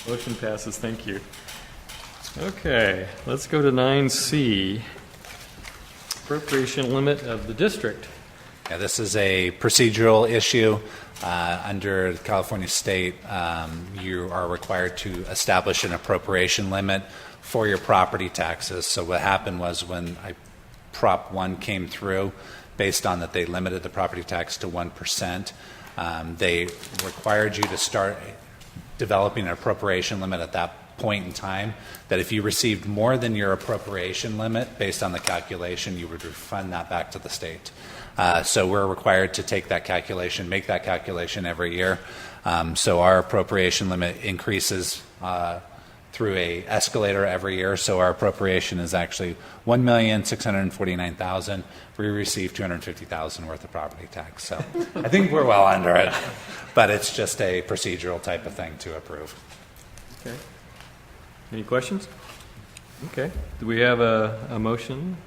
Motion passes, thank you. Okay, let's go to 9C. Appropriation limit of the district. Yeah, this is a procedural issue. Under California state, you are required to establish an appropriation limit for your property taxes. So what happened was when Prop 1 came through, based on that they limited the property tax to 1%, they required you to start developing an appropriation limit at that point in time, that if you received more than your appropriation limit based on the calculation, you would refund that back to the state. So we're required to take that calculation, make that calculation every year. So our appropriation limit increases through a escalator every year. So our appropriation is actually $1,649,000. We receive $250,000 worth of property tax. So I think we're well under it, but it's just a procedural type of thing to approve. Okay. Any questions? Okay. Do we have a motion?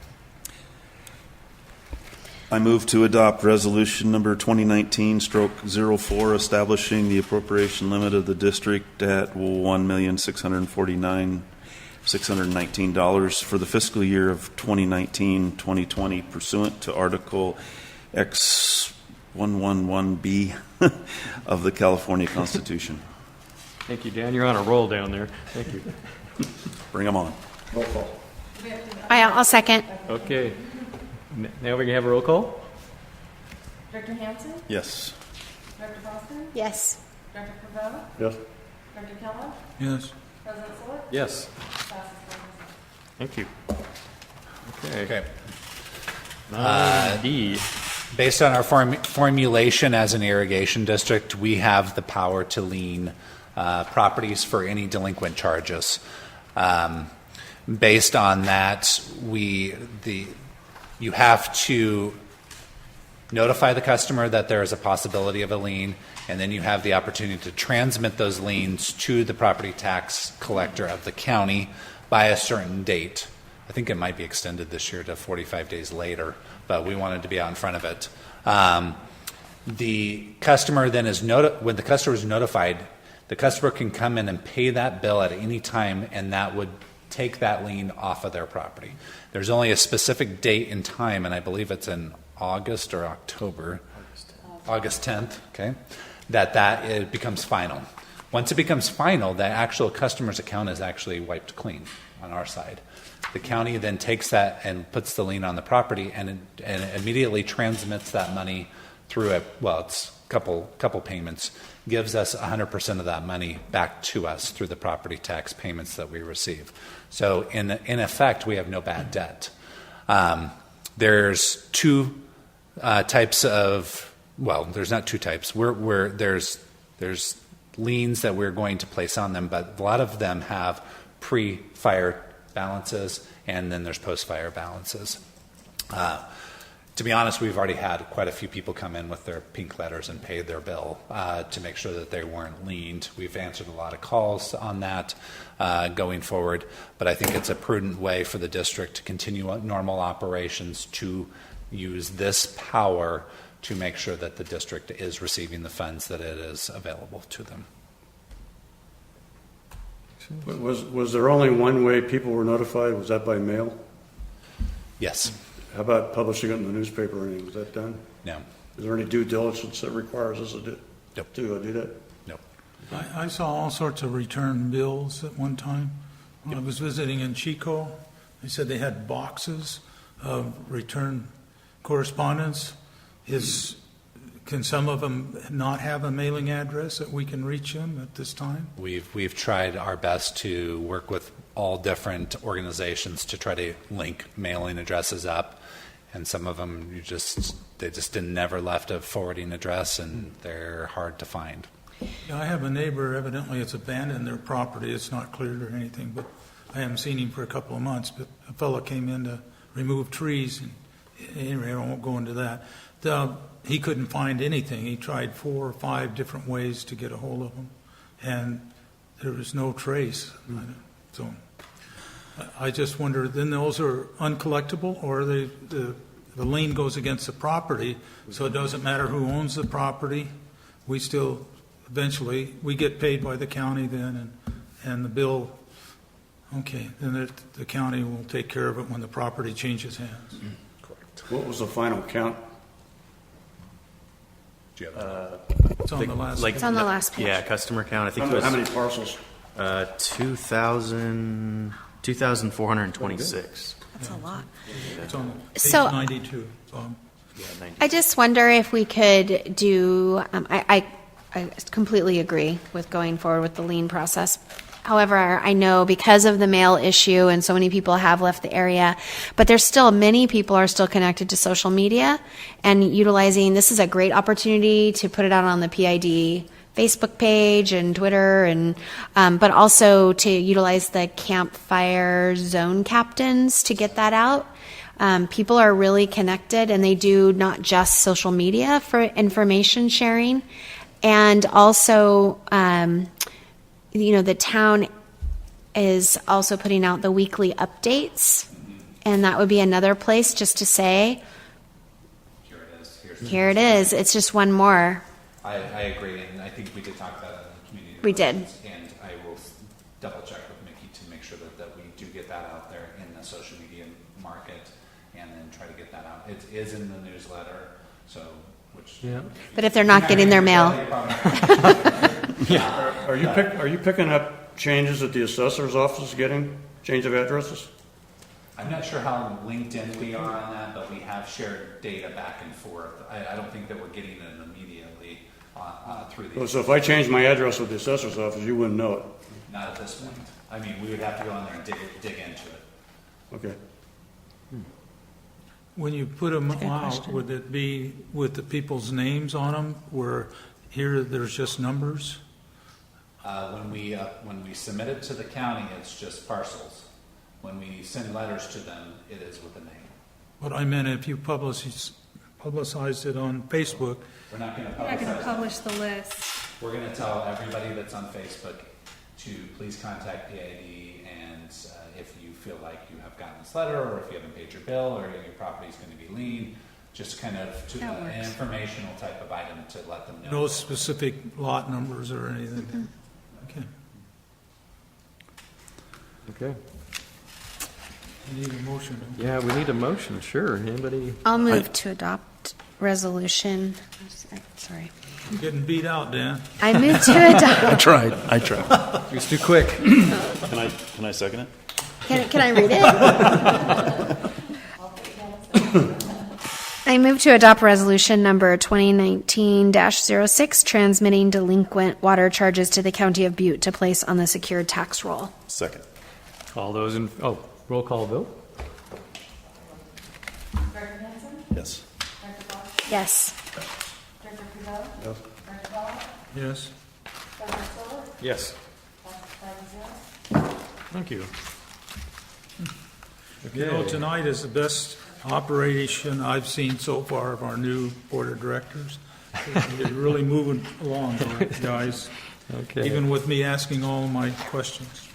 I move to adopt resolution number 2019-04 establishing the appropriation limit of the district at $1,649,619 for the fiscal year of 2019-2020 pursuant to Article X111B of the California Constitution. Thank you, Dan. You're on a roll down there. Thank you. Bring them on. Roll call. I'll second. Okay. Now we can have a roll call? Director Hansen? Yes. Director Boston? Yes. Director Cordova? Yes? Director Kellogg? yes, President Select? Yes. Passes 4-0. Thank you. Okay. Okay. Indeed. Based on our formulation as an irrigation district, we have the power to lien properties for any delinquent charges. Based on that, you have to notify the customer that there is a possibility of a lien, and then you have the opportunity to transmit those liens to the property tax collector of the county by a certain date. I think it might be extended this year to 45 days later, but we wanted to be out in front of it. The customer then when the customer is notified, the customer can come in and pay that bill at any time, and that would take that lien off of their property. There's only a specific date and time, and I believe it's in August or October, August 10th, okay, that it becomes final. Once it becomes final, the actual customer's account is actually wiped clean on our side. The county then takes that and puts the lien on the property and immediately transmits that money through it's a couple payments, gives us 100% of that money back to us through the property tax payments that we receive. So in effect, we have no bad debt. There's two types of, there's not two types. There's liens that we're going to place on them, but a lot of them have pre-fire balances, and then there's post-fire balances. To be honest, we've already had quite a few people come in with their pink letters and paid their bill to make sure that they weren't liened. We've answered a lot of calls on that going forward, but I think it's a prudent way for the district to continue normal operations, to use this power to make sure that the district is receiving the funds that it is available to them. Was there only one way people were notified? Was that by mail? Yes. How about publishing it in the newspaper or anything? Was that done? No. Is there any due diligence that requires us to do that? No. I saw all sorts of return bills at one time. When I was visiting in Chico, they said they had boxes of return correspondence. Can some of them not have a mailing address that we can reach them at this time? We've tried our best to work with all different organizations to try to link mailing addresses up, and some of them they just never left a forwarding address, and they're hard to find. Yeah, I have a neighbor, evidently it's abandoned their property. It's not cleared or anything, but I haven't seen him for a couple of months. But a fellow came in to remove trees, and anyway, I won't go into that. He couldn't find anything. He tried 4 or 5 different ways to get a hold of them, and there was no trace. So I just wonder, then those are uncollectible, or the lien goes against the property, so it doesn't matter who owns the property. We still, eventually, we get paid by the county then, and the bill, okay, then the county will take care of it when the property changes hands. Correct. What was the final count? It's on the last It's on the last page. Yeah, customer count. I think it was How many parcels? 2,426. That's a lot. It's on page So- 92. I just wonder if we could do, I completely agree with going forward with the lien process. However, I know because of the mail issue and so many people have left the area, but there's still many people are still connected to social media and utilizing, this is a great opportunity to put it out on the PID Facebook page and Twitter, and but also to utilize the campfire zone captains to get that out. People are really connected, and they do not just social media for information sharing, and also, the town is also putting out the weekly updates, and that would be another place just to say, here it is. It's just one more. I agree, and I think we did talk about that in the community. We did. And I will double check with Mickey to make sure that we do get that out there in the social media market, and then try to get that out. It is in the newsletter, so But if they're not getting their mail, Are you picking up changes that the assessor's office is getting? Change of addresses? I'm not sure how LinkedIn we are on that, but we have shared data back and forth. I don't think that we're getting it immediately through the. So if I change my address with the assessor's office, you wouldn't know it? Not at this point. I mean, we would have to go on there and dig into it. Okay. When you put them out, would it be with the people's names on them, where here there's just numbers? When we submit it to the county, it's just parcels. When we send letters to them, it is with a name. But I meant if you publicized it on Facebook. We're not going to We're not going to publicize it. publish the list. We're going to tell everybody that's on Facebook to please contact PID, and if you feel like you have gotten this letter, or if you haven't paid your bill, or your property is going to be lien, just kind of an informational type of item to let them know. No specific lot numbers or anything? Okay. Okay. I need a motion. Yeah, we need a motion, sure. Anybody? I'll move to adopt resolution. Sorry. You're getting beat out, Dan. I move to adopt. I tried. It was too quick. Can I second it? Can I read it? I move to adopt resolution number 2019-06, transmitting delinquent water charges to the County of Butte to place on the secured tax roll. Second. All those in, roll call vote? Director Hanson? Yes. Director Boston? Yes. Director Pivot? Yes. Director Ball? Yes. President Fuller? Yes. Passes 5-0. Thank you. You know, tonight is the best operation I've seen so far of our new board of directors. You're really moving along, guys, Okay. even with me asking all my questions.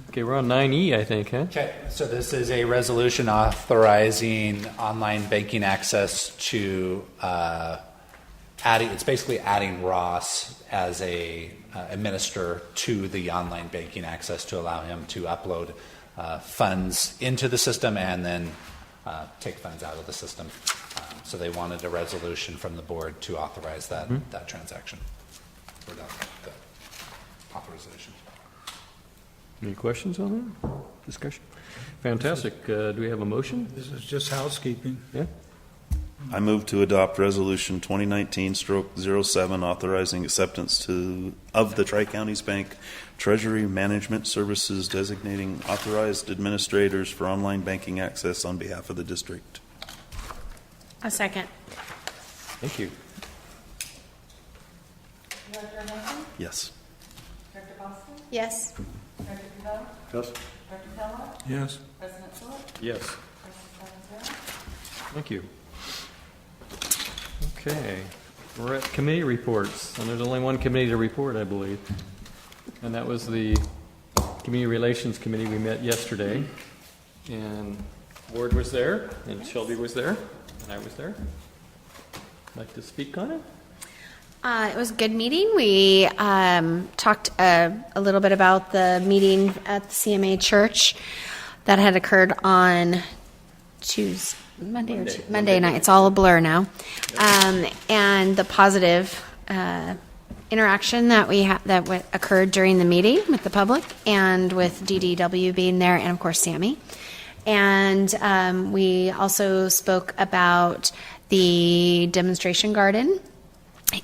Okay, we're on 9E, I think, huh? Okay, so this is a resolution authorizing online banking access to it's basically adding Ross as a administrator to the online banking access to allow him to upload funds into the system and then take funds out of the system. So they wanted a resolution from the board to authorize that transaction. Or the authorization. Any questions on that? Discussion? Fantastic. Do we have a motion? This is just housekeeping. Yeah? I move to adopt Resolution 2019-07, authorizing acceptance of the Tri-Counties Bank Treasury Management Services, designating authorized administrators for online banking access on behalf of the district. A second. Thank you. Director Hanson? Yes. Director Boston? Yes. Director Pivot? Yes. Director Kellogg? Yes. President Fuller? Yes. Passes 7-0. Thank you. Okay, we're at committee reports, and there's only one committee to report, I believe. And that was the Community Relations Committee. We met yesterday, and Ward was there, and Shelby was there, and I was there. Like to speak on it? It was a good meeting. We talked a little bit about the meeting at the CMA Church that had occurred on Monday night. It's all a blur now. And the positive interaction that that occurred during the meeting with the public and with DDW being there, and of course Sammy. And we also spoke about the demonstration garden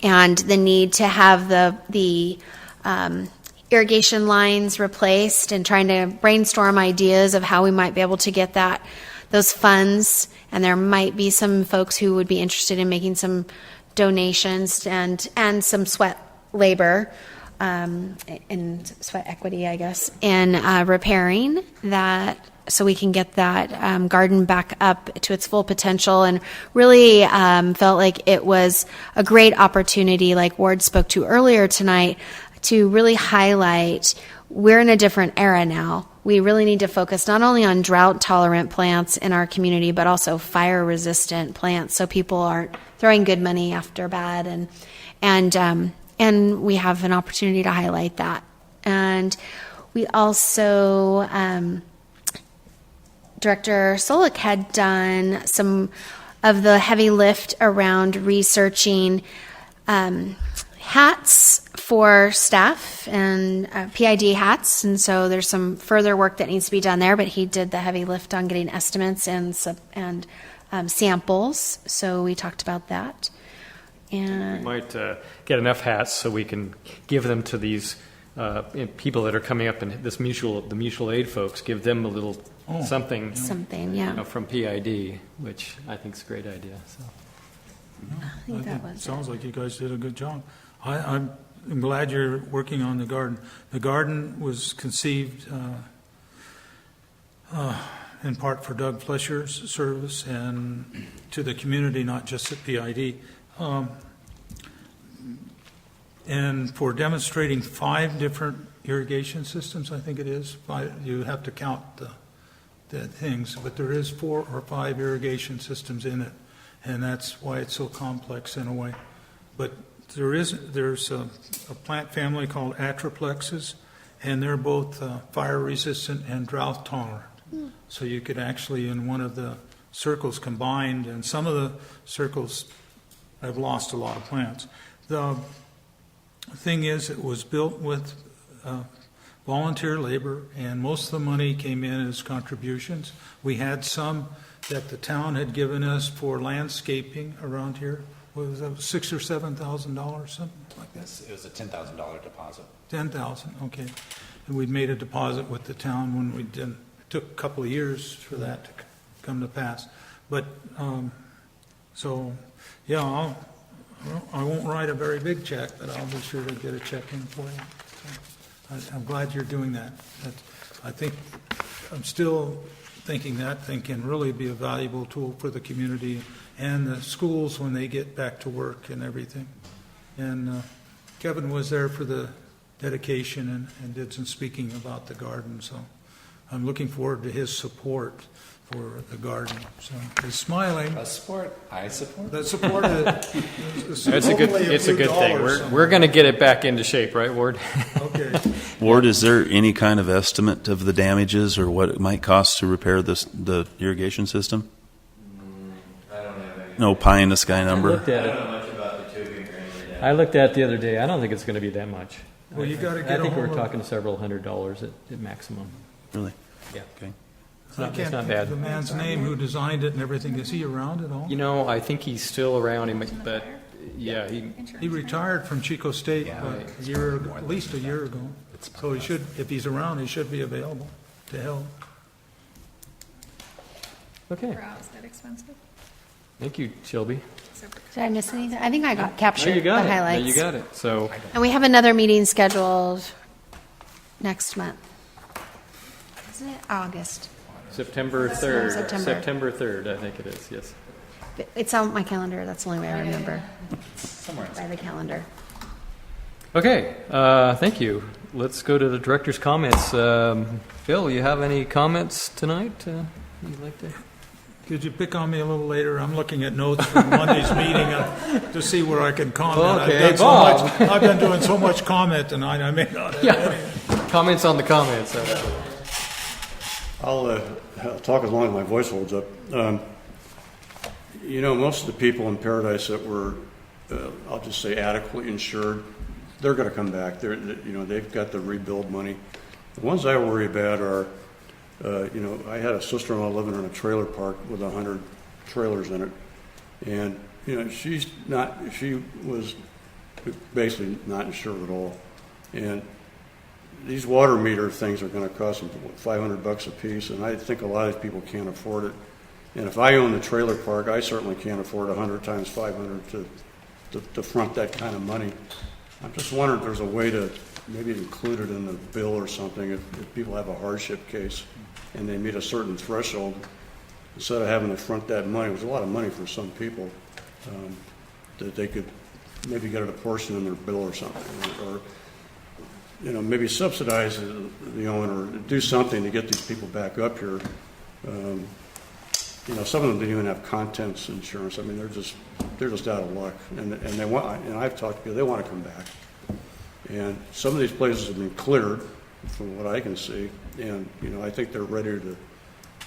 and the need to have the irrigation lines replaced, and trying to brainstorm ideas of how we might be able to get those funds. And there might be some folks who would be interested in making some donations and some sweat labor and sweat equity, I guess, in repairing that, so we can get that garden back up to its full potential. And really felt like it was a great opportunity, like Ward spoke to earlier tonight, to really highlight we're in a different era now. We really need to focus not only on drought-tolerant plants in our community, but also fire-resistant plants, so people aren't throwing good money after bad. And we have an opportunity to highlight that. And we also, Director Solik had done some of the heavy lift around researching hats for staff and PID hats, and so there's some further work that needs to be done there, but he did the heavy lift on getting estimates and samples, so we talked about that. We And might get enough hats so we can give them to these people that are coming up, and the mutual aid folks, give them a little something Something, yeah. from PID, which I think is a great idea. So. I think that was Sounds like you guys did a good job. I'm glad you're working on the garden. The garden was conceived in part for Doug Flesher's service and to the community, not just at PID. And for demonstrating 5 different irrigation systems, I think it is. You have to count the things, but there is 4 or 5 irrigation systems in it, and that's why it's so complex in a way. But there's a plant family called Atroplexes, and they're both fire resistant and drought tolerant. So you could actually, in one of the circles combined, and some of the circles have lost a lot of plants. The thing is, it was built with volunteer labor, and most of the money came in as contributions. We had some that the town had given us for landscaping around here. What was that, $6,000 or $7,000, something like that? It was a $10,000 deposit. 10,000, okay. And we'd made a deposit with the town when we did. It took a couple of years for that to come to pass. But, so, yeah, I won't write a very big check, but I'll be sure to get a check in for you. So I'm glad you're doing that. I think, I'm still thinking that thing can really be a valuable tool for the community and the schools when they get back to work and everything. And Kevin was there for the dedication and did some speaking about the garden, so I'm looking forward to his support for the garden. So he's smiling. I support. The support It's a good thing. We're going to get it back into shape, right, Ward? Okay. Ward, is there any kind of estimate of the damages or what it might cost to repair the irrigation system? I don't have any. No pie in the sky number? Looked at I it. don't know much about the tubing or any of that. I looked at it the other day. I don't think it's going to be that much. Well, you got to I get think a we're hold of. talking several $100s at maximum. Really? Yeah. Okay. It's not, I it's can't not think of bad. the man's name who designed it and everything. Is he around at all? You know, I think he's still around, but yeah, He retired from Chico State Yeah. at least a year ago. So he should, if he's around, he should be available to help. okay. Wow, is that expensive? Thank you, Shelby. Did I miss anything? I think I got captured No, you got the it. No, highlights. you got it. So And we have another meeting scheduled next month. Isn't it August? September 3rd. September. September 3rd, I think it is. Yes. It's on my calendar. That's the only way I remember, Somewhere. by the calendar. Okay. Thank you. Let's go to the director's comments. Phil, you have any comments tonight? You'd like to? Could you pick on me a little later? I'm looking at notes from Monday's meeting to see where I can comment. Okay, Bob. I've been doing so much comment tonight, I may not have any. Comments on the comments. I'll talk as long as my voice holds up. You know, most of the people in Paradise that were, I'll just say, adequately insured, they're going to come back. They've got the rebuild money. The ones I worry about are, I had a sister-in-law living in a trailer park with 100 trailers in it, and she was basically not insured at all, and these water meter things are going to cost them $500 a piece, and I think a lot of people can't afford it. And if I own the trailer park, I certainly can't afford 100 times 500 to front that kind of money. I'm just wondering if there's a way to maybe include it in the bill or something if people have a hardship case and they meet a certain threshold, instead of having to front that money. It was a lot of money for some people, that they could maybe get it a portion in their bill or something, or maybe subsidize the owner, do something to get these people back up here. Some of them didn't even have contents insurance. I mean, they're just out of luck, and they want. And I've talked to people; they want to come back. And some of these places have been cleared, from what I can see, and I think they're ready to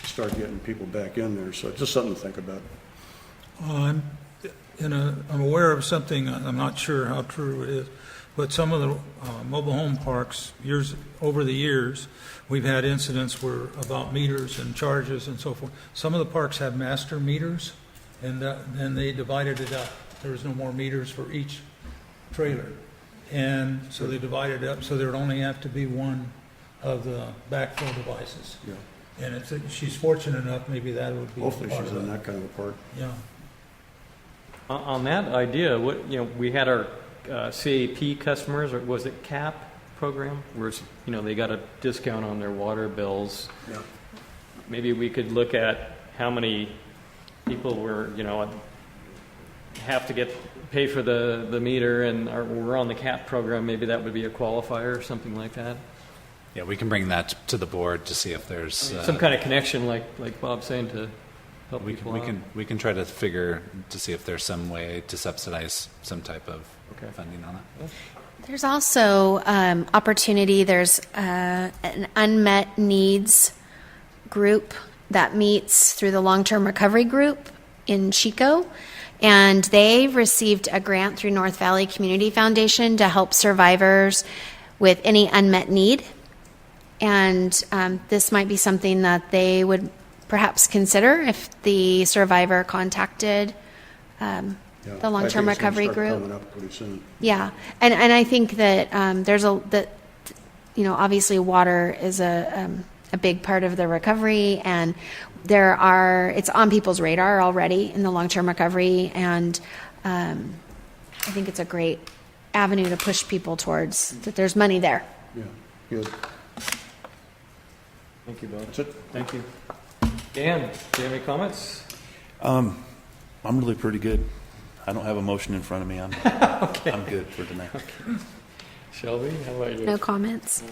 start getting people back in there. So just something to think about. I'm aware of something. I'm not sure how true it is, but some of the mobile home parks, over the years, we've had incidents about meters and charges and so forth. Some of the parks have master meters, and then they divided it up. There was no more meters for each trailer, And so they divided it up, so there would only have to be one of the backflow devices. Yeah. And she's fortunate enough, maybe that would be Hopefully part she's of on it. that kind of a part. Yeah. On that idea, we had our CAP customers, or was it CAP program, where they got a discount on their water bills. Yeah. Maybe we could look at how many people were, have to pay for the meter and we're on the CAP program. Maybe that would be a qualifier or something like that. Yeah, we can bring that to the board to see if there's Some kind of connection, like Bob's saying, to help we people can, out. we can try to figure to see if there's some way to subsidize some type of funding on it. There's also opportunity. There's an unmet needs group that meets through the long-term recovery group in Chico, and they received a grant through North Valley Community Foundation to help survivors with any unmet need. And this might be something that they would perhaps consider if the survivor contacted the long-term recovery group. Coming up pretty soon. Yeah, and I think that obviously water is a big part of the recovery, and it's on people's radar already in the long-term recovery, and I think it's a great avenue to push people towards that. There's money there. Yeah, good. Thank you, Bob. That's it. Thank you. Dan, do you have any comments? I'm really pretty good. I don't have a motion in front of me. I'm good for tonight. Shelby, how about you? No comments.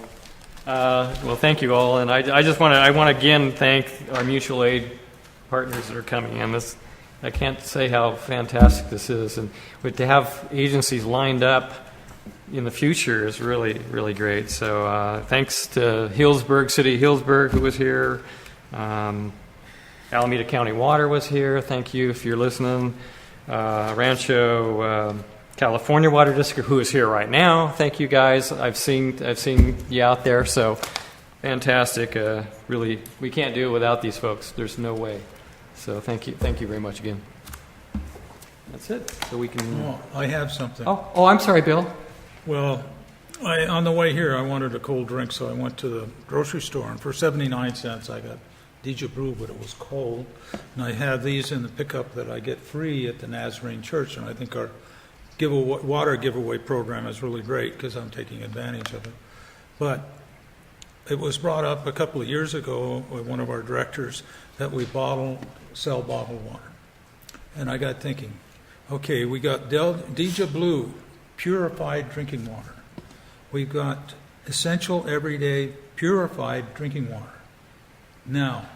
Well, thank you all, and I want to again thank our mutual aid partners that are coming in. I can't say how fantastic this is, and to have agencies lined up in the future is really, really great. So thanks to City of Healdsburg, who was here. Alameda County Water was here. Thank you if you're listening. Rancho California Water District, who is here right now. Thank you guys. I've seen you out there. So fantastic. Really, we can't do it without these folks. There's no way. So thank you very much again. That's it. So we can. Oh, I have something. Oh, I'm sorry, Bill. Well, on the way here, I wanted a cold drink, so I went to the grocery store, and for 79 cents, I got Deja Brew, but it was cold. And I have these in the pickup that I get free at the Nazarene Church, and I think our water giveaway program is really great because I'm taking advantage of it. But it was brought up a couple of years ago with one of our directors that we sell bottled water. And I got thinking, okay, we got Deja Blue, purified drinking water. We've got Essential Everyday purified drinking water. Now,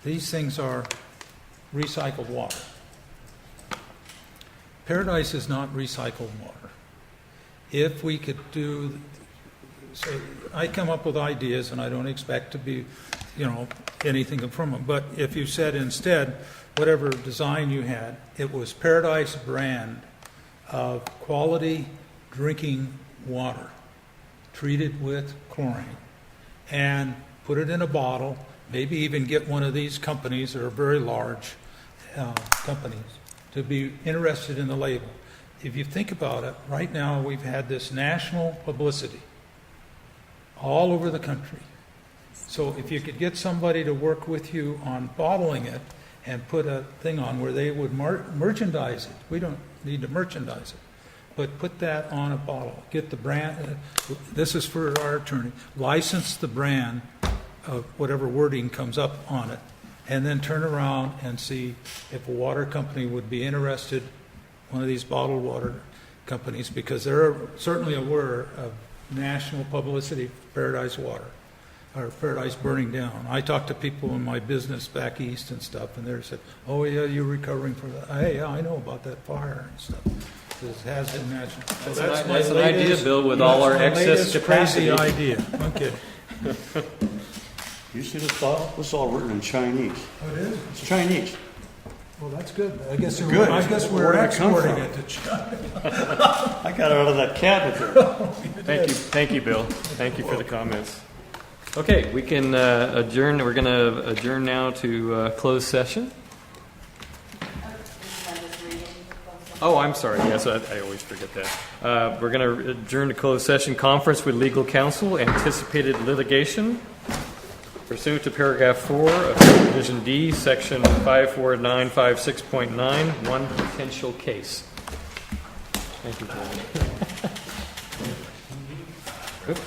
these things are recycled water. Paradise is not recycled water. If we could so I come up with ideas, and I don't expect to be, anything from them. But if you said instead, whatever design you had, it was Paradise brand of quality drinking water, treated with chlorine, and put it in a bottle, maybe even get one of these companies that are very large companies to be interested in the label. If you think about it, right now we've had this national publicity all over the country. So if you could get somebody to work with you on bottling it and put a thing on where they would merchandise it. We don't need to merchandise it. But put that on a bottle. Get the brand. This is for our attorney. License the brand of whatever wording comes up on it. And then turn around and see if a water company would be interested, one of these bottled water companies, because they're certainly aware of national publicity for Paradise Water, or Paradise burning down. I talked to people in my business back east and stuff, and they said, oh yeah, you're recovering from that. Hey, yeah, I know about that fire and stuff. This has been national. So That's an idea, Bill, with all our excess capacity. Crazy idea. Okay. You see this bottle? This is all written in Chinese. Oh, it is? It's Chinese. Well, that's good. I guess Good. we're Where'd it come exporting from? it to China. I got it out of that cabinet there. Thank you, Bill. Thank you for the comments. Okay, we can adjourn. We're going to adjourn now to closed session. Oh, I'm sorry. Yes, I always forget that. We're going to adjourn to closed session conference with legal counsel, anticipated litigation. Pursuant to paragraph 4 of Division D, section 54956.9, one potential case. Thank you, Gordon. Good.